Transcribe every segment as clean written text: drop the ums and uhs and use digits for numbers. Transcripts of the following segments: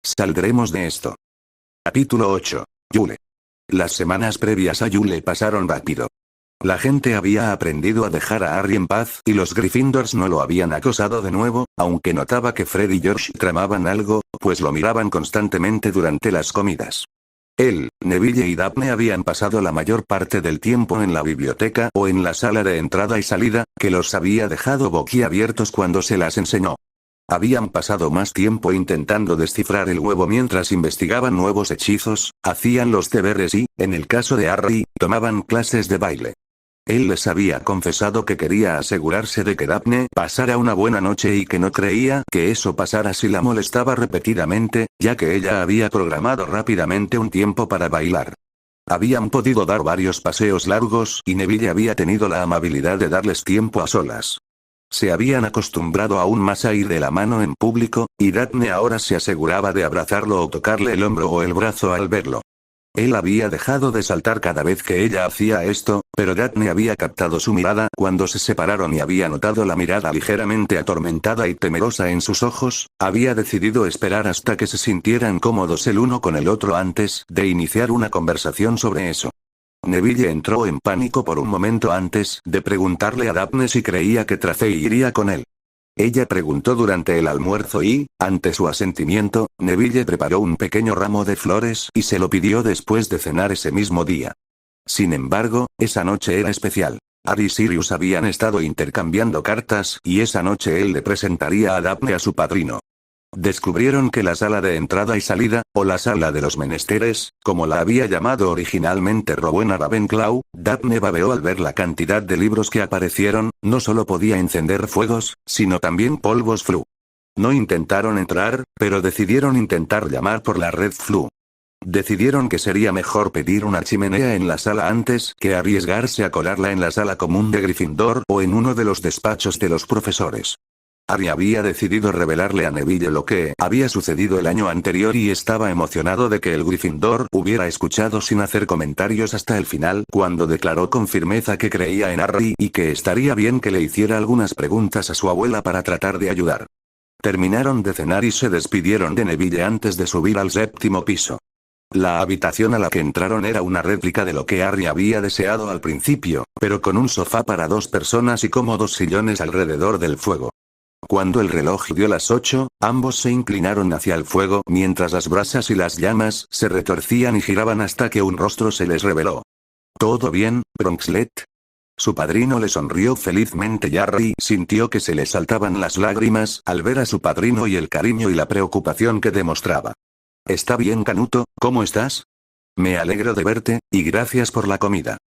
Saldremos de esto. Capítulo 8. Yule. Las semanas previas a Yule pasaron rápido. La gente había aprendido a dejar a Harry en paz y los Gryffindors no lo habían acosado de nuevo, aunque notaba que Fred y George tramaban algo, pues lo miraban constantemente durante las comidas. Él, Neville y Daphne habían pasado la mayor parte del tiempo en la biblioteca o en la sala de entrada y salida, que los había dejado boquiabiertos cuando se las enseñó. Habían pasado más tiempo intentando descifrar el huevo mientras investigaban nuevos hechizos, hacían los deberes y, en el caso de Harry, tomaban clases de baile. Él les había confesado que quería asegurarse de que Daphne pasara una buena noche y que no creía que eso pasara si la molestaba repetidamente, ya que ella había programado rápidamente un tiempo para bailar. Habían podido dar varios paseos largos y Neville había tenido la amabilidad de darles tiempo a solas. Se habían acostumbrado aún más a ir de la mano en público, y Daphne ahora se aseguraba de abrazarlo o tocarle el hombro o el brazo al verlo. Él había dejado de saltar cada vez que ella hacía esto, pero Daphne había captado su mirada cuando se separaron y había notado la mirada ligeramente atormentada y temerosa en sus ojos. Había decidido esperar hasta que se sintieran cómodos el uno con el otro antes de iniciar una conversación sobre eso. Neville entró en pánico por un momento antes de preguntarle a Daphne si creía que Tracey iría con él. Ella preguntó durante el almuerzo y, ante su asentimiento, Neville preparó un pequeño ramo de flores y se lo pidió después de cenar ese mismo día. Sin embargo, esa noche era especial. Harry y Sirius habían estado intercambiando cartas y esa noche él le presentaría a Daphne a su padrino. Descubrieron que la sala de entrada y salida, o la sala de los menesteres, como la había llamado originalmente Rowena Ravenclaw, Daphne babeó al ver la cantidad de libros que aparecieron. No solo podía encender fuegos, sino también polvos Flu. No intentaron entrar, pero decidieron intentar llamar por la red Flu. Decidieron que sería mejor pedir una chimenea en la sala antes que arriesgarse a colarla en la sala común de Gryffindor o en uno de los despachos de los profesores. Harry había decidido revelarle a Neville lo que había sucedido el año anterior y estaba emocionado de que el Gryffindor hubiera escuchado sin hacer comentarios hasta el final, cuando declaró con firmeza que creía en Harry y que estaría bien que le hiciera algunas preguntas a su abuela para tratar de ayudar. Terminaron de cenar y se despidieron de Neville antes de subir al 7º piso. La habitación a la que entraron era una réplica de lo que Harry había deseado al principio, pero con un sofá para 2 personas y cómodos sillones alrededor del fuego. Cuando el reloj dio las 8, ambos se inclinaron hacia el fuego mientras las brasas y las llamas se retorcían y giraban hasta que un rostro se les reveló. ¿Todo bien, Bronxlet? Su padrino le sonrió felizmente y Harry sintió que se le saltaban las lágrimas al ver a su padrino y el cariño y la preocupación que demostraba. ¿Está bien, Canuto? ¿Cómo estás? Me alegro de verte, y gracias por la comida.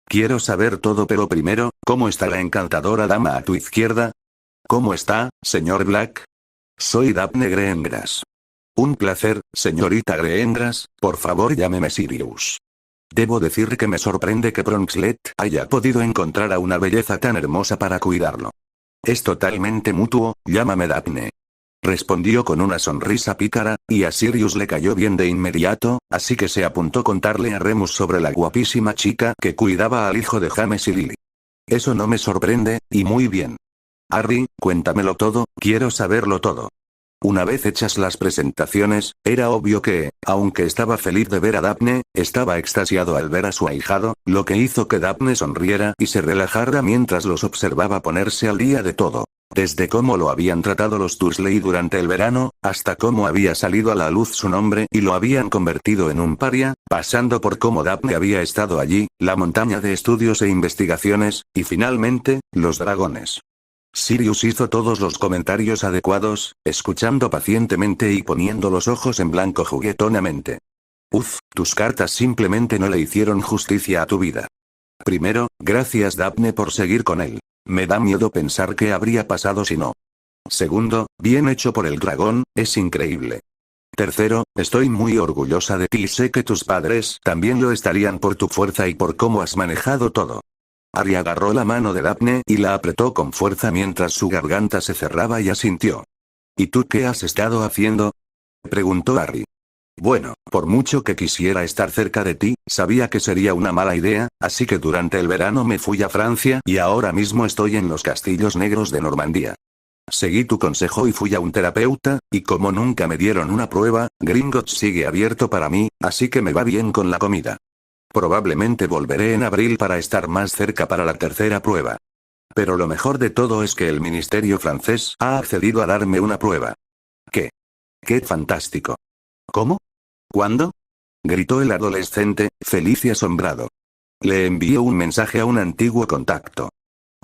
Quiero saber todo, pero primero, ¿cómo está la encantadora dama a tu izquierda? ¿Cómo está, señor Black? Soy Daphne Greengrass. Un placer, señorita Greengrass, por favor llámeme Sirius. Debo decir que me sorprende que Bronxlet haya podido encontrar a una belleza tan hermosa para cuidarlo. Es totalmente mutuo, llámame Daphne. Respondió con una sonrisa pícara, y a Sirius le cayó bien de inmediato, así que se apuntó a contarle a Remus sobre la guapísima chica que cuidaba al hijo de James y Lily. Eso no me sorprende, y muy bien. Harry, cuéntamelo todo, quiero saberlo todo. Una vez hechas las presentaciones, era obvio que, aunque estaba feliz de ver a Daphne, estaba extasiado al ver a su ahijado, lo que hizo que Daphne sonriera y se relajara mientras los observaba ponerse al día de todo. Desde cómo lo habían tratado los Dursley durante el verano, hasta cómo había salido a la luz su nombre y lo habían convertido en un paria, pasando por cómo Daphne había estado allí, la montaña de estudios e investigaciones, y finalmente, los dragones. Sirius hizo todos los comentarios adecuados, escuchando pacientemente y poniendo los ojos en blanco juguetonamente. Tus cartas simplemente no le hicieron justicia a tu vida. Primero, gracias Daphne por seguir con él. Me da miedo pensar qué habría pasado si no. Segundo, bien hecho por el dragón, es increíble. Tercero, estoy muy orgullosa de ti y sé que tus padres también lo estarían por tu fuerza y por cómo has manejado todo. Harry agarró la mano de Daphne y la apretó con fuerza mientras su garganta se cerraba y asintió. ¿Y tú qué has estado haciendo? Preguntó Harry. Bueno, por mucho que quisiera estar cerca de ti, sabía que sería una mala idea, así que durante el verano me fui a Francia y ahora mismo estoy en los Castillos Negros de Normandía. Seguí tu consejo y fui a un terapeuta, y como nunca me dieron una prueba, Gringotts sigue abierto para mí, así que me va bien con la comida. Probablemente volveré en abril para estar más cerca para la tercera prueba. Pero lo mejor de todo es que el ministerio francés ha accedido a darme una prueba. ¿Qué? ¡Qué fantástico! ¿Cómo? ¿Cuándo? Gritó el adolescente, feliz y asombrado. Le envié un mensaje a un antiguo contacto.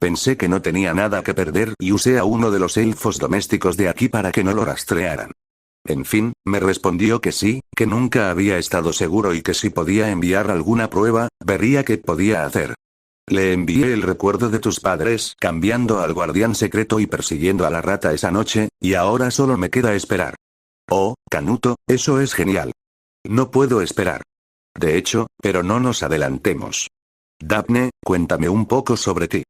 Pensé que no tenía nada que perder y usé a uno de los elfos domésticos de aquí para que no lo rastrearan. En fin, me respondió que sí, que nunca había estado seguro y que si podía enviar alguna prueba, vería qué podía hacer. Le envié el recuerdo de tus padres, cambiando al guardián secreto y persiguiendo a la rata esa noche, y ahora solo me queda esperar. Oh, Canuto, eso es genial. No puedo esperar. De hecho, pero no nos adelantemos. Daphne, cuéntame un poco sobre ti.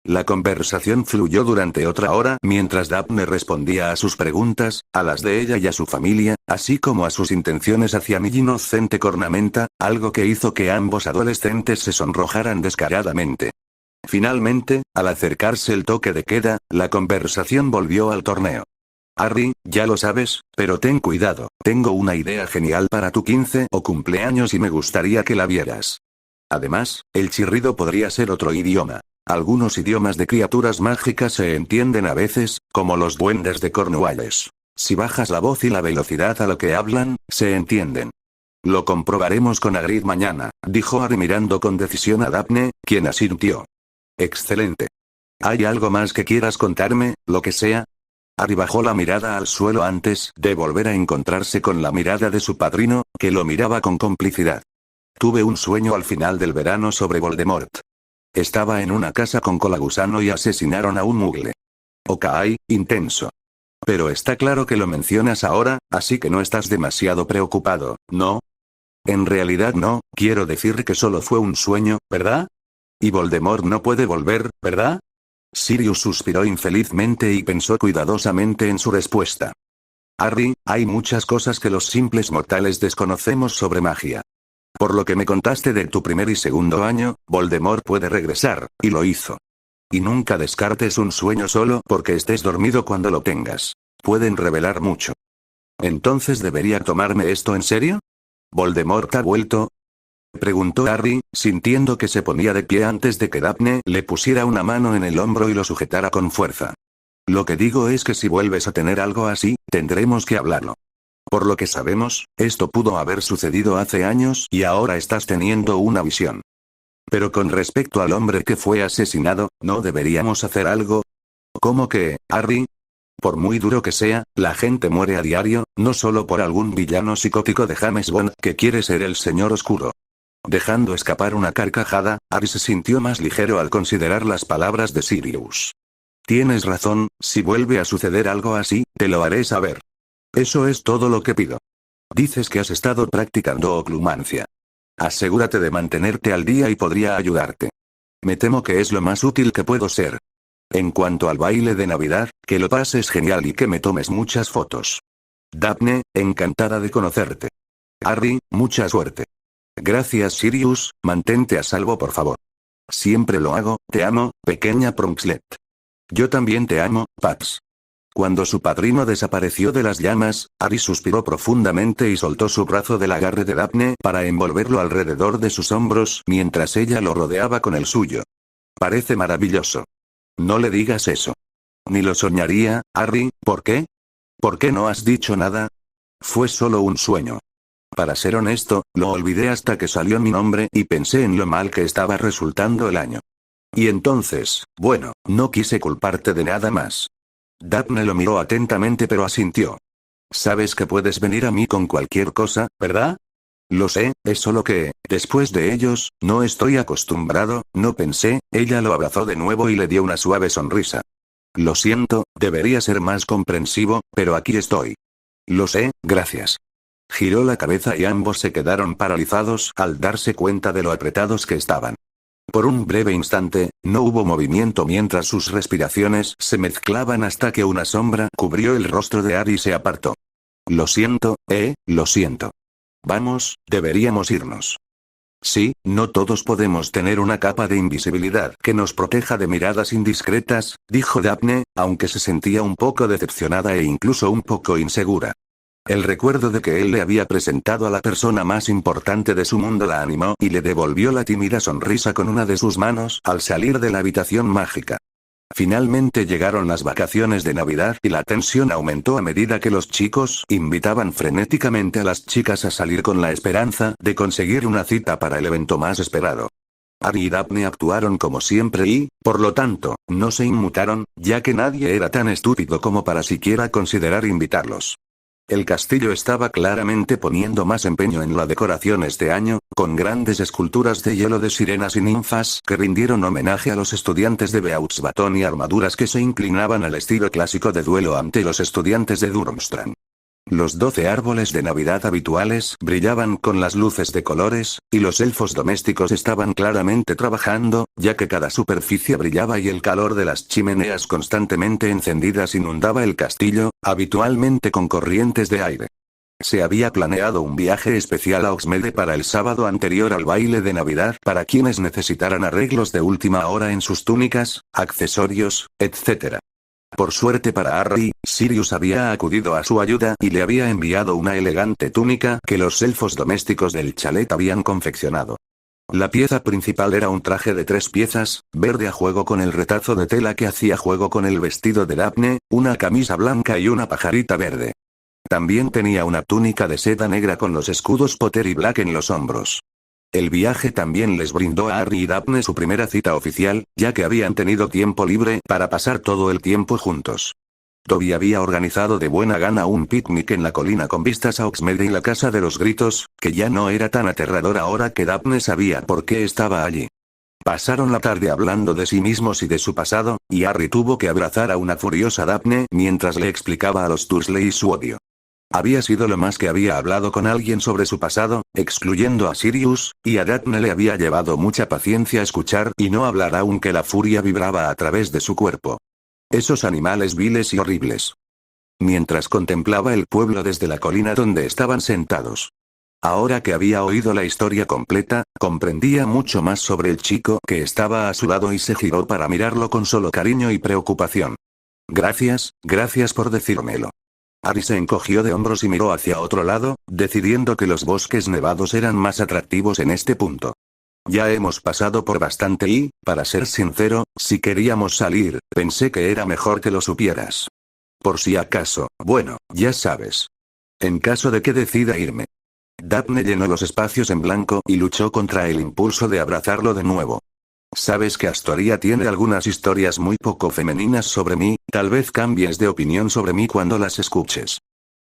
La conversación fluyó durante otra hora mientras Daphne respondía a sus preguntas, a las de ella y a su familia, así como a sus intenciones hacia mi inocente cornamenta, algo que hizo que ambos adolescentes se sonrojaran descaradamente. Finalmente, al acercarse el toque de queda, la conversación volvió al torneo. Harry, ya lo sabes, pero ten cuidado, tengo una idea genial para tu 15 o cumpleaños y me gustaría que la vieras. Además, el chirrido podría ser otro idioma. Algunos idiomas de criaturas mágicas se entienden a veces, como los duendes de Cornualles. Si bajas la voz y la velocidad a lo que hablan, se entienden. Lo comprobaremos con Hagrid mañana, dijo Harry mirando con decisión a Daphne, quien asintió. Excelente. ¿Hay algo más que quieras contarme, lo que sea? Harry bajó la mirada al suelo antes de volver a encontrarse con la mirada de su padrino, que lo miraba con complicidad. Tuve un sueño al final del verano sobre Voldemort. Estaba en una casa con colagusano y asesinaron a un mugle. Okay, intenso. Pero está claro que lo mencionas ahora, así que no estás demasiado preocupado, ¿no? En realidad no, quiero decir que solo fue un sueño, ¿verdad? Y Voldemort no puede volver, ¿verdad? Sirius suspiró infelizmente y pensó cuidadosamente en su respuesta. Harry, hay muchas cosas que los simples mortales desconocemos sobre magia. Por lo que me contaste de tu primer y segundo año, Voldemort puede regresar, y lo hizo. Y nunca descartes un sueño solo porque estés dormido cuando lo tengas. Pueden revelar mucho. ¿Entonces debería tomarme esto en serio? ¿Voldemort ha vuelto? Preguntó Harry, sintiendo que se ponía de pie antes de que Daphne le pusiera una mano en el hombro y lo sujetara con fuerza. Lo que digo es que si vuelves a tener algo así, tendremos que hablarlo. Por lo que sabemos, esto pudo haber sucedido hace años y ahora estás teniendo una visión. Pero con respecto al hombre que fue asesinado, ¿no deberíamos hacer algo? ¿Cómo que, Harry? Por muy duro que sea, la gente muere a diario, no solo por algún villano psicótico de James Bond que quiere ser el señor oscuro. Dejando escapar una carcajada, Harry se sintió más ligero al considerar las palabras de Sirius. Tienes razón, si vuelve a suceder algo así, te lo haré saber. Eso es todo lo que pido. Dices que has estado practicando oclumancia. Asegúrate de mantenerte al día y podría ayudarte. Me temo que es lo más útil que puedo ser. En cuanto al baile de Navidad, que lo pases genial y que me tomes muchas fotos. Daphne, encantada de conocerte. Harry, mucha suerte. Gracias Sirius, mantente a salvo por favor. Siempre lo hago, te amo, pequeña Pronxlet. Yo también te amo, Pax. Cuando su padrino desapareció de las llamas, Harry suspiró profundamente y soltó su brazo del agarre de Daphne para envolverlo alrededor de sus hombros mientras ella lo rodeaba con el suyo. Parece maravilloso. No le digas eso. Ni lo soñaría, Harry, ¿por qué? ¿Por qué no has dicho nada? Fue solo un sueño. Para ser honesto, lo olvidé hasta que salió mi nombre y pensé en lo mal que estaba resultando el año. Y entonces, bueno, no quise culparte de nada más. Daphne lo miró atentamente pero asintió. Sabes que puedes venir a mí con cualquier cosa, ¿verdad? Lo sé, es solo que, después de ellos, no estoy acostumbrado, no pensé, ella lo abrazó de nuevo y le dio una suave sonrisa. Lo siento, debería ser más comprensivo, pero aquí estoy. Lo sé, gracias. Giró la cabeza y ambos se quedaron paralizados al darse cuenta de lo apretados que estaban. Por un breve instante, no hubo movimiento mientras sus respiraciones se mezclaban hasta que una sombra cubrió el rostro de Harry y se apartó. Lo siento, lo siento. Vamos, deberíamos irnos. Sí, no todos podemos tener una capa de invisibilidad que nos proteja de miradas indiscretas, dijo Daphne, aunque se sentía un poco decepcionada e incluso un poco insegura. El recuerdo de que él le había presentado a la persona más importante de su mundo la animó y le devolvió la tímida sonrisa con una de sus manos al salir de la habitación mágica. Finalmente llegaron las vacaciones de Navidad y la tensión aumentó a medida que los chicos invitaban frenéticamente a las chicas a salir con la esperanza de conseguir una cita para el evento más esperado. Harry y Daphne actuaron como siempre y, por lo tanto, no se inmutaron, ya que nadie era tan estúpido como para siquiera considerar invitarlos. El castillo estaba claramente poniendo más empeño en la decoración este año, con grandes esculturas de hielo de sirenas y ninfas que rindieron homenaje a los estudiantes de Beauxbaton y armaduras que se inclinaban al estilo clásico de duelo ante los estudiantes de Durmstrang. Los 12 árboles de Navidad habituales brillaban con las luces de colores, y los elfos domésticos estaban claramente trabajando, ya que cada superficie brillaba y el calor de las chimeneas constantemente encendidas inundaba el castillo, habitualmente con corrientes de aire. Se había planeado un viaje especial a Hogsmeade para el sábado anterior al baile de Navidad para quienes necesitaran arreglos de última hora en sus túnicas, accesorios, etc. Por suerte para Harry, Sirius había acudido a su ayuda y le había enviado una elegante túnica que los elfos domésticos del chalet habían confeccionado. La pieza principal era un traje de 3 piezas, verde a juego con el retazo de tela que hacía juego con el vestido de Daphne, una camisa blanca y una pajarita verde. También tenía una túnica de seda negra con los escudos Potter y Black en los hombros. El viaje también les brindó a Harry y Daphne su primera cita oficial, ya que habían tenido tiempo libre para pasar todo el tiempo juntos. Dobby había organizado de buena gana un picnic en la colina con vistas a Hogsmeade y la casa de los gritos, que ya no era tan aterrador ahora que Daphne sabía por qué estaba allí. Pasaron la tarde hablando de sí mismos y de su pasado, y Harry tuvo que abrazar a una furiosa Daphne mientras le explicaba a los Dursley su odio. Había sido lo más que había hablado con alguien sobre su pasado, excluyendo a Sirius, y a Daphne le había llevado mucha paciencia escuchar y no hablar aunque la furia vibraba a través de su cuerpo. Esos animales viles y horribles. Mientras contemplaba el pueblo desde la colina donde estaban sentados. Ahora que había oído la historia completa, comprendía mucho más sobre el chico que estaba a su lado y se giró para mirarlo con solo cariño y preocupación. Gracias por decírmelo. Harry se encogió de hombros y miró hacia otro lado, decidiendo que los bosques nevados eran más atractivos en este punto. Ya hemos pasado por bastante y, para ser sincero, si queríamos salir, pensé que era mejor que lo supieras. Por si acaso, bueno, ya sabes. En caso de que decida irme. Daphne llenó los espacios en blanco y luchó contra el impulso de abrazarlo de nuevo. Sabes que Astoria tiene algunas historias muy poco femeninas sobre mí, tal vez cambies de opinión sobre mí cuando las escuches.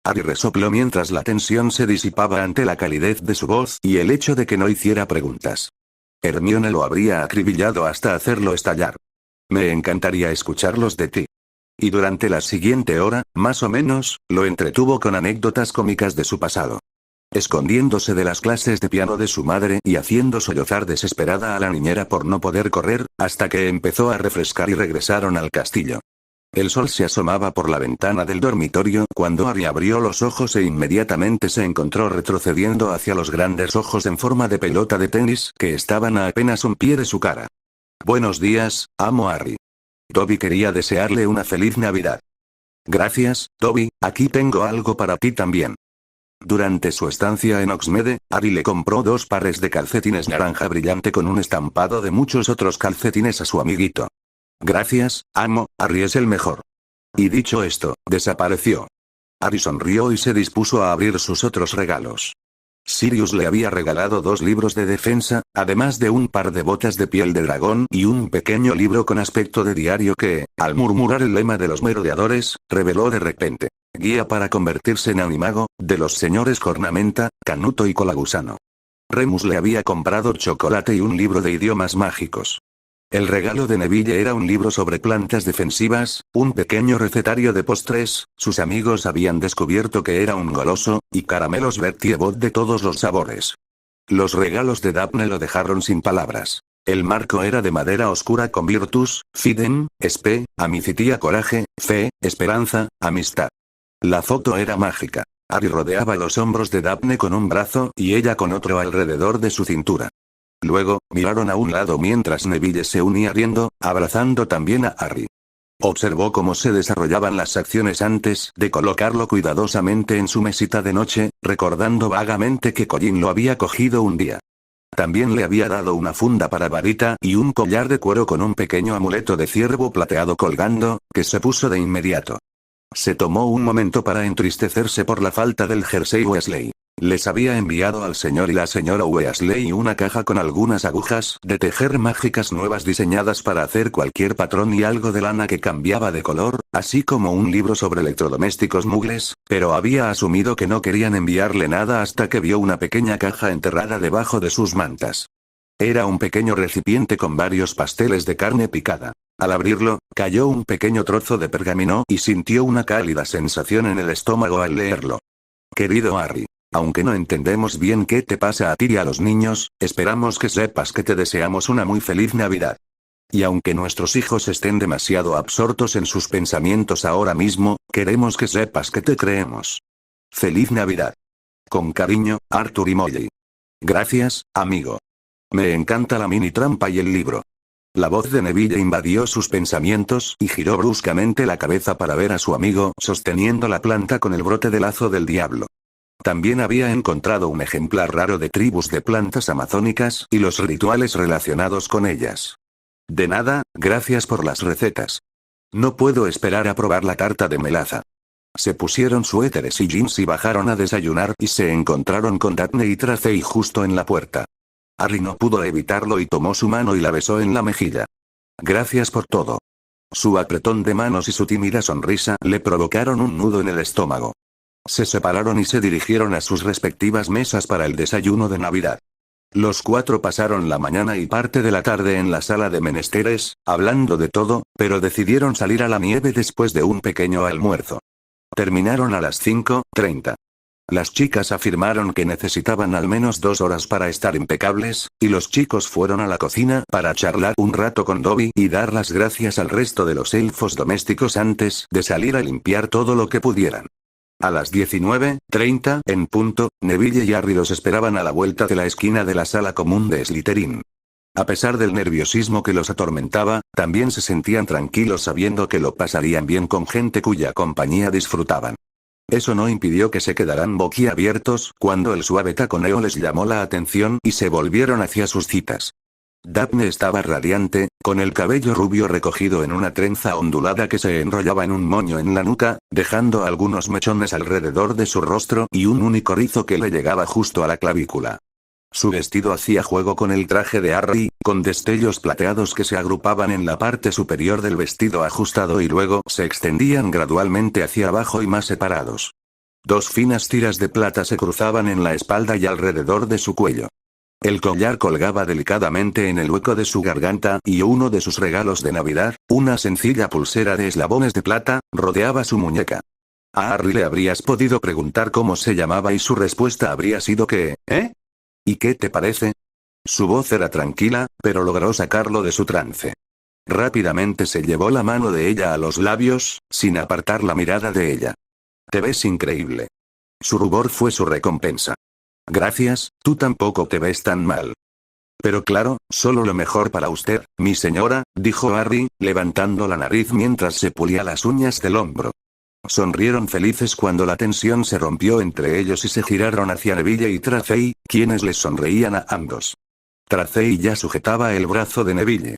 Harry resopló mientras la tensión se disipaba ante la calidez de su voz y el hecho de que no hiciera preguntas. Hermione lo habría acribillado hasta hacerlo estallar. Me encantaría escucharlos de ti. Y durante la siguiente hora, más o menos, lo entretuvo con anécdotas cómicas de su pasado. Escondiéndose de las clases de piano de su madre y haciendo sollozar desesperada a la niñera por no poder correr, hasta que empezó a refrescar y regresaron al castillo. El sol se asomaba por la ventana del dormitorio cuando Harry abrió los ojos e inmediatamente se encontró retrocediendo hacia los grandes ojos en forma de pelota de tenis que estaban a apenas un pie de su cara. Buenos días, amo Harry. Dobby quería desearle una feliz Navidad. Gracias, Dobby, aquí tengo algo para ti también. Durante su estancia en Hogsmeade, Harry le compró 2 pares de calcetines naranja brillante con un estampado de muchos otros calcetines a su amiguito. Gracias, amo, Harry es el mejor. Y dicho esto, desapareció. Harry sonrió y se dispuso a abrir sus otros regalos. Sirius le había regalado 2 libros de defensa, además de un par de botas de piel de dragón y un pequeño libro con aspecto de diario que, al murmurar el lema de los merodeadores, reveló de repente. Guía para convertirse en animago, de los señores Cornamenta, Canuto y Colagusano. Remus le había comprado chocolate y un libro de idiomas mágicos. El regalo de Neville era un libro sobre plantas defensivas, un pequeño recetario de postres, sus amigos habían descubierto que era un goloso, y caramelos Bertie Bott de todos los sabores. Los regalos de Daphne lo dejaron sin palabras. El marco era de madera oscura con Virtus, Fidem, Spe, Amicitia Coraje, Fe, Esperanza, Amistad. La foto era mágica. Harry rodeaba los hombros de Daphne con un brazo y ella con otro alrededor de su cintura. Luego, miraron a un lado mientras Neville se unía riendo, abrazando también a Harry. Observó cómo se desarrollaban las acciones antes de colocarlo cuidadosamente en su mesita de noche, recordando vagamente que Colin lo había cogido un día. También le había dado una funda para varita y un collar de cuero con un pequeño amuleto de ciervo plateado colgando, que se puso de inmediato. Se tomó un momento para entristecerse por la falta del jersey Weasley. Les había enviado al señor y la señora Weasley una caja con algunas agujas de tejer mágicas nuevas diseñadas para hacer cualquier patrón y algo de lana que cambiaba de color, así como un libro sobre electrodomésticos muggles, pero había asumido que no querían enviarle nada hasta que vio una pequeña caja enterrada debajo de sus mantas. Era un pequeño recipiente con varios pasteles de carne picada. Al abrirlo, cayó un pequeño trozo de pergamino y sintió una cálida sensación en el estómago al leerlo. Querido Harry. Aunque no entendemos bien qué te pasa a ti y a los niños, esperamos que sepas que te deseamos una muy feliz Navidad. Y aunque nuestros hijos estén demasiado absortos en sus pensamientos ahora mismo, queremos que sepas que te creemos. Feliz Navidad. Con cariño, Arthur y Molly. Gracias, amigo. Me encanta la mini trampa y el libro. La voz de Neville invadió sus pensamientos y giró bruscamente la cabeza para ver a su amigo sosteniendo la planta con el brote de lazo del diablo. También había encontrado un ejemplar raro de tribus de plantas amazónicas y los rituales relacionados con ellas. De nada, gracias por las recetas. No puedo esperar a probar la tarta de melaza. Se pusieron suéteres y jeans y bajaron a desayunar y se encontraron con Daphne y Tracey justo en la puerta. Harry no pudo evitarlo y tomó su mano y la besó en la mejilla. Gracias por todo. Su apretón de manos y su tímida sonrisa le provocaron un nudo en el estómago. Se separaron y se dirigieron a sus respectivas mesas para el desayuno de Navidad. Los cuatro pasaron la mañana y parte de la tarde en la sala de menesteres, hablando de todo, pero decidieron salir a la nieve después de un pequeño almuerzo. Terminaron a las 5:30. Las chicas afirmaron que necesitaban al menos 2 horas para estar impecables, y los chicos fueron a la cocina para charlar un rato con Dobby y dar las gracias al resto de los elfos domésticos antes de salir a limpiar todo lo que pudieran. A las 19:30, en punto, Neville y Harry los esperaban a la vuelta de la esquina de la sala común de Slytherin. A pesar del nerviosismo que los atormentaba, también se sentían tranquilos sabiendo que lo pasarían bien con gente cuya compañía disfrutaban. Eso no impidió que se quedaran boquiabiertos cuando el suave taconeo les llamó la atención y se volvieron hacia sus citas. Daphne estaba radiante, con el cabello rubio recogido en una trenza ondulada que se enrollaba en un moño en la nuca, dejando algunos mechones alrededor de su rostro y un único rizo que le llegaba justo a la clavícula. Su vestido hacía juego con el traje de Harry, con destellos plateados que se agrupaban en la parte superior del vestido ajustado y luego se extendían gradualmente hacia abajo y más separados. 2 finas tiras de plata se cruzaban en la espalda y alrededor de su cuello. El collar colgaba delicadamente en el hueco de su garganta y uno de sus regalos de Navidad, una sencilla pulsera de eslabones de plata, rodeaba su muñeca. A Harry le habrías podido preguntar cómo se llamaba y su respuesta habría sido que, ¿eh? ¿Y qué te parece? Su voz era tranquila, pero logró sacarlo de su trance. Rápidamente se llevó la mano de ella a los labios, sin apartar la mirada de ella. Te ves increíble. Su rubor fue su recompensa. Gracias, tú tampoco te ves tan mal. Pero claro, solo lo mejor para usted, mi señora, dijo Harry, levantando la nariz mientras se pulía las uñas del hombro. Sonrieron felices cuando la tensión se rompió entre ellos y se giraron hacia Neville y Tracey, quienes les sonreían a ambos. Tracey ya sujetaba el brazo de Neville.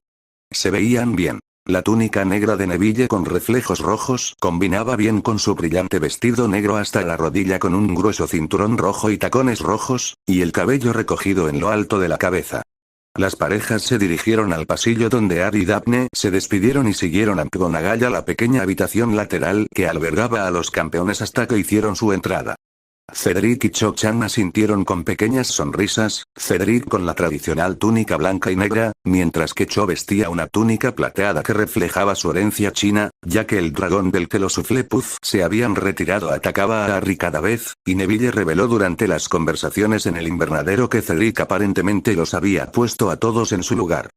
Se veían bien. La túnica negra de Neville con reflejos rojos combinaba bien con su brillante vestido negro hasta la rodilla con un grueso cinturón rojo y tacones rojos, y el cabello recogido en lo alto de la cabeza. Las parejas se dirigieron al pasillo donde Harry y Daphne se despidieron y siguieron a McGonagall a la pequeña habitación lateral que albergaba a los campeones hasta que hicieron su entrada. Cedric y Cho-Chang asintieron con pequeñas sonrisas, Cedric con la tradicional túnica blanca y negra, mientras que Cho vestía una túnica plateada que reflejaba su herencia china, ya que el dragón del que los Hufflepuff se habían retirado atacaba a Harry cada vez, y Neville reveló durante las conversaciones en el invernadero que Cedric aparentemente los había puesto a todos en su lugar.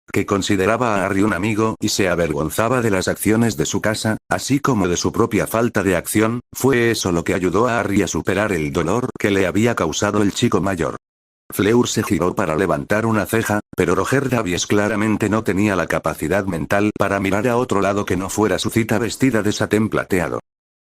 Que consideraba a Harry un amigo y se avergonzaba de las acciones de su casa, así como de su propia falta de acción, fue eso lo que ayudó a Harry a superar el dolor que le había causado el chico mayor. Fleur se giró para levantar una ceja, pero Roger Davies claramente no tenía la capacidad mental para mirar a otro lado que no fuera su cita vestida de satén plateado.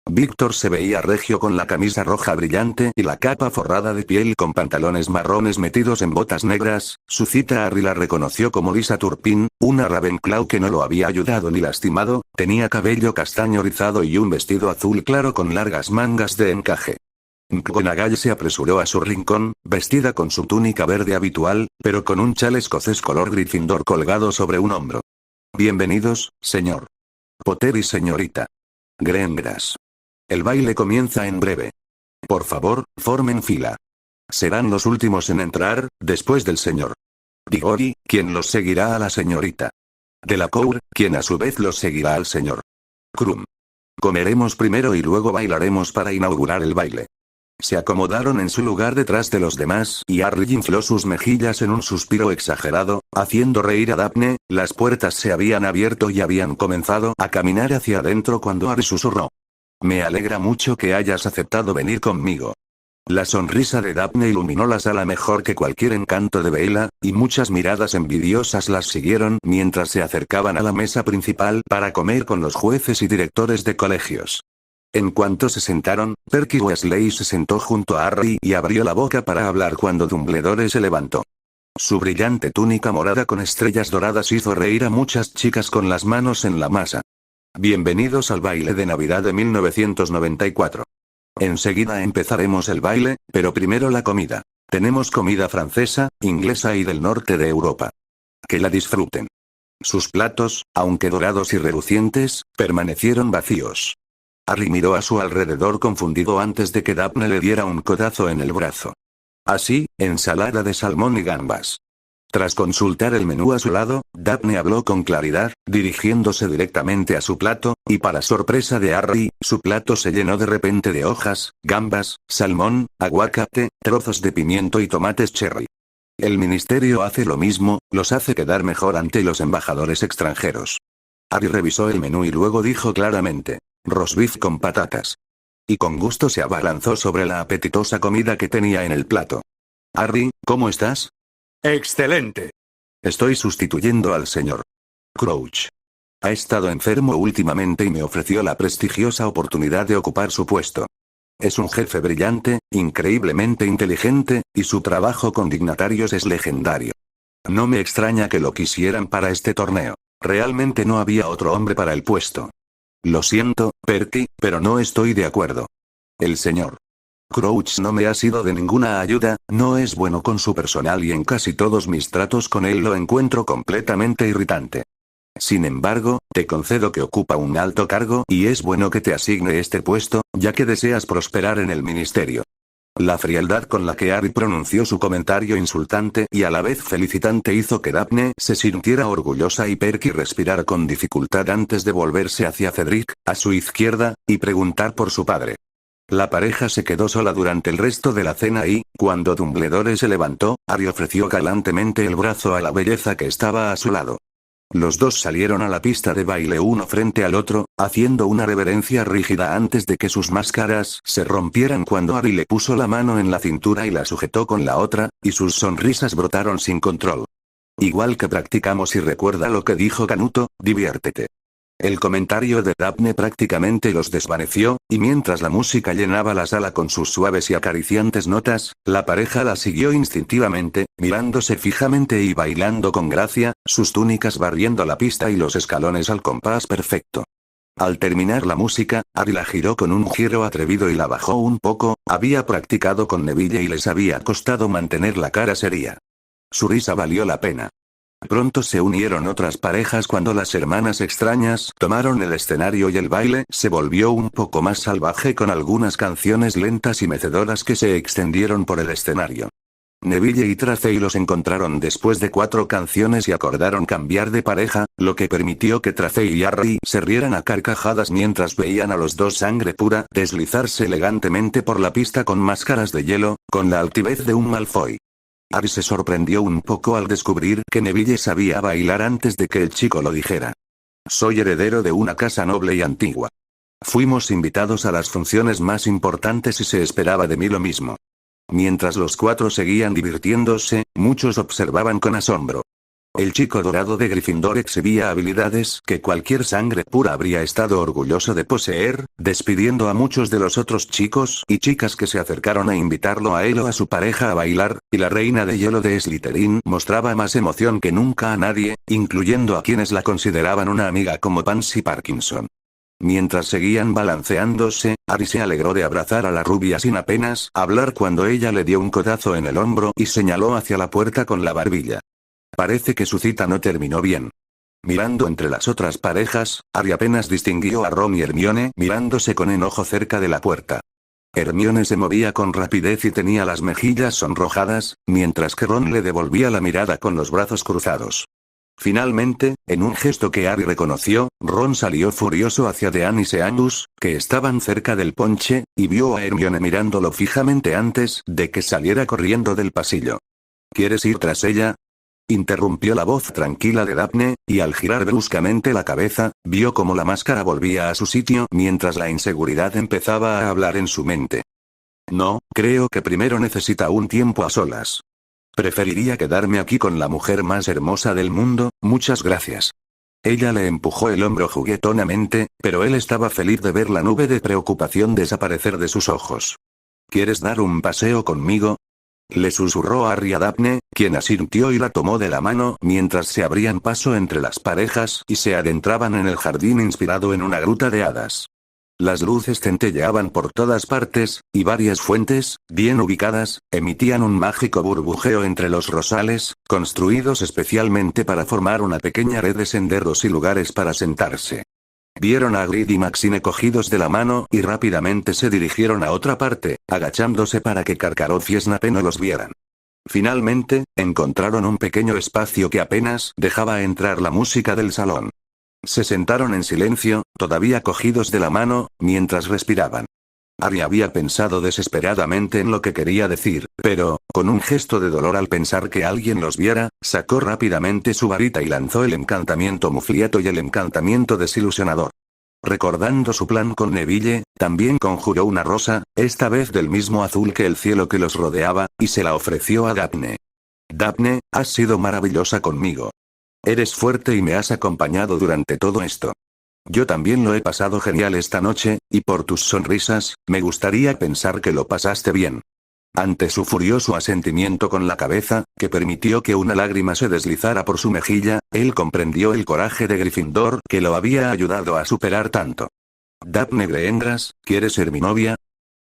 Víctor se veía regio con la camisa roja brillante y la capa forrada de piel con pantalones marrones metidos en botas negras. Su cita Harry la reconoció como Lisa Turpin, una Ravenclaw que no lo había ayudado ni lastimado, tenía cabello castaño rizado y un vestido azul claro con largas mangas de encaje. McGonagall se apresuró a su rincón, vestida con su túnica verde habitual, pero con un chal escocés color Gryffindor colgado sobre un hombro. Bienvenidos, señor Potter y señorita Greengrass. El baile comienza en breve. Por favor, formen fila. Serán los últimos en entrar, después del señor Diggory, quien los seguirá a la señorita Delacour, quien a su vez los seguirá al señor Krum. Comeremos primero y luego bailaremos para inaugurar el baile. Se acomodaron en su lugar detrás de los demás y Harry infló sus mejillas en un suspiro exagerado, haciendo reír a Daphne. Las puertas se habían abierto y habían comenzado a caminar hacia adentro cuando Harry susurró: me alegra mucho que hayas aceptado venir conmigo. La sonrisa de Daphne iluminó la sala mejor que cualquier encanto de Bella, y muchas miradas envidiosas las siguieron mientras se acercaban a la mesa principal para comer con los jueces y directores de colegios. En cuanto se sentaron, Perky Weasley se sentó junto a Harry y abrió la boca para hablar cuando Dumbledore se levantó. Su brillante túnica morada con estrellas doradas hizo reír a muchas chicas con las manos en la masa. Bienvenidos al baile de Navidad de 1994. Enseguida empezaremos el baile, pero primero la comida. Tenemos comida francesa, inglesa y del norte de Europa. Que la disfruten. Sus platos, aunque dorados y relucientes, permanecieron vacíos. Harry miró a su alrededor confundido antes de que Daphne le diera un codazo en el brazo. Así, ensalada de salmón y gambas. Tras consultar el menú a su lado, Daphne habló con claridad, dirigiéndose directamente a su plato, y para sorpresa de Harry, su plato se llenó de repente de hojas, gambas, salmón, aguacate, trozos de pimiento y tomates cherry. El ministerio hace lo mismo, los hace quedar mejor ante los embajadores extranjeros. Harry revisó el menú y luego dijo claramente: roast beef con patatas. Y con gusto se abalanzó sobre la apetitosa comida que tenía en el plato. Harry, ¿cómo estás? Excelente. Estoy sustituyendo al señor Crouch. Ha estado enfermo últimamente y me ofreció la prestigiosa oportunidad de ocupar su puesto. Es un jefe brillante, increíblemente inteligente, y su trabajo con dignatarios es legendario. No me extraña que lo quisieran para este torneo. Realmente no había otro hombre para el puesto. Lo siento, Perky, pero no estoy de acuerdo. El señor Crouch no me ha sido de ninguna ayuda, no es bueno con su personal y en casi todos mis tratos con él lo encuentro completamente irritante. Sin embargo, te concedo que ocupa un alto cargo y es bueno que te asigne este puesto, ya que deseas prosperar en el ministerio. La frialdad con la que Harry pronunció su comentario insultante y a la vez felicitante hizo que Daphne se sintiera orgullosa y Perky respirara con dificultad antes de volverse hacia Cedric, a su izquierda, y preguntar por su padre. La pareja se quedó sola durante el resto de la cena y, cuando Dumbledore se levantó, Harry ofreció galantemente el brazo a la belleza que estaba a su lado. Los dos salieron a la pista de baile uno frente al otro, haciendo una reverencia rígida antes de que sus máscaras se rompieran cuando Harry le puso la mano en la cintura y la sujetó con la otra, y sus sonrisas brotaron sin control. Igual que practicamos y recuerda lo que dijo Canuto, diviértete. El comentario de Daphne prácticamente los desvaneció, y mientras la música llenaba la sala con sus suaves y acariciantes notas, la pareja la siguió instintivamente, mirándose fijamente y bailando con gracia, sus túnicas barriendo la pista y los escalones al compás perfecto. Al terminar la música, Harry la giró con un giro atrevido y la bajó un poco, había practicado con Neville y les había costado mantener la cara seria. Su risa valió la pena. Pronto se unieron otras parejas cuando las hermanas extrañas tomaron el escenario y el baile se volvió un poco más salvaje con algunas canciones lentas y mecedoras que se extendieron por el escenario. Neville y Tracey los encontraron después de 4 canciones y acordaron cambiar de pareja, lo que permitió que Tracey y Harry se rieran a carcajadas mientras veían a los dos sangre pura deslizarse elegantemente por la pista con máscaras de hielo, con la altivez de un Malfoy. Harry se sorprendió un poco al descubrir que Neville sabía bailar antes de que el chico lo dijera. Soy heredero de una casa noble y antigua. Fuimos invitados a las funciones más importantes y se esperaba de mí lo mismo. Mientras los cuatro seguían divirtiéndose, muchos observaban con asombro. El chico dorado de Gryffindor exhibía habilidades que cualquier sangre pura habría estado orgulloso de poseer, despidiendo a muchos de los otros chicos y chicas que se acercaron a invitarlo a él o a su pareja a bailar, y la reina de hielo de Slytherin mostraba más emoción que nunca a nadie, incluyendo a quienes la consideraban una amiga como Pansy Parkinson. Mientras seguían balanceándose, Harry se alegró de abrazar a la rubia sin apenas hablar cuando ella le dio un codazo en el hombro y señaló hacia la puerta con la barbilla. Parece que su cita no terminó bien. Mirando entre las otras parejas, Harry apenas distinguió a Ron y Hermione mirándose con enojo cerca de la puerta. Hermione se movía con rapidez y tenía las mejillas sonrojadas, mientras que Ron le devolvía la mirada con los brazos cruzados. Finalmente, en un gesto que Harry reconoció, Ron salió furioso hacia Dean y Seamus, que estaban cerca del ponche, y vio a Hermione mirándolo fijamente antes de que saliera corriendo del pasillo. ¿Quieres ir tras ella?, interrumpió la voz tranquila de Daphne, y al girar bruscamente la cabeza, vio cómo la máscara volvía a su sitio mientras la inseguridad empezaba a hablar en su mente. No, creo que primero necesita un tiempo a solas. Preferiría quedarme aquí con la mujer más hermosa del mundo, muchas gracias. Ella le empujó el hombro juguetonamente, pero él estaba feliz de ver la nube de preocupación desaparecer de sus ojos. ¿Quieres dar un paseo conmigo?, le susurró Harry a Daphne, quien asintió y la tomó de la mano mientras se abrían paso entre las parejas y se adentraban en el jardín inspirado en una gruta de hadas. Las luces centelleaban por todas partes, y varias fuentes, bien ubicadas, emitían un mágico burbujeo entre los rosales, construidos especialmente para formar una pequeña red de senderos y lugares para sentarse. Vieron a Hagrid y Maxine cogidos de la mano y rápidamente se dirigieron a otra parte, agachándose para que Karkaroff y Snape no los vieran. Finalmente, encontraron un pequeño espacio que apenas dejaba entrar la música del salón. Se sentaron en silencio, todavía cogidos de la mano, mientras respiraban. Harry había pensado desesperadamente en lo que quería decir, pero, con un gesto de dolor al pensar que alguien los viera, sacó rápidamente su varita y lanzó el encantamiento Mufliato y el encantamiento Desilusionador. Recordando su plan con Neville, también conjuró una rosa, esta vez del mismo azul que el cielo que los rodeaba, y se la ofreció a Daphne. Daphne, has sido maravillosa conmigo. Eres fuerte y me has acompañado durante todo esto. Yo también lo he pasado genial esta noche, y por tus sonrisas, me gustaría pensar que lo pasaste bien. Ante su furioso asentimiento con la cabeza, que permitió que una lágrima se deslizara por su mejilla, él comprendió el coraje de Gryffindor que lo había ayudado a superar tanto. Daphne Greendras, ¿quieres ser mi novia?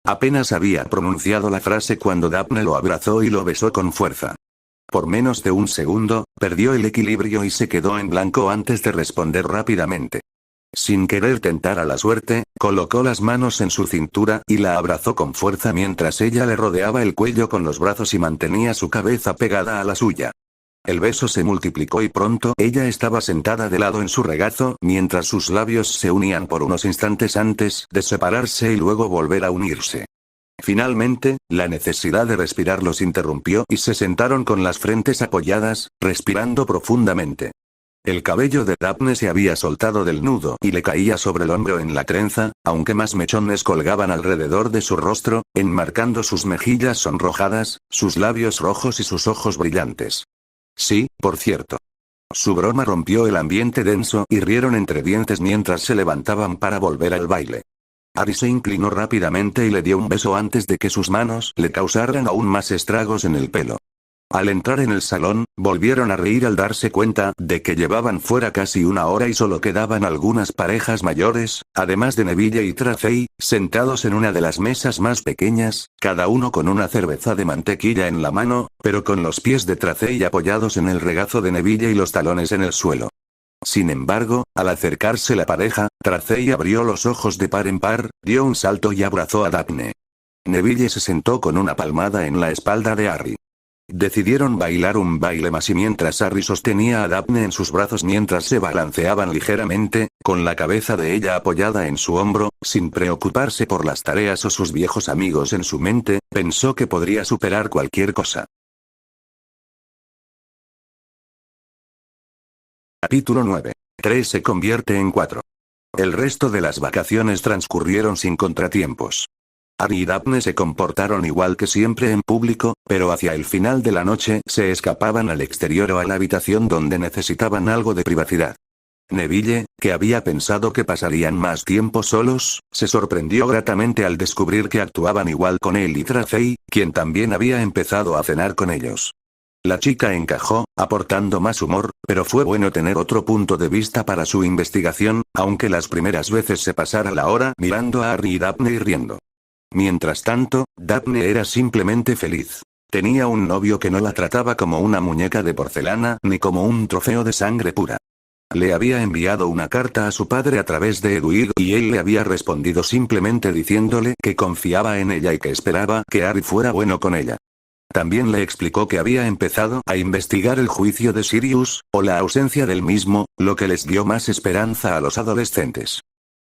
Apenas había pronunciado la frase cuando Daphne lo abrazó y lo besó con fuerza. Por menos de un segundo, perdió el equilibrio y se quedó en blanco antes de responder rápidamente. Sin querer tentar a la suerte, colocó las manos en su cintura y la abrazó con fuerza mientras ella le rodeaba el cuello con los brazos y mantenía su cabeza pegada a la suya. El beso se multiplicó y pronto ella estaba sentada de lado en su regazo mientras sus labios se unían por unos instantes antes de separarse y luego volver a unirse. Finalmente, la necesidad de respirar los interrumpió y se sentaron con las frentes apoyadas, respirando profundamente. El cabello de Daphne se había soltado del nudo y le caía sobre el hombro en la trenza, aunque más mechones colgaban alrededor de su rostro, enmarcando sus mejillas sonrojadas, sus labios rojos y sus ojos brillantes. Sí, por cierto. Su broma rompió el ambiente denso y rieron entre dientes mientras se levantaban para volver al baile. Harry se inclinó rápidamente y le dio un beso antes de que sus manos le causaran aún más estragos en el pelo. Al entrar en el salón, volvieron a reír al darse cuenta de que llevaban fuera casi una hora y solo quedaban algunas parejas mayores, además de Neville y Tracey, sentados en una de las mesas más pequeñas, cada uno con una cerveza de mantequilla en la mano, pero con los pies de Tracey apoyados en el regazo de Neville y los talones en el suelo. Sin embargo, al acercarse la pareja, Tracey abrió los ojos de par en par, dio un salto y abrazó a Daphne. Neville se sentó con una palmada en la espalda de Harry. Decidieron bailar un baile más y mientras Harry sostenía a Daphne en sus brazos mientras se balanceaban ligeramente, con la cabeza de ella apoyada en su hombro, sin preocuparse por las tareas o sus viejos amigos en su mente, pensó que podría superar cualquier cosa. Capítulo 9. 3 se convierte en 4. El resto de las vacaciones transcurrieron sin contratiempos. Harry y Daphne se comportaron igual que siempre en público, pero hacia el final de la noche se escapaban al exterior o a la habitación donde necesitaban algo de privacidad. Neville, que había pensado que pasarían más tiempo solos, se sorprendió gratamente al descubrir que actuaban igual con él y Tracy, quien también había empezado a cenar con ellos. La chica encajó, aportando más humor, pero fue bueno tener otro punto de vista para su investigación, aunque las primeras veces se pasara la hora mirando a Harry y Daphne y riendo. Mientras tanto, Daphne era simplemente feliz. Tenía un novio que no la trataba como una muñeca de porcelana ni como un trofeo de sangre pura. Le había enviado una carta a su padre a través de Edward y él le había respondido simplemente diciéndole que confiaba en ella y que esperaba que Harry fuera bueno con ella. También le explicó que había empezado a investigar el juicio de Sirius, o la ausencia del mismo, lo que les dio más esperanza a los adolescentes.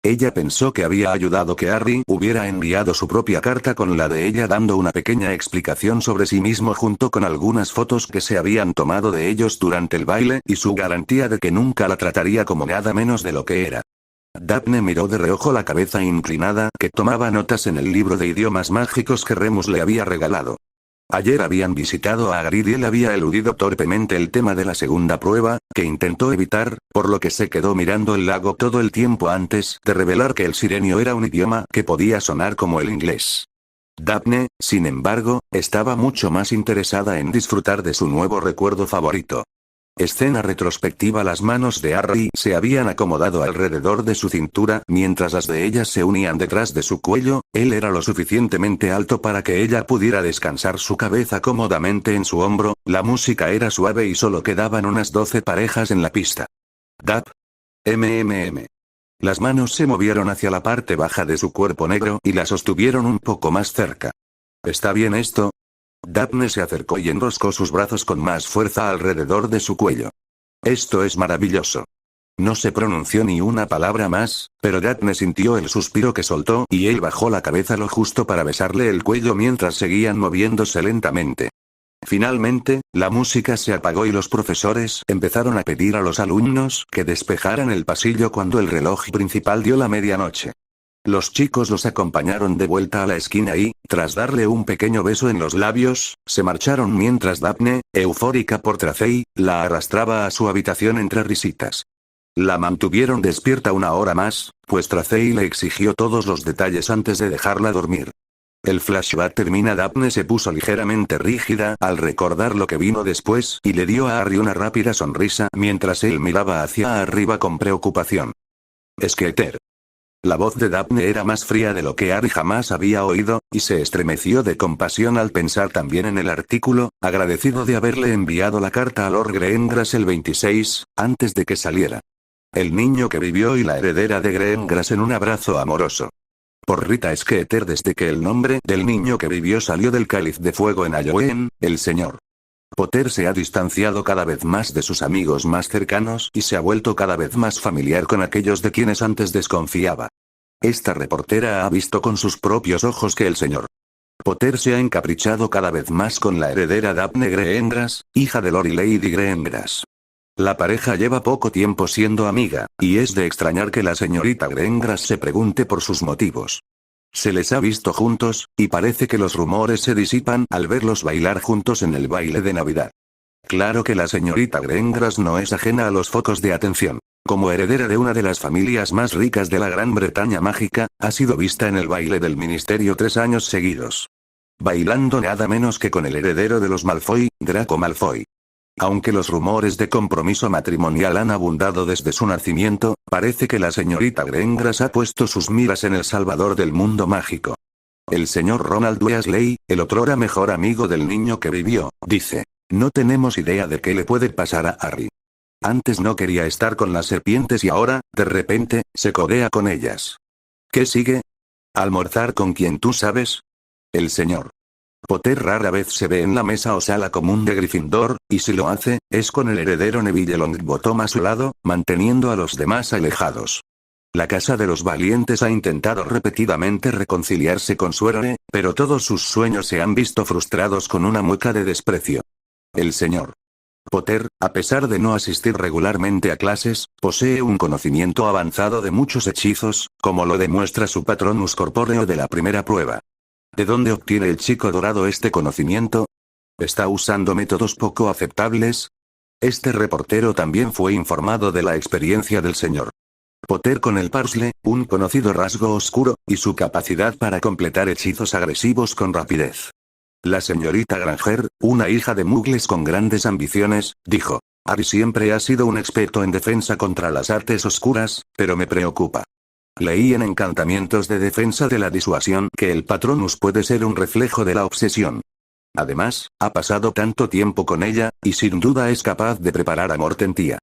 Ella pensó que había ayudado que Harry hubiera enviado su propia carta con la de ella dando una pequeña explicación sobre sí mismo junto con algunas fotos que se habían tomado de ellos durante el baile y su garantía de que nunca la trataría como nada menos de lo que era. Daphne miró de reojo la cabeza inclinada que tomaba notas en el libro de idiomas mágicos que Remus le había regalado. Ayer habían visitado a Hagrid y él había eludido torpemente el tema de la segunda prueba, que intentó evitar, por lo que se quedó mirando el lago todo el tiempo antes de revelar que el sirenio era un idioma que podía sonar como el inglés. Daphne, sin embargo, estaba mucho más interesada en disfrutar de su nuevo recuerdo favorito. Escena retrospectiva. Las manos de Harry se habían acomodado alrededor de su cintura mientras las de ella se unían detrás de su cuello. Él era lo suficientemente alto para que ella pudiera descansar su cabeza cómodamente en su hombro. La música era suave y solo quedaban unas 12 parejas en la pista. Dap. MMM. Las manos se movieron hacia la parte baja de su cuerpo negro y la sostuvieron un poco más cerca. ¿Está bien esto? Daphne se acercó y enroscó sus brazos con más fuerza alrededor de su cuello. Esto es maravilloso. No se pronunció ni una palabra más, pero Daphne sintió el suspiro que soltó y él bajó la cabeza lo justo para besarle el cuello mientras seguían moviéndose lentamente. Finalmente, la música se apagó y los profesores empezaron a pedir a los alumnos que despejaran el pasillo cuando el reloj principal dio la medianoche. Los chicos los acompañaron de vuelta a la esquina y, tras darle un pequeño beso en los labios, se marcharon mientras Daphne, eufórica por Tracy, la arrastraba a su habitación entre risitas. La mantuvieron despierta una hora más, pues Tracy le exigió todos los detalles antes de dejarla dormir. El flashback termina. Daphne se puso ligeramente rígida al recordar lo que vino después y le dio a Harry una rápida sonrisa mientras él miraba hacia arriba con preocupación. Skeeter. La voz de Daphne era más fría de lo que Harry jamás había oído, y se estremeció de compasión al pensar también en el artículo, agradecido de haberle enviado la carta a Lord Greengrass el 26, antes de que saliera. El niño que vivió y la heredera de Greengrass en un abrazo amoroso. Por Rita Skeeter. Desde que el nombre del niño que vivió salió del cáliz de fuego en Halloween, el Sr. Potter se ha distanciado cada vez más de sus amigos más cercanos y se ha vuelto cada vez más familiar con aquellos de quienes antes desconfiaba. Esta reportera ha visto con sus propios ojos que el Sr. Potter se ha encaprichado cada vez más con la heredera Daphne Greengrass, hija de Lord y Lady Greengrass. La pareja lleva poco tiempo siendo amiga, y es de extrañar que la señorita Greengrass se pregunte por sus motivos. Se les ha visto juntos, y parece que los rumores se disipan al verlos bailar juntos en el baile de Navidad. Claro que la señorita Greengrass no es ajena a los focos de atención. Como heredera de una de las familias más ricas de la Gran Bretaña mágica, ha sido vista en el baile del ministerio 3 años seguidos. Bailando nada menos que con el heredero de los Malfoy, Draco Malfoy. Aunque los rumores de compromiso matrimonial han abundado desde su nacimiento, parece que la señorita Greengrass ha puesto sus miras en el salvador del mundo mágico. El señor Ronald Weasley, el otrora mejor amigo del niño que vivió, dice: no tenemos idea de qué le puede pasar a Harry. Antes no quería estar con las serpientes y ahora, de repente, se codea con ellas. ¿Qué sigue? ¿Almorzar con quien tú sabes? El señor Potter rara vez se ve en la mesa o sala común de Gryffindor, y si lo hace, es con el heredero Neville Longbottom a su lado, manteniendo a los demás alejados. La Casa de los Valientes ha intentado repetidamente reconciliarse con su héroe, pero todos sus sueños se han visto frustrados con una mueca de desprecio. El señor Potter, a pesar de no asistir regularmente a clases, posee un conocimiento avanzado de muchos hechizos, como lo demuestra su Patronus Corpóreo de la primera prueba. ¿De dónde obtiene el chico dorado este conocimiento? ¿Está usando métodos poco aceptables? Este reportero también fue informado de la experiencia del señor Potter con el Parsley, un conocido rasgo oscuro, y su capacidad para completar hechizos agresivos con rapidez. La señorita Granger, una hija de muggles con grandes ambiciones, dijo: Harry siempre ha sido un experto en defensa contra las artes oscuras, pero me preocupa. Leí en Encantamientos de Defensa de la Disuasión que el Patronus puede ser un reflejo de la obsesión. Además, ha pasado tanto tiempo con ella, y sin duda es capaz de preparar a Mortentia.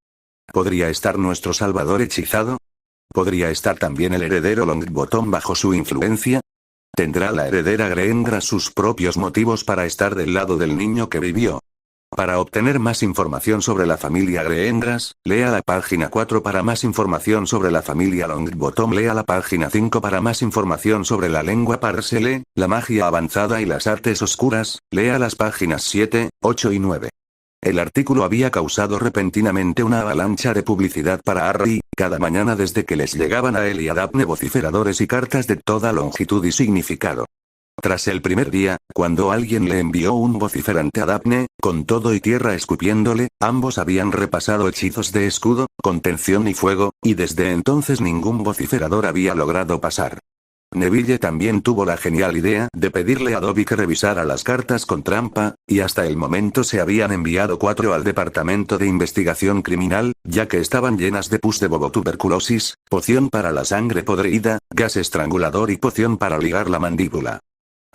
¿Podría estar nuestro salvador hechizado? ¿Podría estar también el heredero Longbottom bajo su influencia? ¿Tendrá la heredera Greengrass sus propios motivos para estar del lado del niño que vivió? Para obtener más información sobre la familia Greengrass, lea la página 4. Para más información sobre la familia Longbottom, lea la página 5. Para más información sobre la lengua Parcelle, la magia avanzada y las artes oscuras, lea las páginas 7, 8 y 9. El artículo había causado repentinamente una avalancha de publicidad para Harry, cada mañana desde que les llegaban a él y a Daphne vociferadores y cartas de toda longitud y significado. Tras el primer día, cuando alguien le envió un vociferante a Daphne, con todo y tierra escupiéndole, ambos habían repasado hechizos de escudo, contención y fuego, y desde entonces ningún vociferador había logrado pasar. Neville también tuvo la genial idea de pedirle a Dobby que revisara las cartas con trampa, y hasta el momento se habían enviado 4 al Departamento de Investigación Criminal, ya que estaban llenas de pus de bobotuberculosis, poción para la sangre podrida, gas estrangulador y poción para ligar la mandíbula.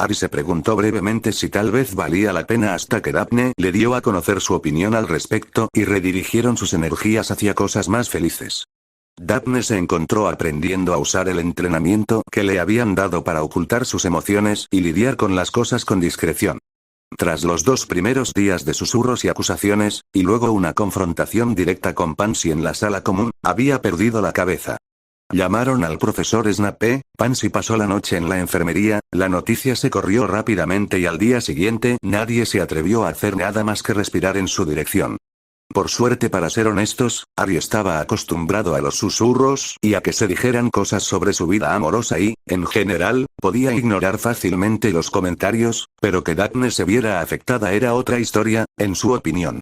Harry se preguntó brevemente si tal vez valía la pena hasta que Daphne le dio a conocer su opinión al respecto y redirigieron sus energías hacia cosas más felices. Daphne se encontró aprendiendo a usar el entrenamiento que le habían dado para ocultar sus emociones y lidiar con las cosas con discreción. Tras los 2 primeros días de susurros y acusaciones, y luego una confrontación directa con Pansy en la sala común, había perdido la cabeza. Llamaron al profesor Snape, Pansy pasó la noche en la enfermería, la noticia se corrió rápidamente y al día siguiente nadie se atrevió a hacer nada más que respirar en su dirección. Por suerte, para ser honestos, Harry estaba acostumbrado a los susurros y a que se dijeran cosas sobre su vida amorosa y, en general, podía ignorar fácilmente los comentarios, pero que Daphne se viera afectada era otra historia, en su opinión.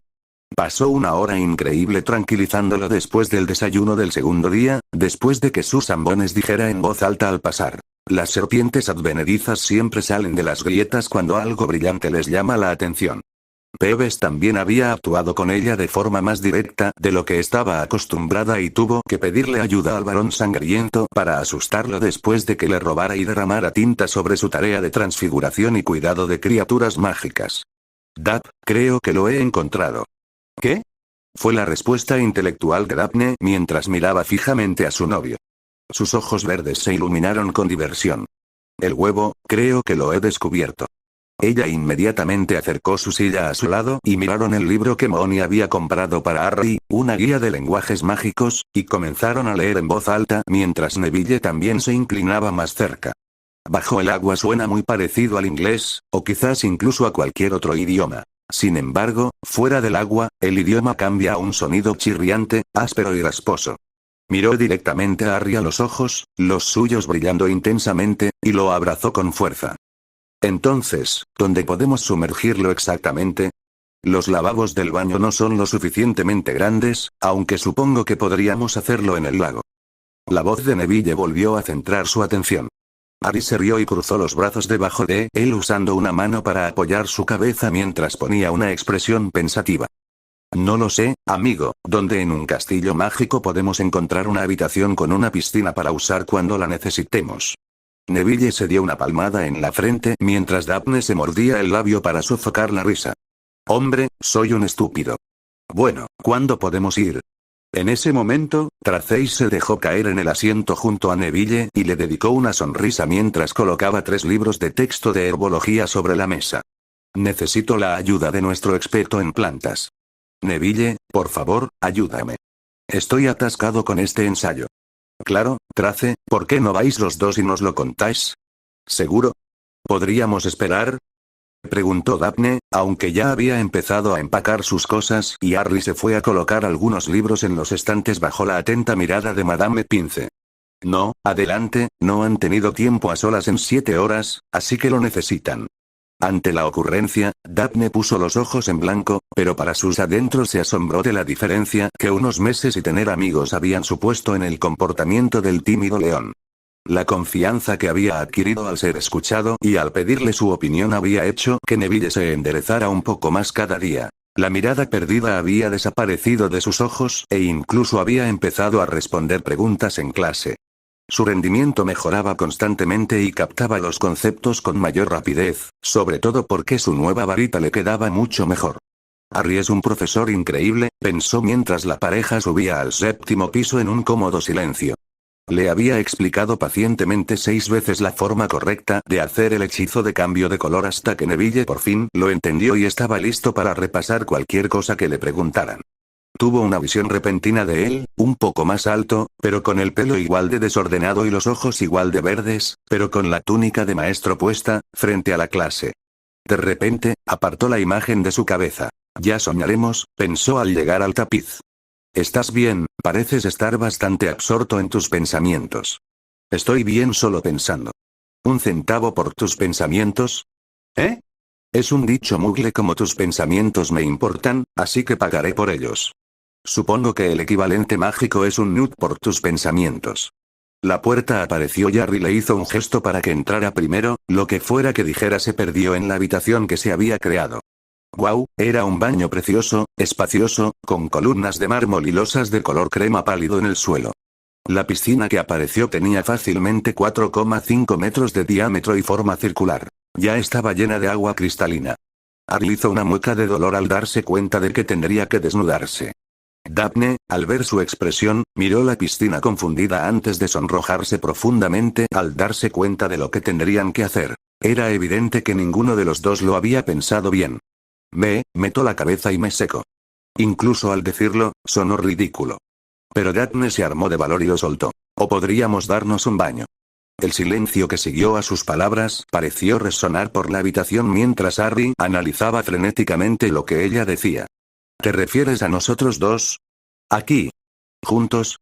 Pasó una hora increíble tranquilizándolo después del desayuno del segundo día, después de que Susan Bones dijera en voz alta al pasar: las serpientes advenedizas siempre salen de las grietas cuando algo brillante les llama la atención. Peeves también había actuado con ella de forma más directa de lo que estaba acostumbrada y tuvo que pedirle ayuda al varón sangriento para asustarlo después de que le robara y derramara tinta sobre su tarea de transfiguración y cuidado de criaturas mágicas. Dap, creo que lo he encontrado. ¿Qué? Fue la respuesta intelectual de Daphne mientras miraba fijamente a su novio. Sus ojos verdes se iluminaron con diversión. El huevo, creo que lo he descubierto. Ella inmediatamente acercó su silla a su lado y miraron el libro que Molly había comprado para Harry, una guía de lenguajes mágicos, y comenzaron a leer en voz alta mientras Neville también se inclinaba más cerca. Bajo el agua suena muy parecido al inglés, o quizás incluso a cualquier otro idioma. Sin embargo, fuera del agua, el idioma cambia a un sonido chirriante, áspero y rasposo. Miró directamente a Harry a los ojos, los suyos brillando intensamente, y lo abrazó con fuerza. Entonces, ¿dónde podemos sumergirlo exactamente? Los lavabos del baño no son lo suficientemente grandes, aunque supongo que podríamos hacerlo en el lago. La voz de Neville volvió a centrar su atención. Harry se rió y cruzó los brazos debajo de él usando una mano para apoyar su cabeza mientras ponía una expresión pensativa. No lo sé, amigo, ¿dónde en un castillo mágico podemos encontrar una habitación con una piscina para usar cuando la necesitemos? Neville se dio una palmada en la frente mientras Daphne se mordía el labio para sofocar la risa. Hombre, soy un estúpido. Bueno, ¿cuándo podemos ir? En ese momento, Tracey se dejó caer en el asiento junto a Neville y le dedicó una sonrisa mientras colocaba 3 libros de texto de herbología sobre la mesa. Necesito la ayuda de nuestro experto en plantas. Neville, por favor, ayúdame. Estoy atascado con este ensayo. Claro, Trace, ¿por qué no vais los dos y nos lo contáis? ¿Seguro? ¿Podríamos esperar? Preguntó Daphne, aunque ya había empezado a empacar sus cosas y Harry se fue a colocar algunos libros en los estantes bajo la atenta mirada de Madame Pince. No, adelante, no han tenido tiempo a solas en 7 horas, así que lo necesitan. Ante la ocurrencia, Daphne puso los ojos en blanco, pero para sus adentros se asombró de la diferencia que unos meses y tener amigos habían supuesto en el comportamiento del tímido león. La confianza que había adquirido al ser escuchado y al pedirle su opinión había hecho que Neville se enderezara un poco más cada día. La mirada perdida había desaparecido de sus ojos e incluso había empezado a responder preguntas en clase. Su rendimiento mejoraba constantemente y captaba los conceptos con mayor rapidez, sobre todo porque su nueva varita le quedaba mucho mejor. Harry es un profesor increíble, pensó mientras la pareja subía al 7º piso en un cómodo silencio. Le había explicado pacientemente 6 veces la forma correcta de hacer el hechizo de cambio de color hasta que Neville por fin lo entendió y estaba listo para repasar cualquier cosa que le preguntaran. Tuvo una visión repentina de él, un poco más alto, pero con el pelo igual de desordenado y los ojos igual de verdes, pero con la túnica de maestro puesta, frente a la clase. De repente, apartó la imagen de su cabeza. Ya soñaremos, pensó al llegar al tapiz. Estás bien, pareces estar bastante absorto en tus pensamientos. Estoy bien solo pensando. ¿Un centavo por tus pensamientos? ¿Eh? Es un dicho mugle como tus pensamientos me importan, así que pagaré por ellos. Supongo que el equivalente mágico es un nut por tus pensamientos. La puerta apareció y Harry le hizo un gesto para que entrara primero, lo que fuera que dijera se perdió en la habitación que se había creado. ¡Guau! Era un baño precioso, espacioso, con columnas de mármol y losas de color crema pálido en el suelo. La piscina que apareció tenía fácilmente 4,5 metros de diámetro y forma circular. Ya estaba llena de agua cristalina. Harry hizo una mueca de dolor al darse cuenta de que tendría que desnudarse. Daphne, al ver su expresión, miró la piscina confundida antes de sonrojarse profundamente al darse cuenta de lo que tendrían que hacer. Era evidente que ninguno de los dos lo había pensado bien. Meto la cabeza y me seco. Incluso al decirlo, sonó ridículo. Pero Daphne se armó de valor y lo soltó. O podríamos darnos un baño. El silencio que siguió a sus palabras pareció resonar por la habitación mientras Harry analizaba frenéticamente lo que ella decía. ¿Te refieres a nosotros dos? ¿Aquí? ¿Juntos?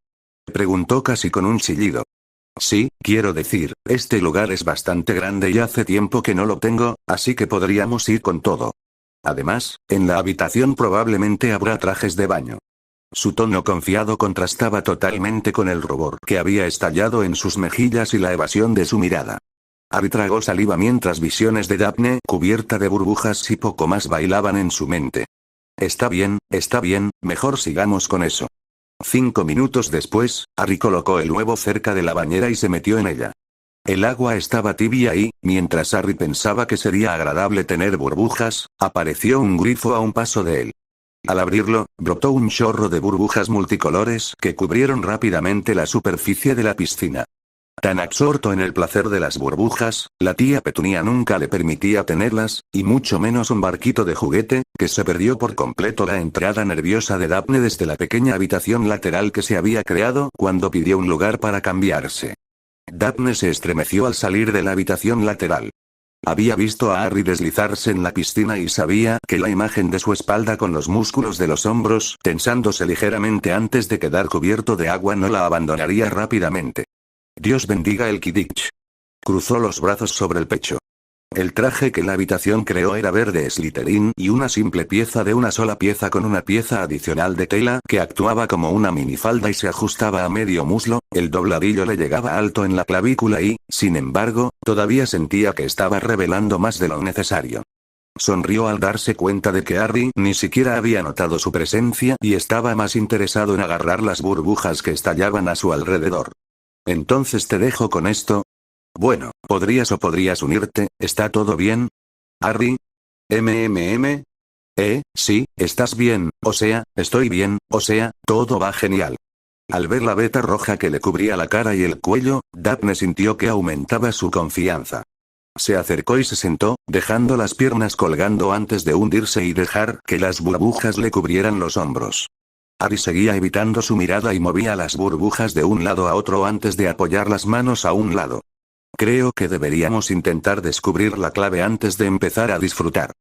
Preguntó casi con un chillido. Sí, quiero decir, este lugar es bastante grande y hace tiempo que no lo tengo, así que podríamos ir con todo. Además, en la habitación probablemente habrá trajes de baño. Su tono confiado contrastaba totalmente con el rubor que había estallado en sus mejillas y la evasión de su mirada. Harry tragó saliva mientras visiones de Daphne cubierta de burbujas y poco más bailaban en su mente. Está bien, mejor sigamos con eso. 5 minutos después, Harry colocó el huevo cerca de la bañera y se metió en ella. El agua estaba tibia y, mientras Harry pensaba que sería agradable tener burbujas, apareció un grifo a un paso de él. Al abrirlo, brotó un chorro de burbujas multicolores que cubrieron rápidamente la superficie de la piscina. Tan absorto en el placer de las burbujas, la tía Petunia nunca le permitía tenerlas, y mucho menos un barquito de juguete, que se perdió por completo la entrada nerviosa de Daphne desde la pequeña habitación lateral que se había creado cuando pidió un lugar para cambiarse. Daphne se estremeció al salir de la habitación lateral. Había visto a Harry deslizarse en la piscina y sabía que la imagen de su espalda con los músculos de los hombros tensándose ligeramente antes de quedar cubierto de agua no la abandonaría rápidamente. Dios bendiga el Quidditch. Cruzó los brazos sobre el pecho. El traje que la habitación creó era verde Slytherin y una simple pieza de una sola pieza con una pieza adicional de tela que actuaba como una minifalda y se ajustaba a medio muslo, el dobladillo le llegaba alto en la clavícula y, sin embargo, todavía sentía que estaba revelando más de lo necesario. Sonrió al darse cuenta de que Harry ni siquiera había notado su presencia y estaba más interesado en agarrar las burbujas que estallaban a su alrededor. Entonces te dejo con esto. Bueno, podrías unirte, ¿está todo bien? Harry. Sí, estás bien, o sea, estoy bien, o sea, todo va genial. Al ver la veta roja que le cubría la cara y el cuello, Daphne sintió que aumentaba su confianza. Se acercó y se sentó, dejando las piernas colgando antes de hundirse y dejar que las burbujas le cubrieran los hombros. Harry seguía evitando su mirada y movía las burbujas de un lado a otro antes de apoyar las manos a un lado. Creo que deberíamos intentar descubrir la clave antes de empezar a disfrutar.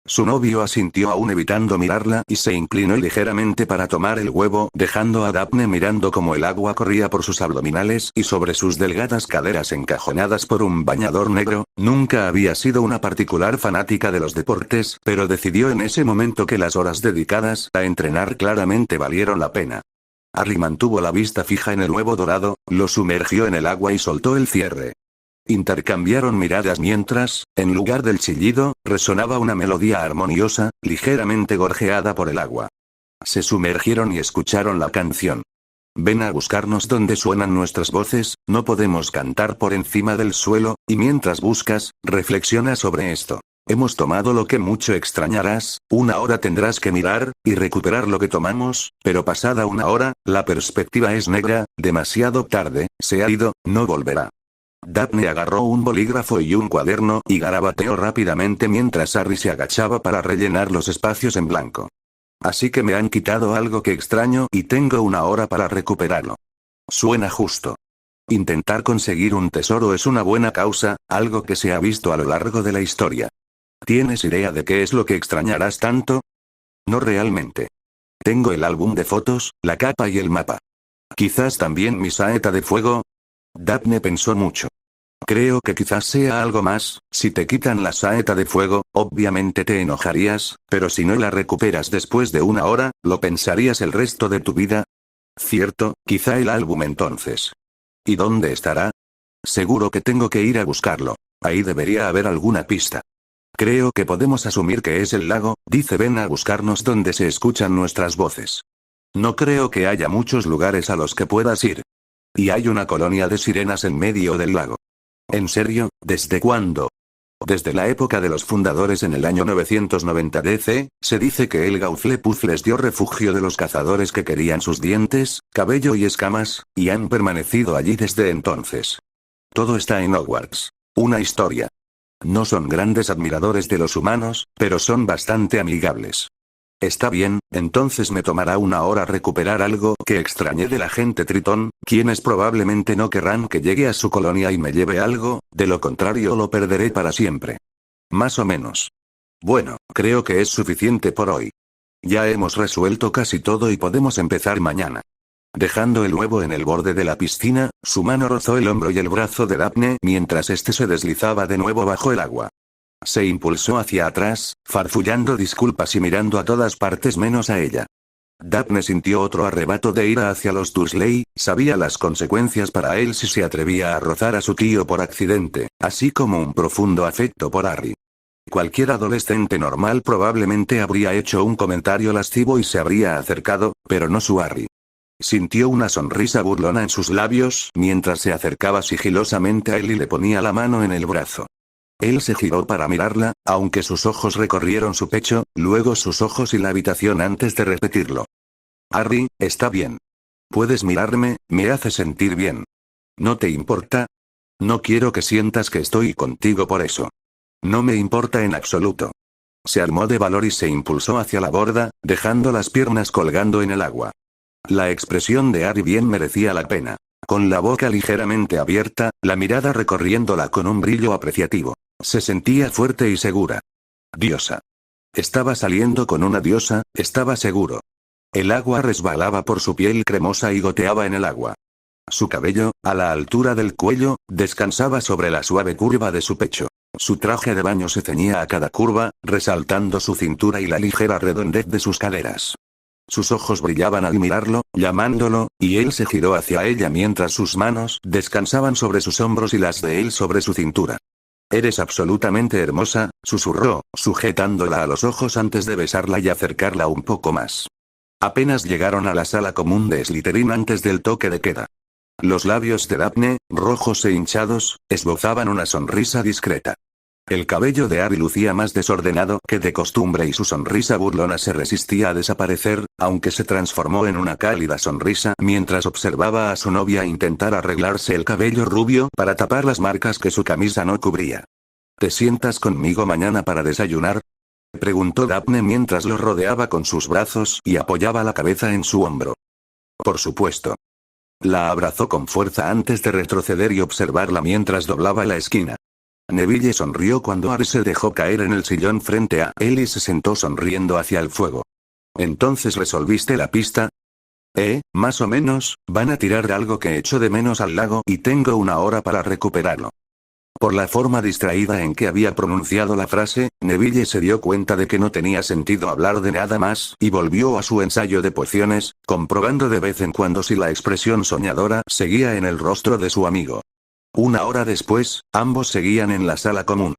Su novio asintió aún evitando mirarla y se inclinó ligeramente para tomar el huevo, dejando a Daphne mirando como el agua corría por sus abdominales y sobre sus delgadas caderas encajonadas por un bañador negro. Nunca había sido una particular fanática de los deportes, pero decidió en ese momento que las horas dedicadas a entrenar claramente valieron la pena. Harry mantuvo la vista fija en el huevo dorado, lo sumergió en el agua y soltó el cierre. Intercambiaron miradas mientras, en lugar del chillido, resonaba una melodía armoniosa, ligeramente gorjeada por el agua. Se sumergieron y escucharon la canción. Ven a buscarnos donde suenan nuestras voces, no podemos cantar por encima del suelo, y mientras buscas, reflexiona sobre esto. Hemos tomado lo que mucho extrañarás, 1 hora tendrás que mirar, y recuperar lo que tomamos, pero pasada 1 hora, la perspectiva es negra, demasiado tarde, se ha ido, no volverá. Daphne agarró un bolígrafo y un cuaderno y garabateó rápidamente mientras Harry se agachaba para rellenar los espacios en blanco. Así que me han quitado algo que extraño y tengo 1 hora para recuperarlo. Suena justo. Intentar conseguir un tesoro es una buena causa, algo que se ha visto a lo largo de la historia. ¿Tienes idea de qué es lo que extrañarás tanto? No realmente. Tengo el álbum de fotos, la capa y el mapa. Quizás también mi saeta de fuego. Daphne pensó mucho. Creo que quizás sea algo más, si te quitan la saeta de fuego, obviamente te enojarías, pero si no la recuperas después de 1 hora, ¿lo pensarías el resto de tu vida? Cierto, quizá el álbum entonces. ¿Y dónde estará? Seguro que tengo que ir a buscarlo. Ahí debería haber alguna pista. Creo que podemos asumir que es el lago, dice ven a buscarnos donde se escuchan nuestras voces. No creo que haya muchos lugares a los que puedas ir. Y hay una colonia de sirenas en medio del lago. ¿En serio? ¿Desde cuándo? Desde la época de los fundadores en el año 990 DC, se dice que el Gauflepuz les dio refugio de los cazadores que querían sus dientes, cabello y escamas, y han permanecido allí desde entonces. Todo está en Hogwarts. Una historia. No son grandes admiradores de los humanos, pero son bastante amigables. Está bien, entonces me tomará 1 hora recuperar algo que extrañé de la gente Tritón, quienes probablemente no querrán que llegue a su colonia y me lleve algo, de lo contrario lo perderé para siempre. Más o menos. Bueno, creo que es suficiente por hoy. Ya hemos resuelto casi todo y podemos empezar mañana. Dejando el huevo en el borde de la piscina, su mano rozó el hombro y el brazo de Daphne mientras este se deslizaba de nuevo bajo el agua. Se impulsó hacia atrás, farfullando disculpas y mirando a todas partes menos a ella. Daphne sintió otro arrebato de ira hacia los Dursley, sabía las consecuencias para él si se atrevía a rozar a su tío por accidente, así como un profundo afecto por Harry. Cualquier adolescente normal probablemente habría hecho un comentario lascivo y se habría acercado, pero no su Harry. Sintió una sonrisa burlona en sus labios mientras se acercaba sigilosamente a él y le ponía la mano en el brazo. Él se giró para mirarla, aunque sus ojos recorrieron su pecho, luego sus ojos y la habitación antes de repetirlo. Harry, está bien. Puedes mirarme, me hace sentir bien. ¿No te importa? No quiero que sientas que estoy contigo por eso. No me importa en absoluto. Se armó de valor y se impulsó hacia la borda, dejando las piernas colgando en el agua. La expresión de Harry bien merecía la pena. Con la boca ligeramente abierta, la mirada recorriéndola con un brillo apreciativo. Se sentía fuerte y segura. Diosa. Estaba saliendo con una diosa, estaba seguro. El agua resbalaba por su piel cremosa y goteaba en el agua. Su cabello, a la altura del cuello, descansaba sobre la suave curva de su pecho. Su traje de baño se ceñía a cada curva, resaltando su cintura y la ligera redondez de sus caderas. Sus ojos brillaban al mirarlo, llamándolo, y él se giró hacia ella mientras sus manos descansaban sobre sus hombros y las de él sobre su cintura. Eres absolutamente hermosa, susurró, sujetándola a los ojos antes de besarla y acercarla un poco más. Apenas llegaron a la sala común de Slytherin antes del toque de queda. Los labios de Daphne, rojos e hinchados, esbozaban una sonrisa discreta. El cabello de Harry lucía más desordenado que de costumbre y su sonrisa burlona se resistía a desaparecer, aunque se transformó en una cálida sonrisa mientras observaba a su novia intentar arreglarse el cabello rubio para tapar las marcas que su camisa no cubría. ¿Te sientas conmigo mañana para desayunar?, preguntó Daphne mientras lo rodeaba con sus brazos y apoyaba la cabeza en su hombro. Por supuesto. La abrazó con fuerza antes de retroceder y observarla mientras doblaba la esquina. Neville sonrió cuando Harry se dejó caer en el sillón frente a él y se sentó sonriendo hacia el fuego. ¿Entonces resolviste la pista? Más o menos, van a tirar algo que echo de menos al lago y tengo 1 hora para recuperarlo. Por la forma distraída en que había pronunciado la frase, Neville se dio cuenta de que no tenía sentido hablar de nada más y volvió a su ensayo de pociones, comprobando de vez en cuando si la expresión soñadora seguía en el rostro de su amigo. 1 hora después, ambos seguían en la sala común.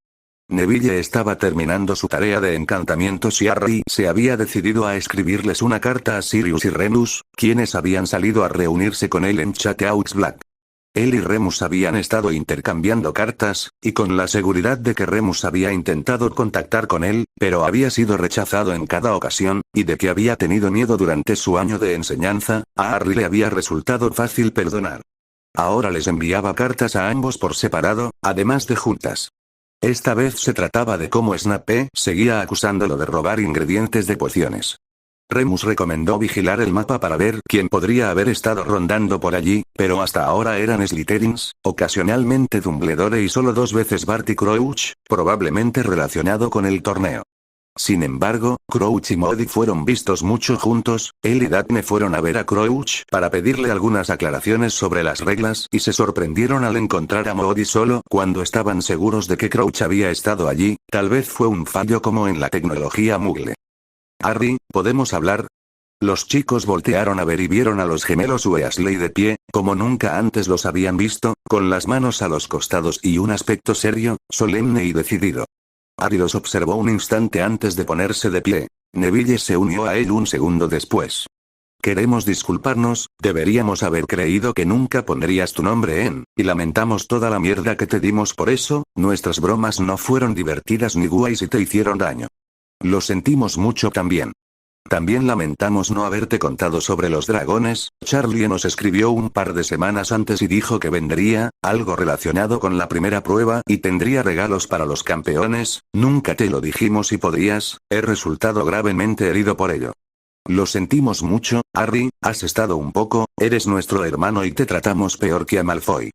Neville estaba terminando su tarea de encantamientos y Harry se había decidido a escribirles una carta a Sirius y Remus, quienes habían salido a reunirse con él en Chateaux Black. Él y Remus habían estado intercambiando cartas, y con la seguridad de que Remus había intentado contactar con él, pero había sido rechazado en cada ocasión, y de que había tenido miedo durante su año de enseñanza, a Harry le había resultado fácil perdonar. Ahora les enviaba cartas a ambos por separado, además de juntas. Esta vez se trataba de cómo Snape seguía acusándolo de robar ingredientes de pociones. Remus recomendó vigilar el mapa para ver quién podría haber estado rondando por allí, pero hasta ahora eran Slytherins, ocasionalmente Dumbledore y solo 2 veces Barty Crouch, probablemente relacionado con el torneo. Sin embargo, Crouch y Moody fueron vistos mucho juntos. Él y Daphne fueron a ver a Crouch para pedirle algunas aclaraciones sobre las reglas y se sorprendieron al encontrar a Moody solo cuando estaban seguros de que Crouch había estado allí. Tal vez fue un fallo como en la tecnología Muggle. Harry, ¿podemos hablar? Los chicos voltearon a ver y vieron a los gemelos Weasley de pie, como nunca antes los habían visto, con las manos a los costados y un aspecto serio, solemne y decidido. Harry los observó un instante antes de ponerse de pie. Neville se unió a él un segundo después. Queremos disculparnos, deberíamos haber creído que nunca pondrías tu nombre y lamentamos toda la mierda que te dimos por eso, nuestras bromas no fueron divertidas ni guays y te hicieron daño. Lo sentimos mucho también. También lamentamos no haberte contado sobre los dragones. Charlie nos escribió un par de semanas antes y dijo que vendría, algo relacionado con la primera prueba y tendría regalos para los campeones. Nunca te lo dijimos y podrías, he resultado gravemente herido por ello. Lo sentimos mucho, Harry, has estado un poco, eres nuestro hermano y te tratamos peor que a Malfoy.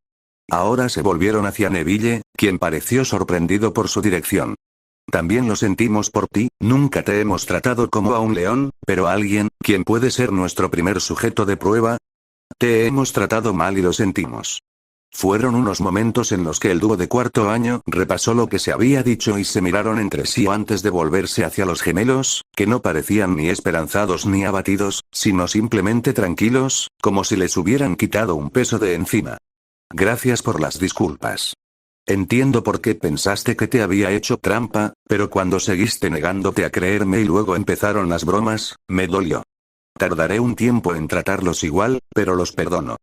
Ahora se volvieron hacia Neville, quien pareció sorprendido por su dirección. También lo sentimos por ti, nunca te hemos tratado como a un león, pero a alguien, quien puede ser nuestro primer sujeto de prueba. Te hemos tratado mal y lo sentimos. Fueron unos momentos en los que el dúo de 4º año repasó lo que se había dicho y se miraron entre sí antes de volverse hacia los gemelos, que no parecían ni esperanzados ni abatidos, sino simplemente tranquilos, como si les hubieran quitado un peso de encima. Gracias por las disculpas. Entiendo por qué pensaste que te había hecho trampa, pero cuando seguiste negándote a creerme y luego empezaron las bromas, me dolió. Tardaré un tiempo en tratarlos igual, pero los perdono.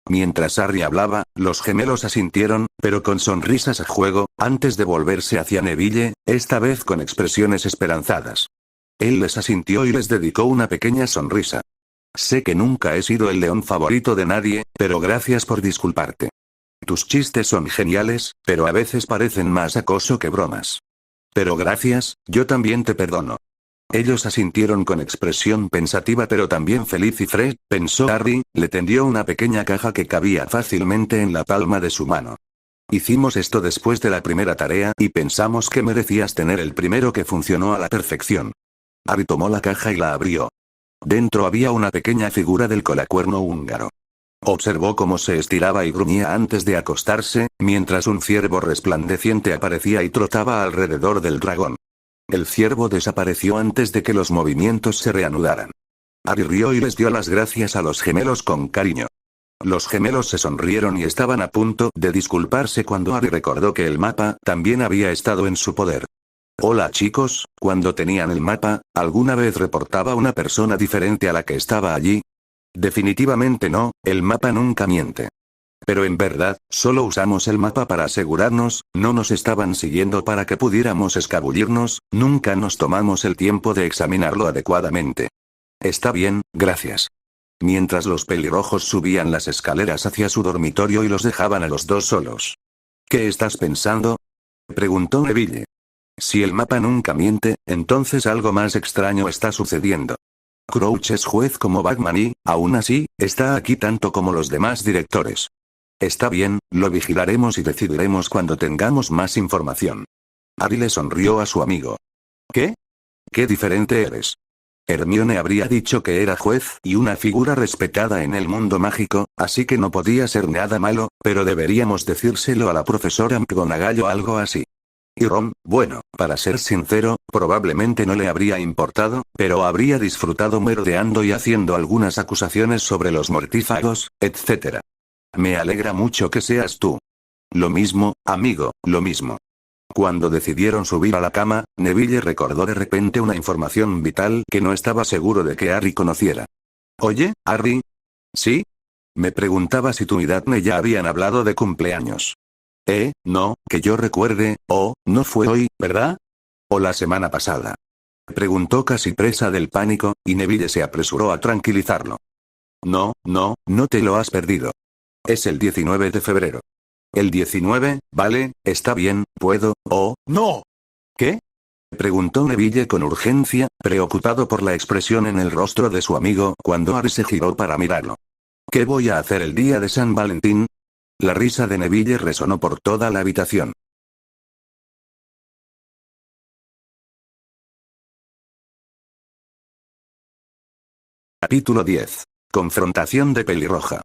Mientras Harry hablaba, los gemelos asintieron, pero con sonrisas a juego, antes de volverse hacia Neville, esta vez con expresiones esperanzadas. Él les asintió y les dedicó una pequeña sonrisa. Sé que nunca he sido el león favorito de nadie, pero gracias por disculparte. Tus chistes son geniales, pero a veces parecen más acoso que bromas. Pero gracias, yo también te perdono. Ellos asintieron con expresión pensativa pero también feliz y Fred, pensó Harry, le tendió una pequeña caja que cabía fácilmente en la palma de su mano. Hicimos esto después de la primera tarea y pensamos que merecías tener el primero que funcionó a la perfección. Harry tomó la caja y la abrió. Dentro había una pequeña figura del colacuerno húngaro. Observó cómo se estiraba y gruñía antes de acostarse, mientras un ciervo resplandeciente aparecía y trotaba alrededor del dragón. El ciervo desapareció antes de que los movimientos se reanudaran. Harry rió y les dio las gracias a los gemelos con cariño. Los gemelos se sonrieron y estaban a punto de disculparse cuando Harry recordó que el mapa también había estado en su poder. Hola chicos, cuando tenían el mapa, ¿alguna vez reportaba una persona diferente a la que estaba allí? Definitivamente no, el mapa nunca miente. Pero en verdad, solo usamos el mapa para asegurarnos, no nos estaban siguiendo para que pudiéramos escabullirnos, nunca nos tomamos el tiempo de examinarlo adecuadamente. Está bien, gracias. Mientras los pelirrojos subían las escaleras hacia su dormitorio y los dejaban a los dos solos. ¿Qué estás pensando? Preguntó Neville. Si el mapa nunca miente, entonces algo más extraño está sucediendo. Crouch es juez como Batman y, aún así, está aquí tanto como los demás directores. Está bien, lo vigilaremos y decidiremos cuando tengamos más información. Harry le sonrió a su amigo. ¿Qué? ¿Qué diferente eres? Hermione habría dicho que era juez y una figura respetada en el mundo mágico, así que no podía ser nada malo, pero deberíamos decírselo a la profesora McGonagall o algo así. Y Ron, bueno, para ser sincero, probablemente no le habría importado, pero habría disfrutado merodeando y haciendo algunas acusaciones sobre los mortífagos, etc. Me alegra mucho que seas tú. Lo mismo, amigo, lo mismo. Cuando decidieron subir a la cama, Neville recordó de repente una información vital que no estaba seguro de que Harry conociera. Oye, Harry. ¿Sí? Me preguntaba si tú y Daphne ya habían hablado de cumpleaños. No, que yo recuerde, no fue hoy, ¿verdad? ¿O la semana pasada? Preguntó casi presa del pánico, y Neville se apresuró a tranquilizarlo. No te lo has perdido. Es el 19 de febrero. El 19, vale, está bien, puedo, no. ¿Qué? Preguntó Neville con urgencia, preocupado por la expresión en el rostro de su amigo cuando Harry se giró para mirarlo. ¿Qué voy a hacer el día de San Valentín? La risa de Neville resonó por toda la habitación. Capítulo 10. Confrontación de Pelirroja.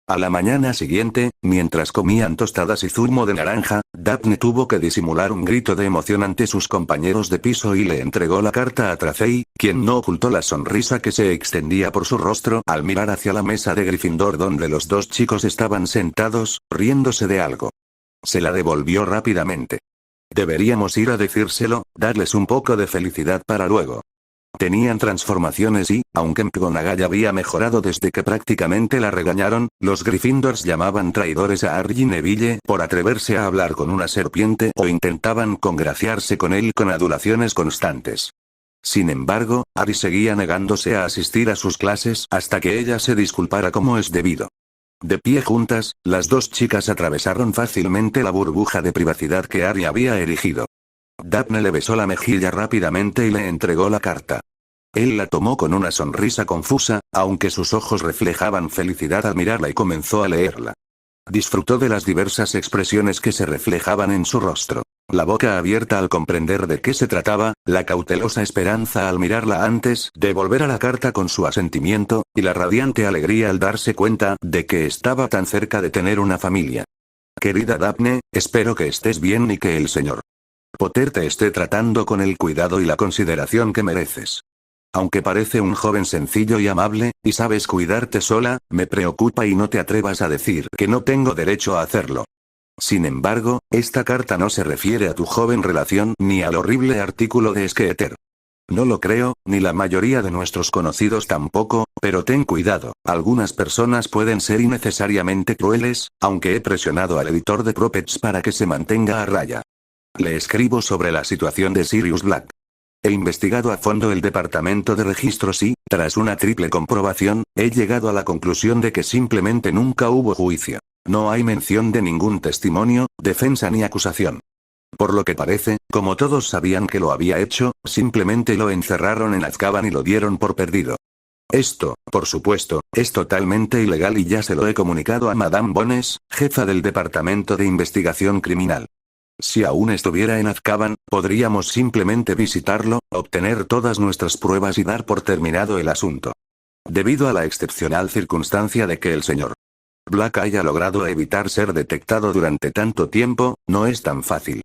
A la mañana siguiente, mientras comían tostadas y zumo de naranja, Daphne tuvo que disimular un grito de emoción ante sus compañeros de piso y le entregó la carta a Tracey, quien no ocultó la sonrisa que se extendía por su rostro al mirar hacia la mesa de Gryffindor donde los dos chicos estaban sentados, riéndose de algo. Se la devolvió rápidamente. Deberíamos ir a decírselo, darles un poco de felicidad para luego. Tenían transformaciones y, aunque McGonagall había mejorado desde que prácticamente la regañaron, los Gryffindors llamaban traidores a Harry y Neville por atreverse a hablar con una serpiente o intentaban congraciarse con él con adulaciones constantes. Sin embargo, Harry seguía negándose a asistir a sus clases hasta que ella se disculpara como es debido. De pie juntas, las dos chicas atravesaron fácilmente la burbuja de privacidad que Harry había erigido. Daphne le besó la mejilla rápidamente y le entregó la carta. Él la tomó con una sonrisa confusa, aunque sus ojos reflejaban felicidad al mirarla y comenzó a leerla. Disfrutó de las diversas expresiones que se reflejaban en su rostro. La boca abierta al comprender de qué se trataba, la cautelosa esperanza al mirarla antes de volver a la carta con su asentimiento, y la radiante alegría al darse cuenta de que estaba tan cerca de tener una familia. Querida Daphne, espero que estés bien y que el señor Potter te esté tratando con el cuidado y la consideración que mereces. Aunque parece un joven sencillo y amable, y sabes cuidarte sola, me preocupa y no te atrevas a decir que no tengo derecho a hacerlo. Sin embargo, esta carta no se refiere a tu joven relación ni al horrible artículo de Skeeter. No lo creo, ni la mayoría de nuestros conocidos tampoco, pero ten cuidado, algunas personas pueden ser innecesariamente crueles, aunque he presionado al editor de Propets para que se mantenga a raya. Le escribo sobre la situación de Sirius Black. He investigado a fondo el departamento de registros y, tras una triple comprobación, he llegado a la conclusión de que simplemente nunca hubo juicio. No hay mención de ningún testimonio, defensa ni acusación. Por lo que parece, como todos sabían que lo había hecho, simplemente lo encerraron en Azkaban y lo dieron por perdido. Esto, por supuesto, es totalmente ilegal y ya se lo he comunicado a Madame Bones, jefa del departamento de investigación criminal. Si aún estuviera en Azkaban, podríamos simplemente visitarlo, obtener todas nuestras pruebas y dar por terminado el asunto. Debido a la excepcional circunstancia de que el señor Black haya logrado evitar ser detectado durante tanto tiempo, no es tan fácil.